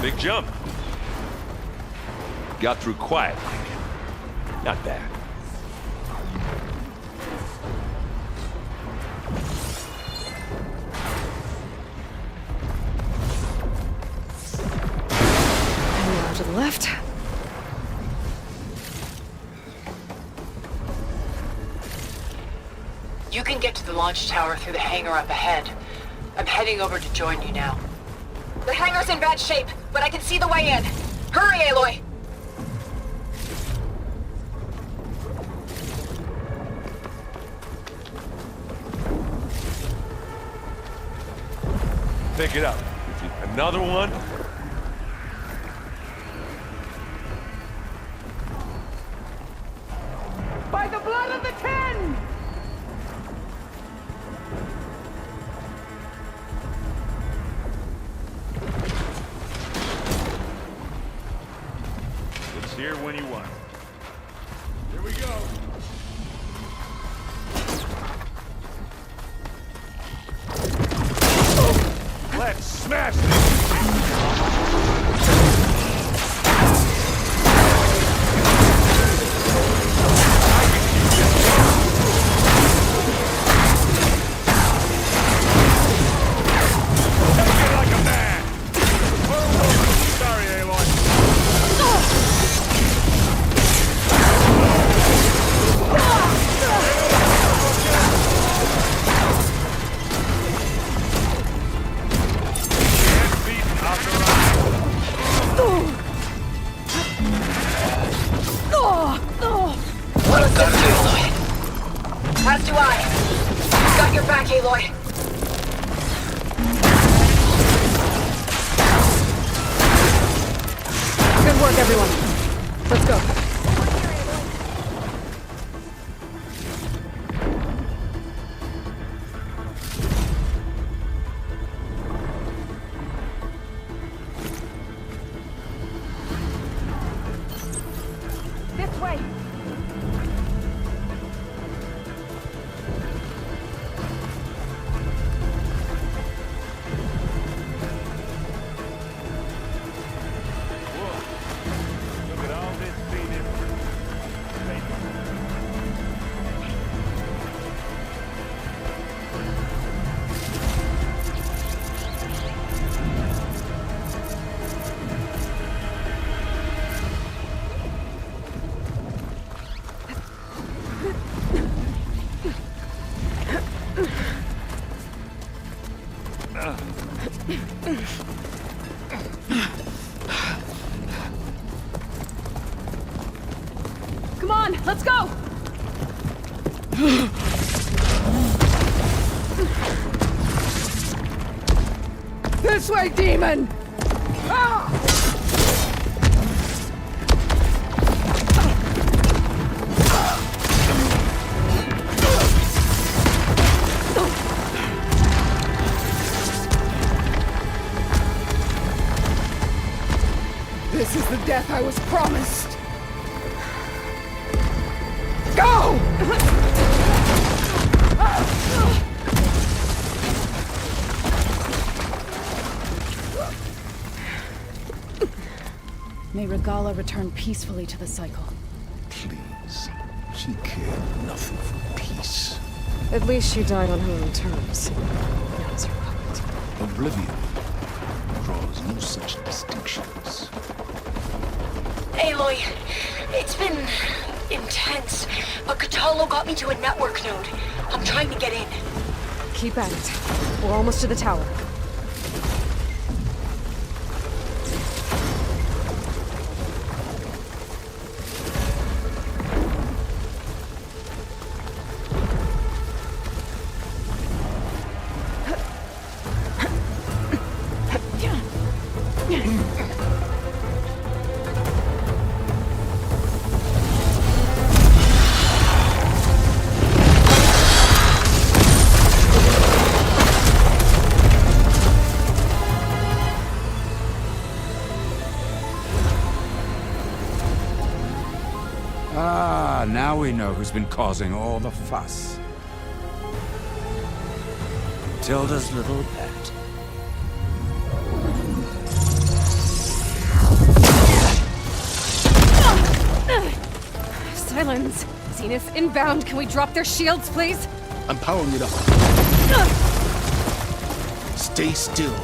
S6: Big jump. Got through quietly. Not bad.
S2: And now to the left.
S10: You can get to the launch tower through the hangar up ahead. I'm heading over to join you now.
S26: The hangar's in bad shape, but I can see the way in. Hurry, Aloy!
S6: Pick it up. Another one?
S12: By the blood of the Ten!
S3: It's here when you want. Here we go. Let's smash this!
S26: As do I. Got your back, Aloy.
S2: Good work, everyone. Let's go.
S12: This way!
S3: Look at all this speed.
S2: Come on, let's go!
S12: This way, demon! Ah!
S2: death I was promised. Go!
S4: May Regalla return peacefully to the cycle.
S20: Please. She cared nothing for peace.
S2: At least she died on her own terms. Not as her puppet.
S20: Oblivion draws no such distinctions.
S26: Aloy, it's been intense, but Catalo got me to a network node. I'm trying to get in.
S2: Keep at it. We're almost to the tower.
S7: Now we know who's been causing all the fuss. Tilda's little pet.
S2: Silence! Zenith inbound. Can we drop their shields, please?
S20: I'm powering it up. Stay still.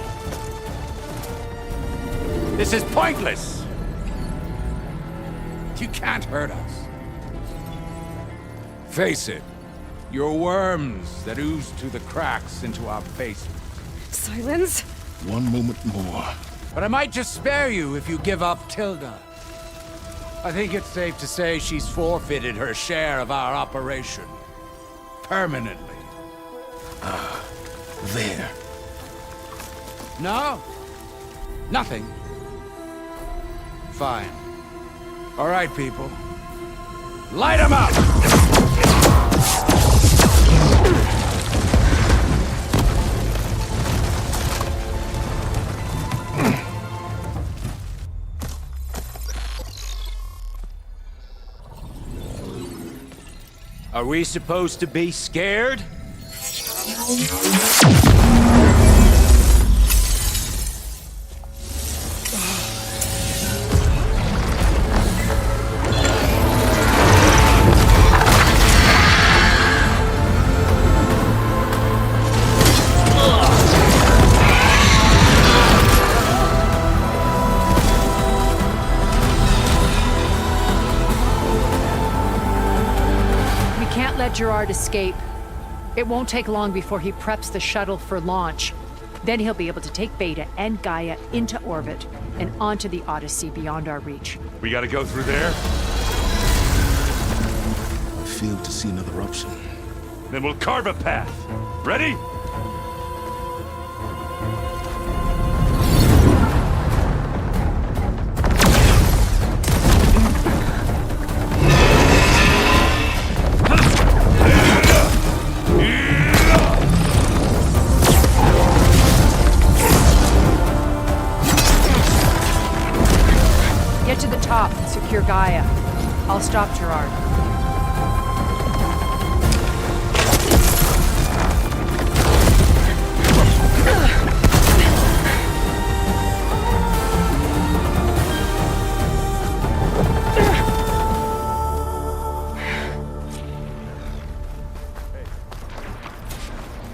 S7: This is pointless! You can't hurt us. Face it, you're worms that ooze through the cracks into our faces.
S2: Silence?
S20: One moment more.
S7: But I might just spare you if you give up Tilda. I think it's safe to say she's forfeited her share of our operation. Permanently.
S20: There.
S7: No? Nothing? Fine. All right, people. Light 'em up! Are we supposed to be scared?
S11: Gerard escape. It won't take long before he preps the shuttle for launch. Then he'll be able to take Beta and Gaia into orbit and onto the Odyssey beyond our reach.
S3: We gotta go through there?
S20: I fail to see another option.
S3: Then we'll carve a path. Ready?
S11: Get to the top and secure Gaia. I'll stop Gerard.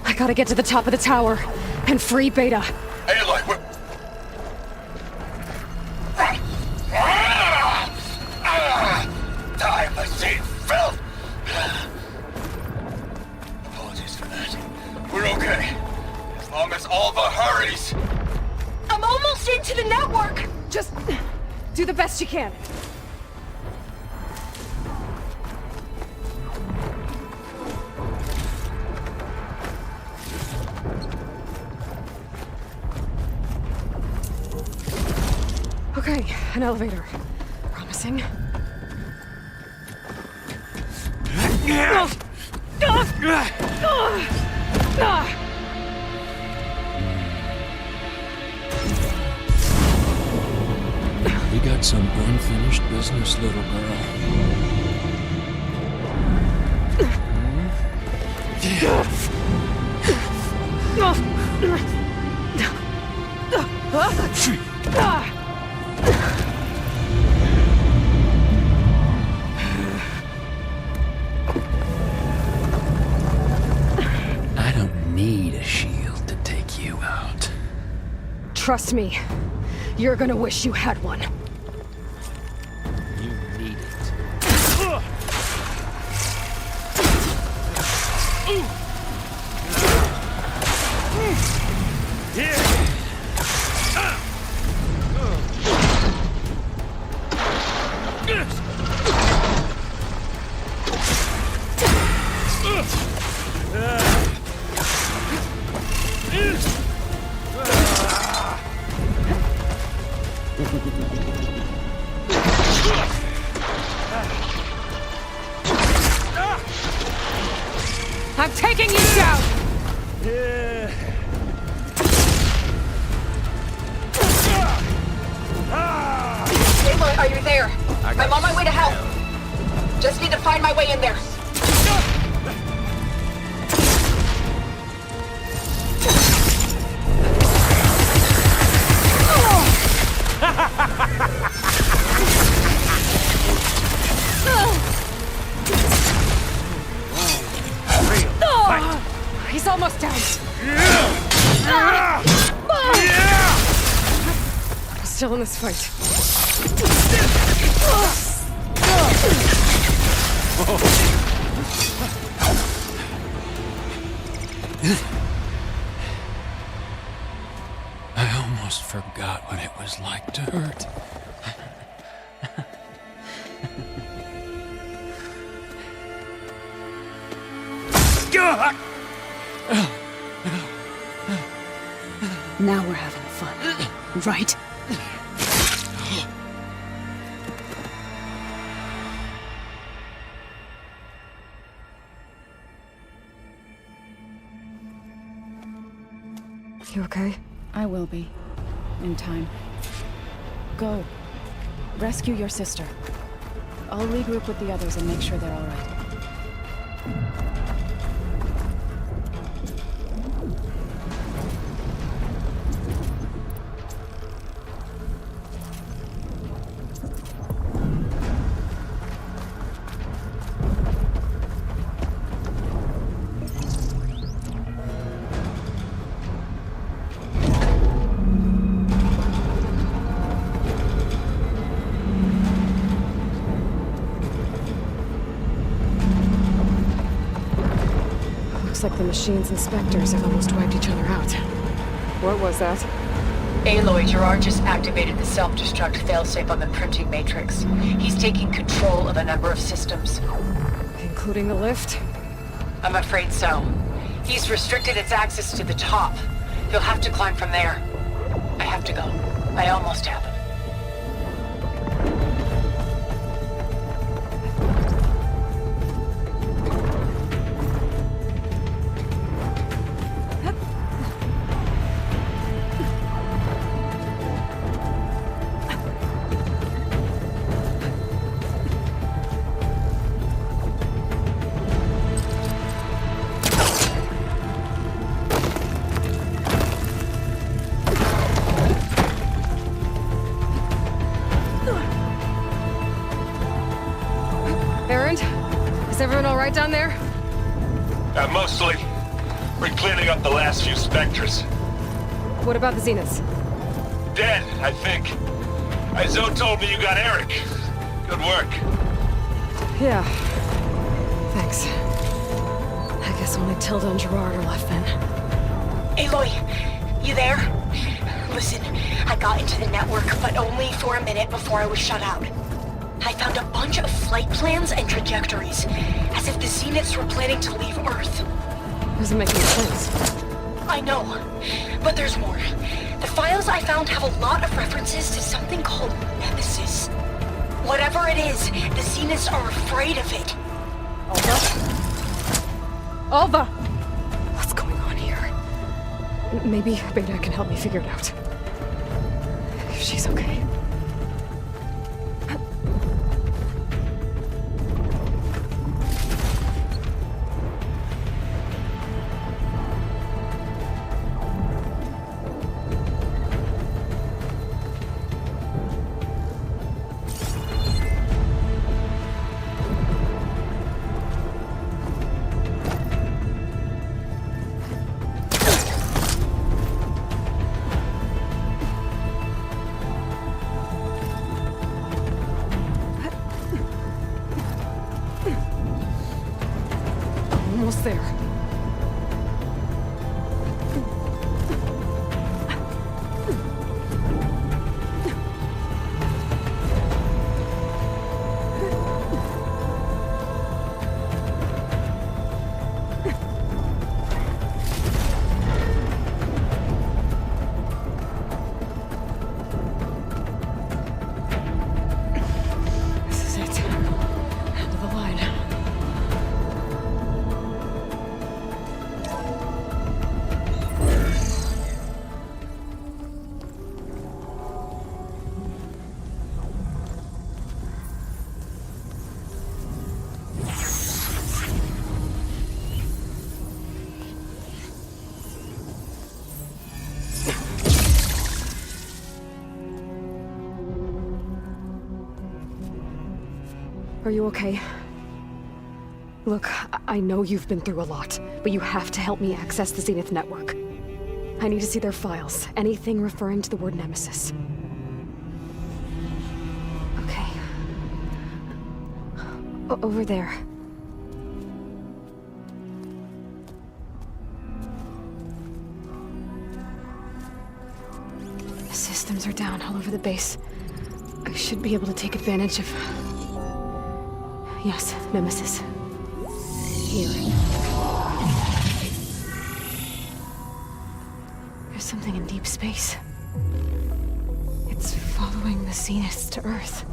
S2: I gotta get to the top of the tower and free Beta.
S5: Aloy, we're... Die, machine filth! Apologies for that. We're okay. As long as Alva hurries.
S26: I'm almost into the network!
S2: Just do the best you can. Okay, an elevator. Promising.
S14: got some unfinished business, little girl. I don't need a shield to take you out.
S2: Trust me, you're gonna wish you had one.
S14: You need it.
S2: I'm taking you down!
S26: Aloy, are you there? I'm on my way to help. Just need to find my way in there.
S2: He's almost down. I'm still in this fight.
S14: I almost forgot what it was like to hurt.
S4: Now we're having fun, right?
S2: You okay?
S4: I will be. In time. Go. Rescue your sister. I'll regroup with the others and make sure they're all right.
S2: Looks like the machine's inspectors have almost wiped each other out. What was that?
S10: Aloy, Gerard just activated the self-destruct failsafe on the printing matrix. He's taking control of a number of systems.
S2: Including the lift?
S10: I'm afraid so. He's restricted its access to the top. You'll have to climb from there. I have to go. I almost have it.
S2: Is everyone all right down there?
S6: Mostly. We're cleaning up the last few specters.
S2: What about the Zeniths?
S6: Dead, I think. Zoe told me you got Eric. Good work.
S2: Yeah. Thanks. I guess only Tilda and Gerard are left then.
S26: Aloy, you there? Listen, I got into the network, but only for a minute before I was shut out. I found a bunch of flight plans and trajectories, as if the Zeniths were planning to leave Earth.
S2: Doesn't make any sense.
S26: I know, but there's more. The files I found have a lot of references to something called Nemesis. Whatever it is, the Zeniths are afraid of it.
S2: Alva! What's going on here? Maybe Beta can help me figure it out. If she's okay. almost there. Are you okay? Look, I know you've been through a lot, but you have to help me access the Zenith network. I need to see their files, anything referring to the word Nemesis. Okay. Over there. The systems are down all over the base. I should be able to take advantage of... Yes, Nemesis. Here. There's something in deep space. It's following the Zeniths to Earth.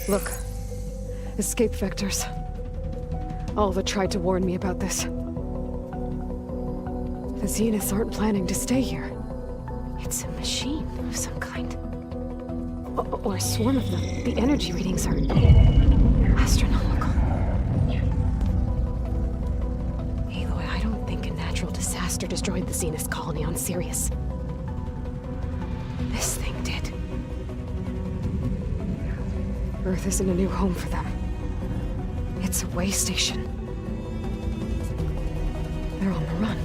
S2: Look. Escape vectors. Alva tried to warn me about this. The Zeniths aren't planning to stay here. It's a machine of some kind. Or a swarm of them. The energy readings are astronomical. Aloy, I don't think a natural disaster destroyed the Zenith colony on Sirius. This thing did. Earth isn't a new home for them. It's a way station. They're on the run.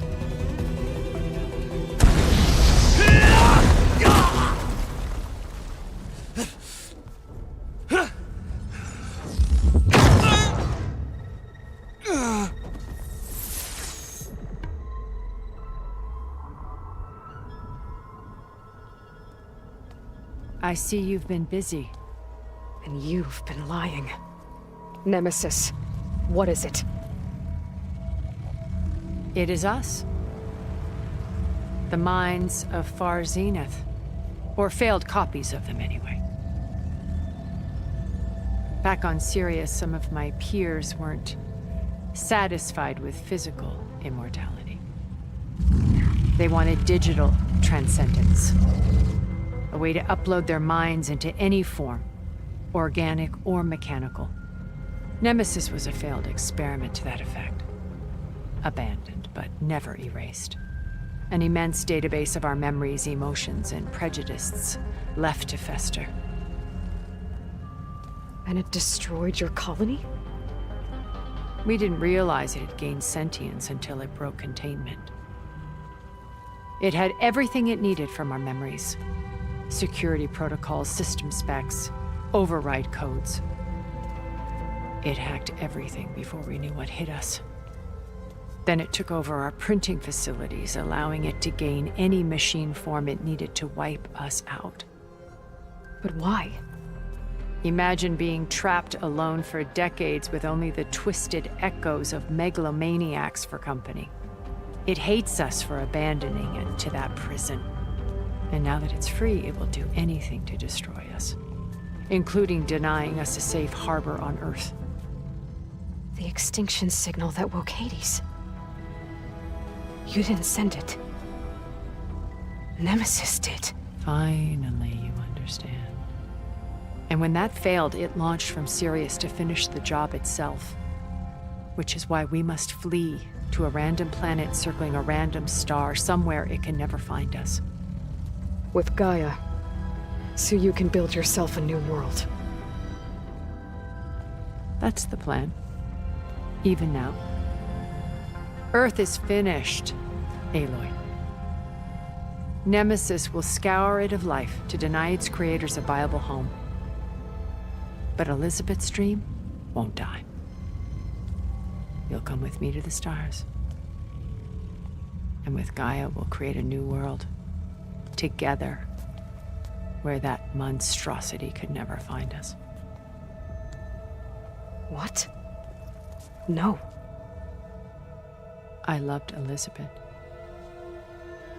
S11: I see you've been busy.
S2: And you've been lying. Nemesis, what is it?
S11: It is us. The minds of Far Zenith. Or failed copies of them, anyway. Back on Sirius, some of my peers weren't satisfied with physical immortality. They wanted digital transcendence. A way to upload their minds into any form, organic or mechanical. Nemesis was a failed experiment to that effect. Abandoned, but never erased. An immense database of our memories, emotions, and prejudices left to fester.
S2: And it destroyed your colony?
S11: We didn't realize it had gained sentience until it broke containment. It had everything it needed from our memories. Security protocols, system specs, override codes. It hacked everything before we knew what hit us. Then it took over our printing facilities, allowing it to gain any machine form it needed to wipe us out.
S2: But why?
S11: Imagine being trapped alone for decades with only the twisted echoes of megalomaniacs for company. It hates us for abandoning it to that prison. And now that it's free, it will do anything to destroy us, including denying us a safe harbor on Earth.
S2: The extinction signal that woke Hades. You didn't send it. Nemesis did.
S11: Finally, you understand. And when that failed, it launched from Sirius to finish the job itself. Which is why we must flee to a random planet circling a random star, somewhere it can never find us.
S2: With Gaia, so you can build yourself a new world.
S11: That's the plan. Even now. Earth is finished, Aloy. Nemesis will scour it of life to deny its creators a viable home. But Elizabeth's dream won't die. You'll come with me to the stars. And with Gaia, we'll create a new world. Together. Where that monstrosity could never find us.
S2: What? No.
S11: I loved Elizabeth.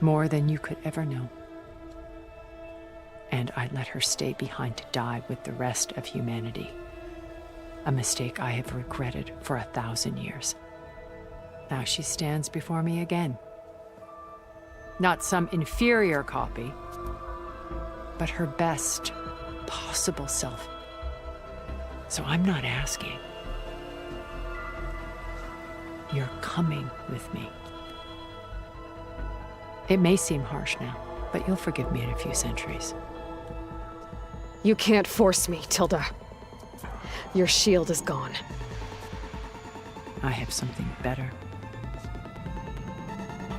S11: More than you could ever know. And I let her stay behind to die with the rest of humanity. A mistake I have regretted for 1,000 years. Now she stands before me again. Not some inferior copy, but her best possible self. So I'm not asking. You're coming with me. It may seem harsh now, but you'll forgive me in a few centuries.
S2: You can't force me, Tilda. Your shield is gone.
S11: I have something better.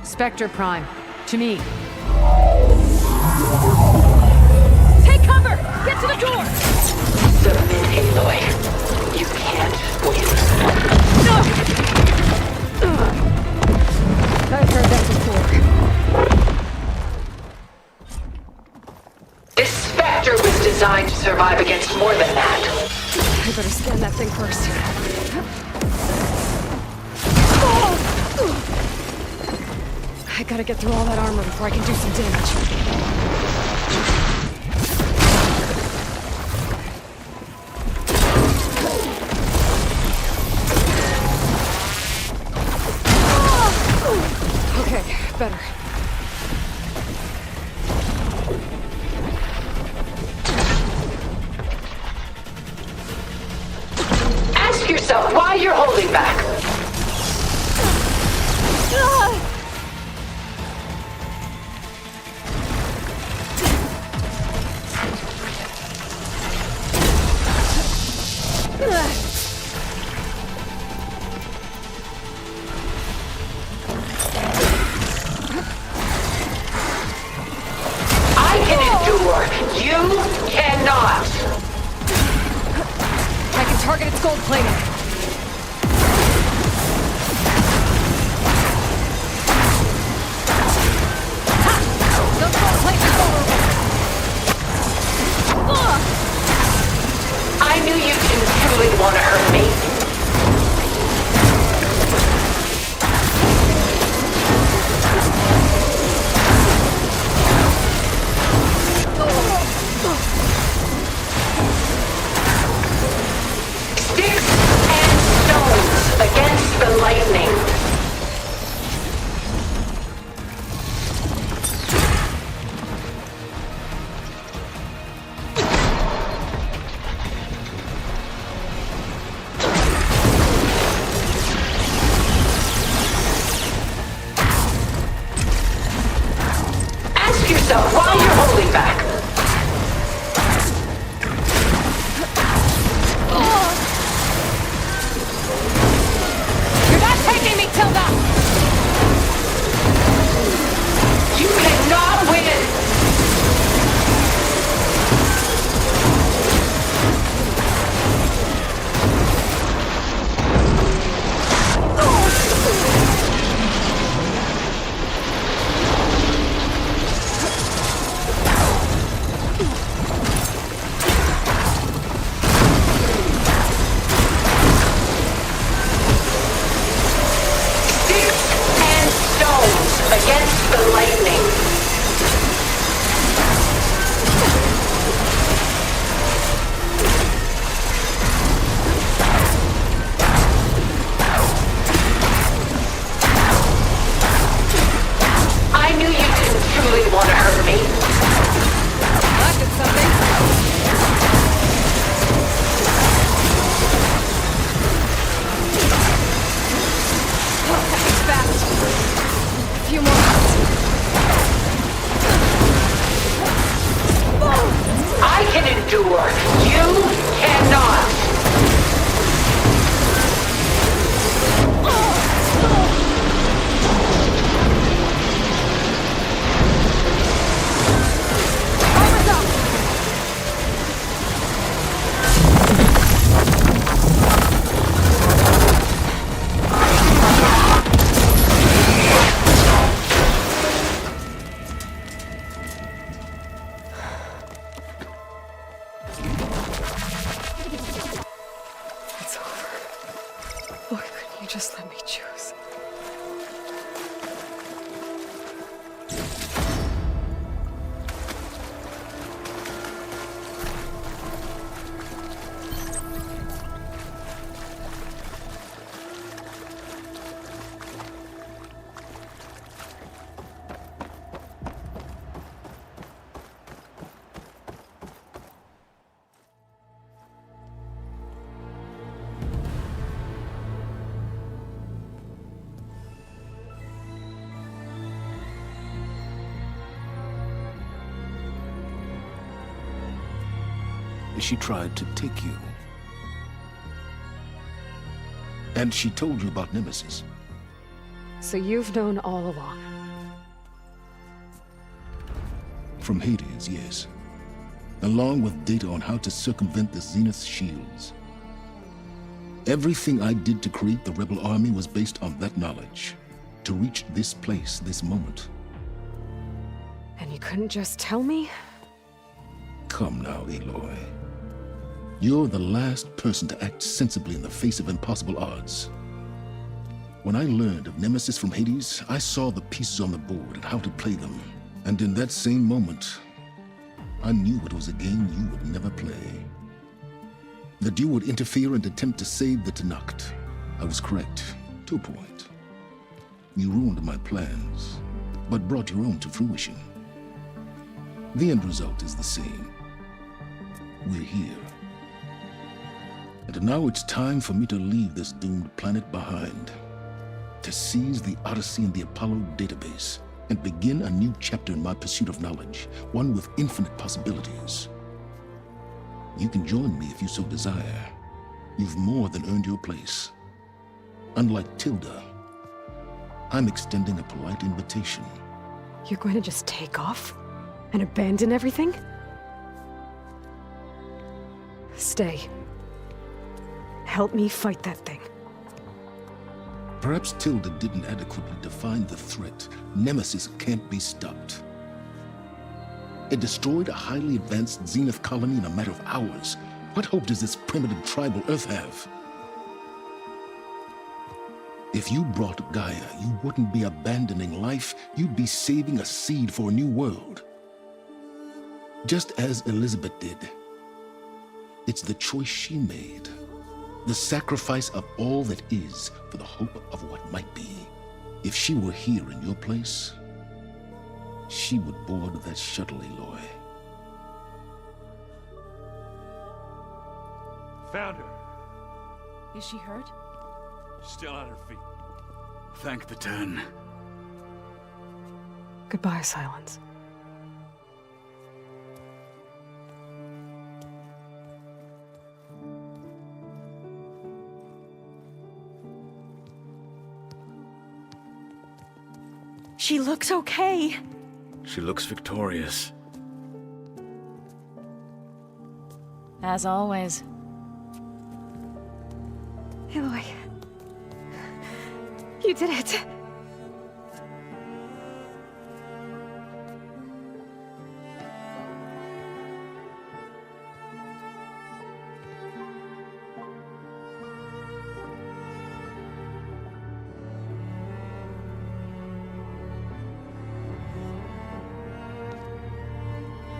S11: Spectre Prime, to me.
S2: Take cover! Get to the door!
S10: Submit, Aloy. You can't win.
S2: I've heard that before.
S10: This Spectre was designed to survive against more than that.
S2: I better scan that thing first. I gotta get through all that armor before I can do some damage. Okay, better.
S10: Ask yourself why you're holding back. I can endure. You cannot.
S2: I can target its gold plating. Those gold plates are vulnerable.
S10: I knew you didn't truly want to hurt me. Sticks and stones against the lightning. Ask yourself why you're holding back.
S2: You're not taking me, Tilda!
S10: You cannot win.
S20: she tried to take you. And she told you about Nemesis.
S2: So you've known all along.
S20: From Hades, yes. Along with data on how to circumvent the Zenith shields. Everything I did to create the rebel army was based on that knowledge. To reach this place, this moment.
S2: And you couldn't just tell me?
S20: Come now, Aloy. You're the last person to act sensibly in the face of impossible odds. When I learned of Nemesis from Hades, I saw the pieces on the board and how to play them. And in that same moment, I knew it was a game you would never play. That you would interfere and attempt to save the Tenakth. I was correct, to a point. You ruined my plans, but brought your own to fruition. The end result is the same. We're here. And now it's time for me to leave this doomed planet behind. To seize the Odyssey and the Apollo database, and begin a new chapter in my pursuit of knowledge, one with infinite possibilities. You can join me if you so desire. You've more than earned your place. Unlike Tilda, I'm extending a polite invitation.
S2: You're going to just take off? And abandon everything? Stay. Help me fight that thing.
S20: Perhaps Tilda didn't adequately define the threat. Nemesis can't be stopped. It destroyed a highly advanced Zenith colony in a matter of hours. What hope does this primitive tribal Earth have? If you brought Gaia, you wouldn't be abandoning life, you'd be saving a seed for a new world. Just as Elizabeth did. It's the choice she made. The sacrifice of all that is for the hope of what might be. If she were here in your place, she would board that shuttle, Aloy.
S3: Found her.
S4: Is she hurt?
S3: Still on her feet.
S14: Thank the 10.
S2: Goodbye, Silence.
S16: She looks okay.
S14: She looks victorious.
S4: As always.
S2: Aloy. You did it.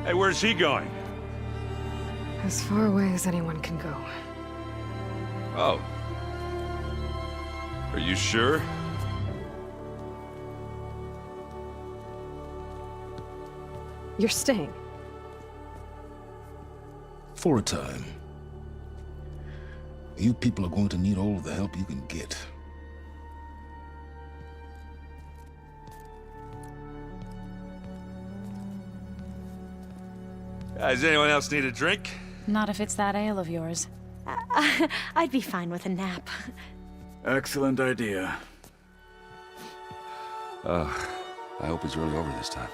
S3: Hey, where's he going?
S2: As far away as anyone can go.
S3: Oh. Are you sure?
S2: You're staying.
S20: For a time. You people are going to need all of the help you can get.
S3: Does anyone else need a drink?
S4: Not if it's that ale of yours.
S16: I'd be fine with a nap.
S14: Excellent idea.
S3: I hope it's really over this time.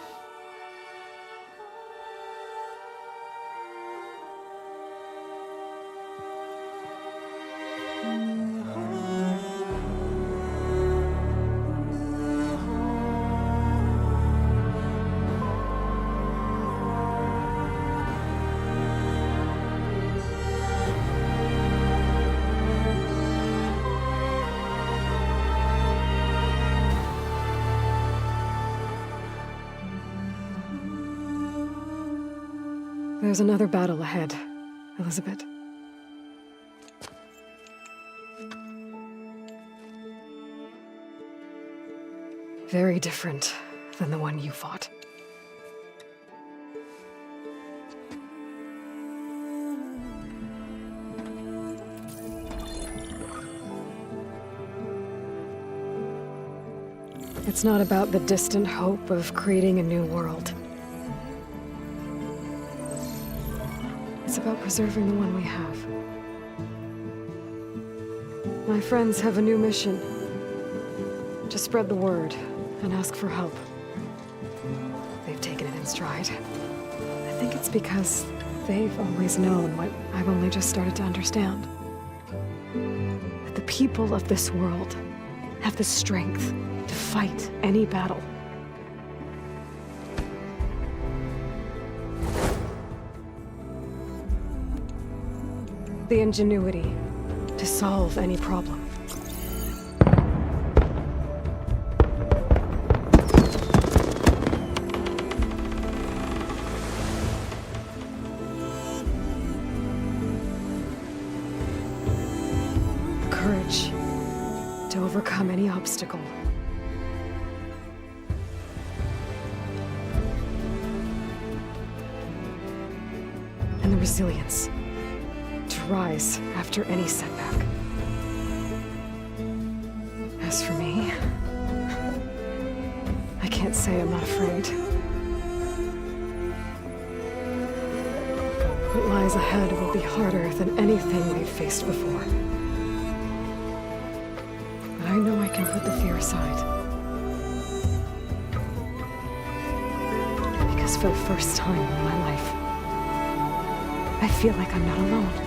S2: There's another battle ahead, Elizabeth. Very different than the one you fought. It's not about the distant hope of creating a new world. It's about preserving the one we have. My friends have a new mission. To spread the word and ask for help. They've taken it in stride. I think it's because they've always known what I've only just started to understand. That the people of this world have the strength to fight any battle. The ingenuity to solve any problem. Courage to overcome any obstacle. And the resilience to rise after any setback. As for me, I can't say I'm not afraid. What lies ahead will be harder than anything we've faced before. But I know I can put the fear aside. Because for the first time in my life, I feel like I'm not alone.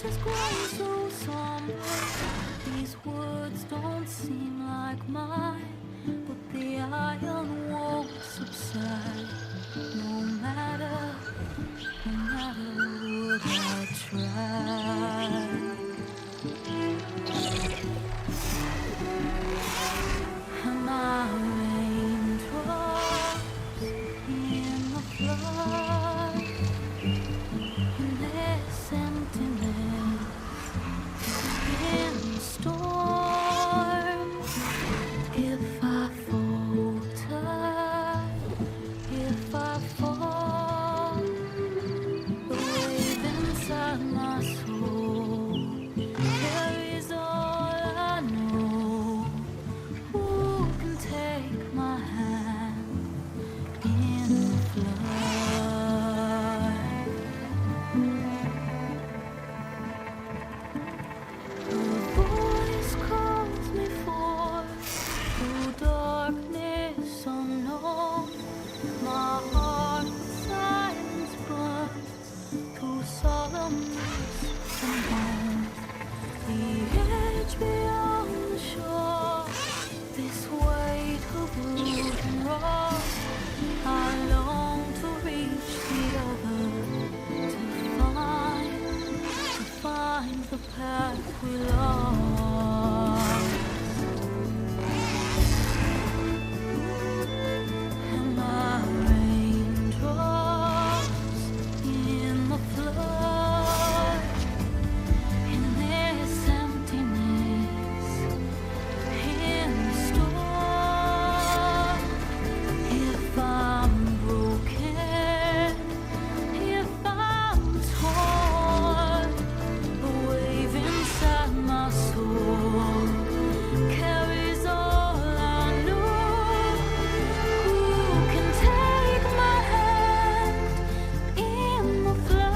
S9: Has grown so somber. These words don't seem like mine, but the iron won't subside. No matter would I try. Am I a raindrop If I falter, if I fall, the wave inside my soul carries all I know. Who can take my hand in the flood? A voice calls me forth through darkness unknown. My heart with silence burns through solemn whisper and moan. The edge beyond the shore, this weight of root and rock. I long to reach the other, to find the path we lost. And my raindrops in the flood, in this emptiness, in the storm. If I'm broken, if I'm torn, the wave inside my soul carries all I know. Who can take my hand in the flood?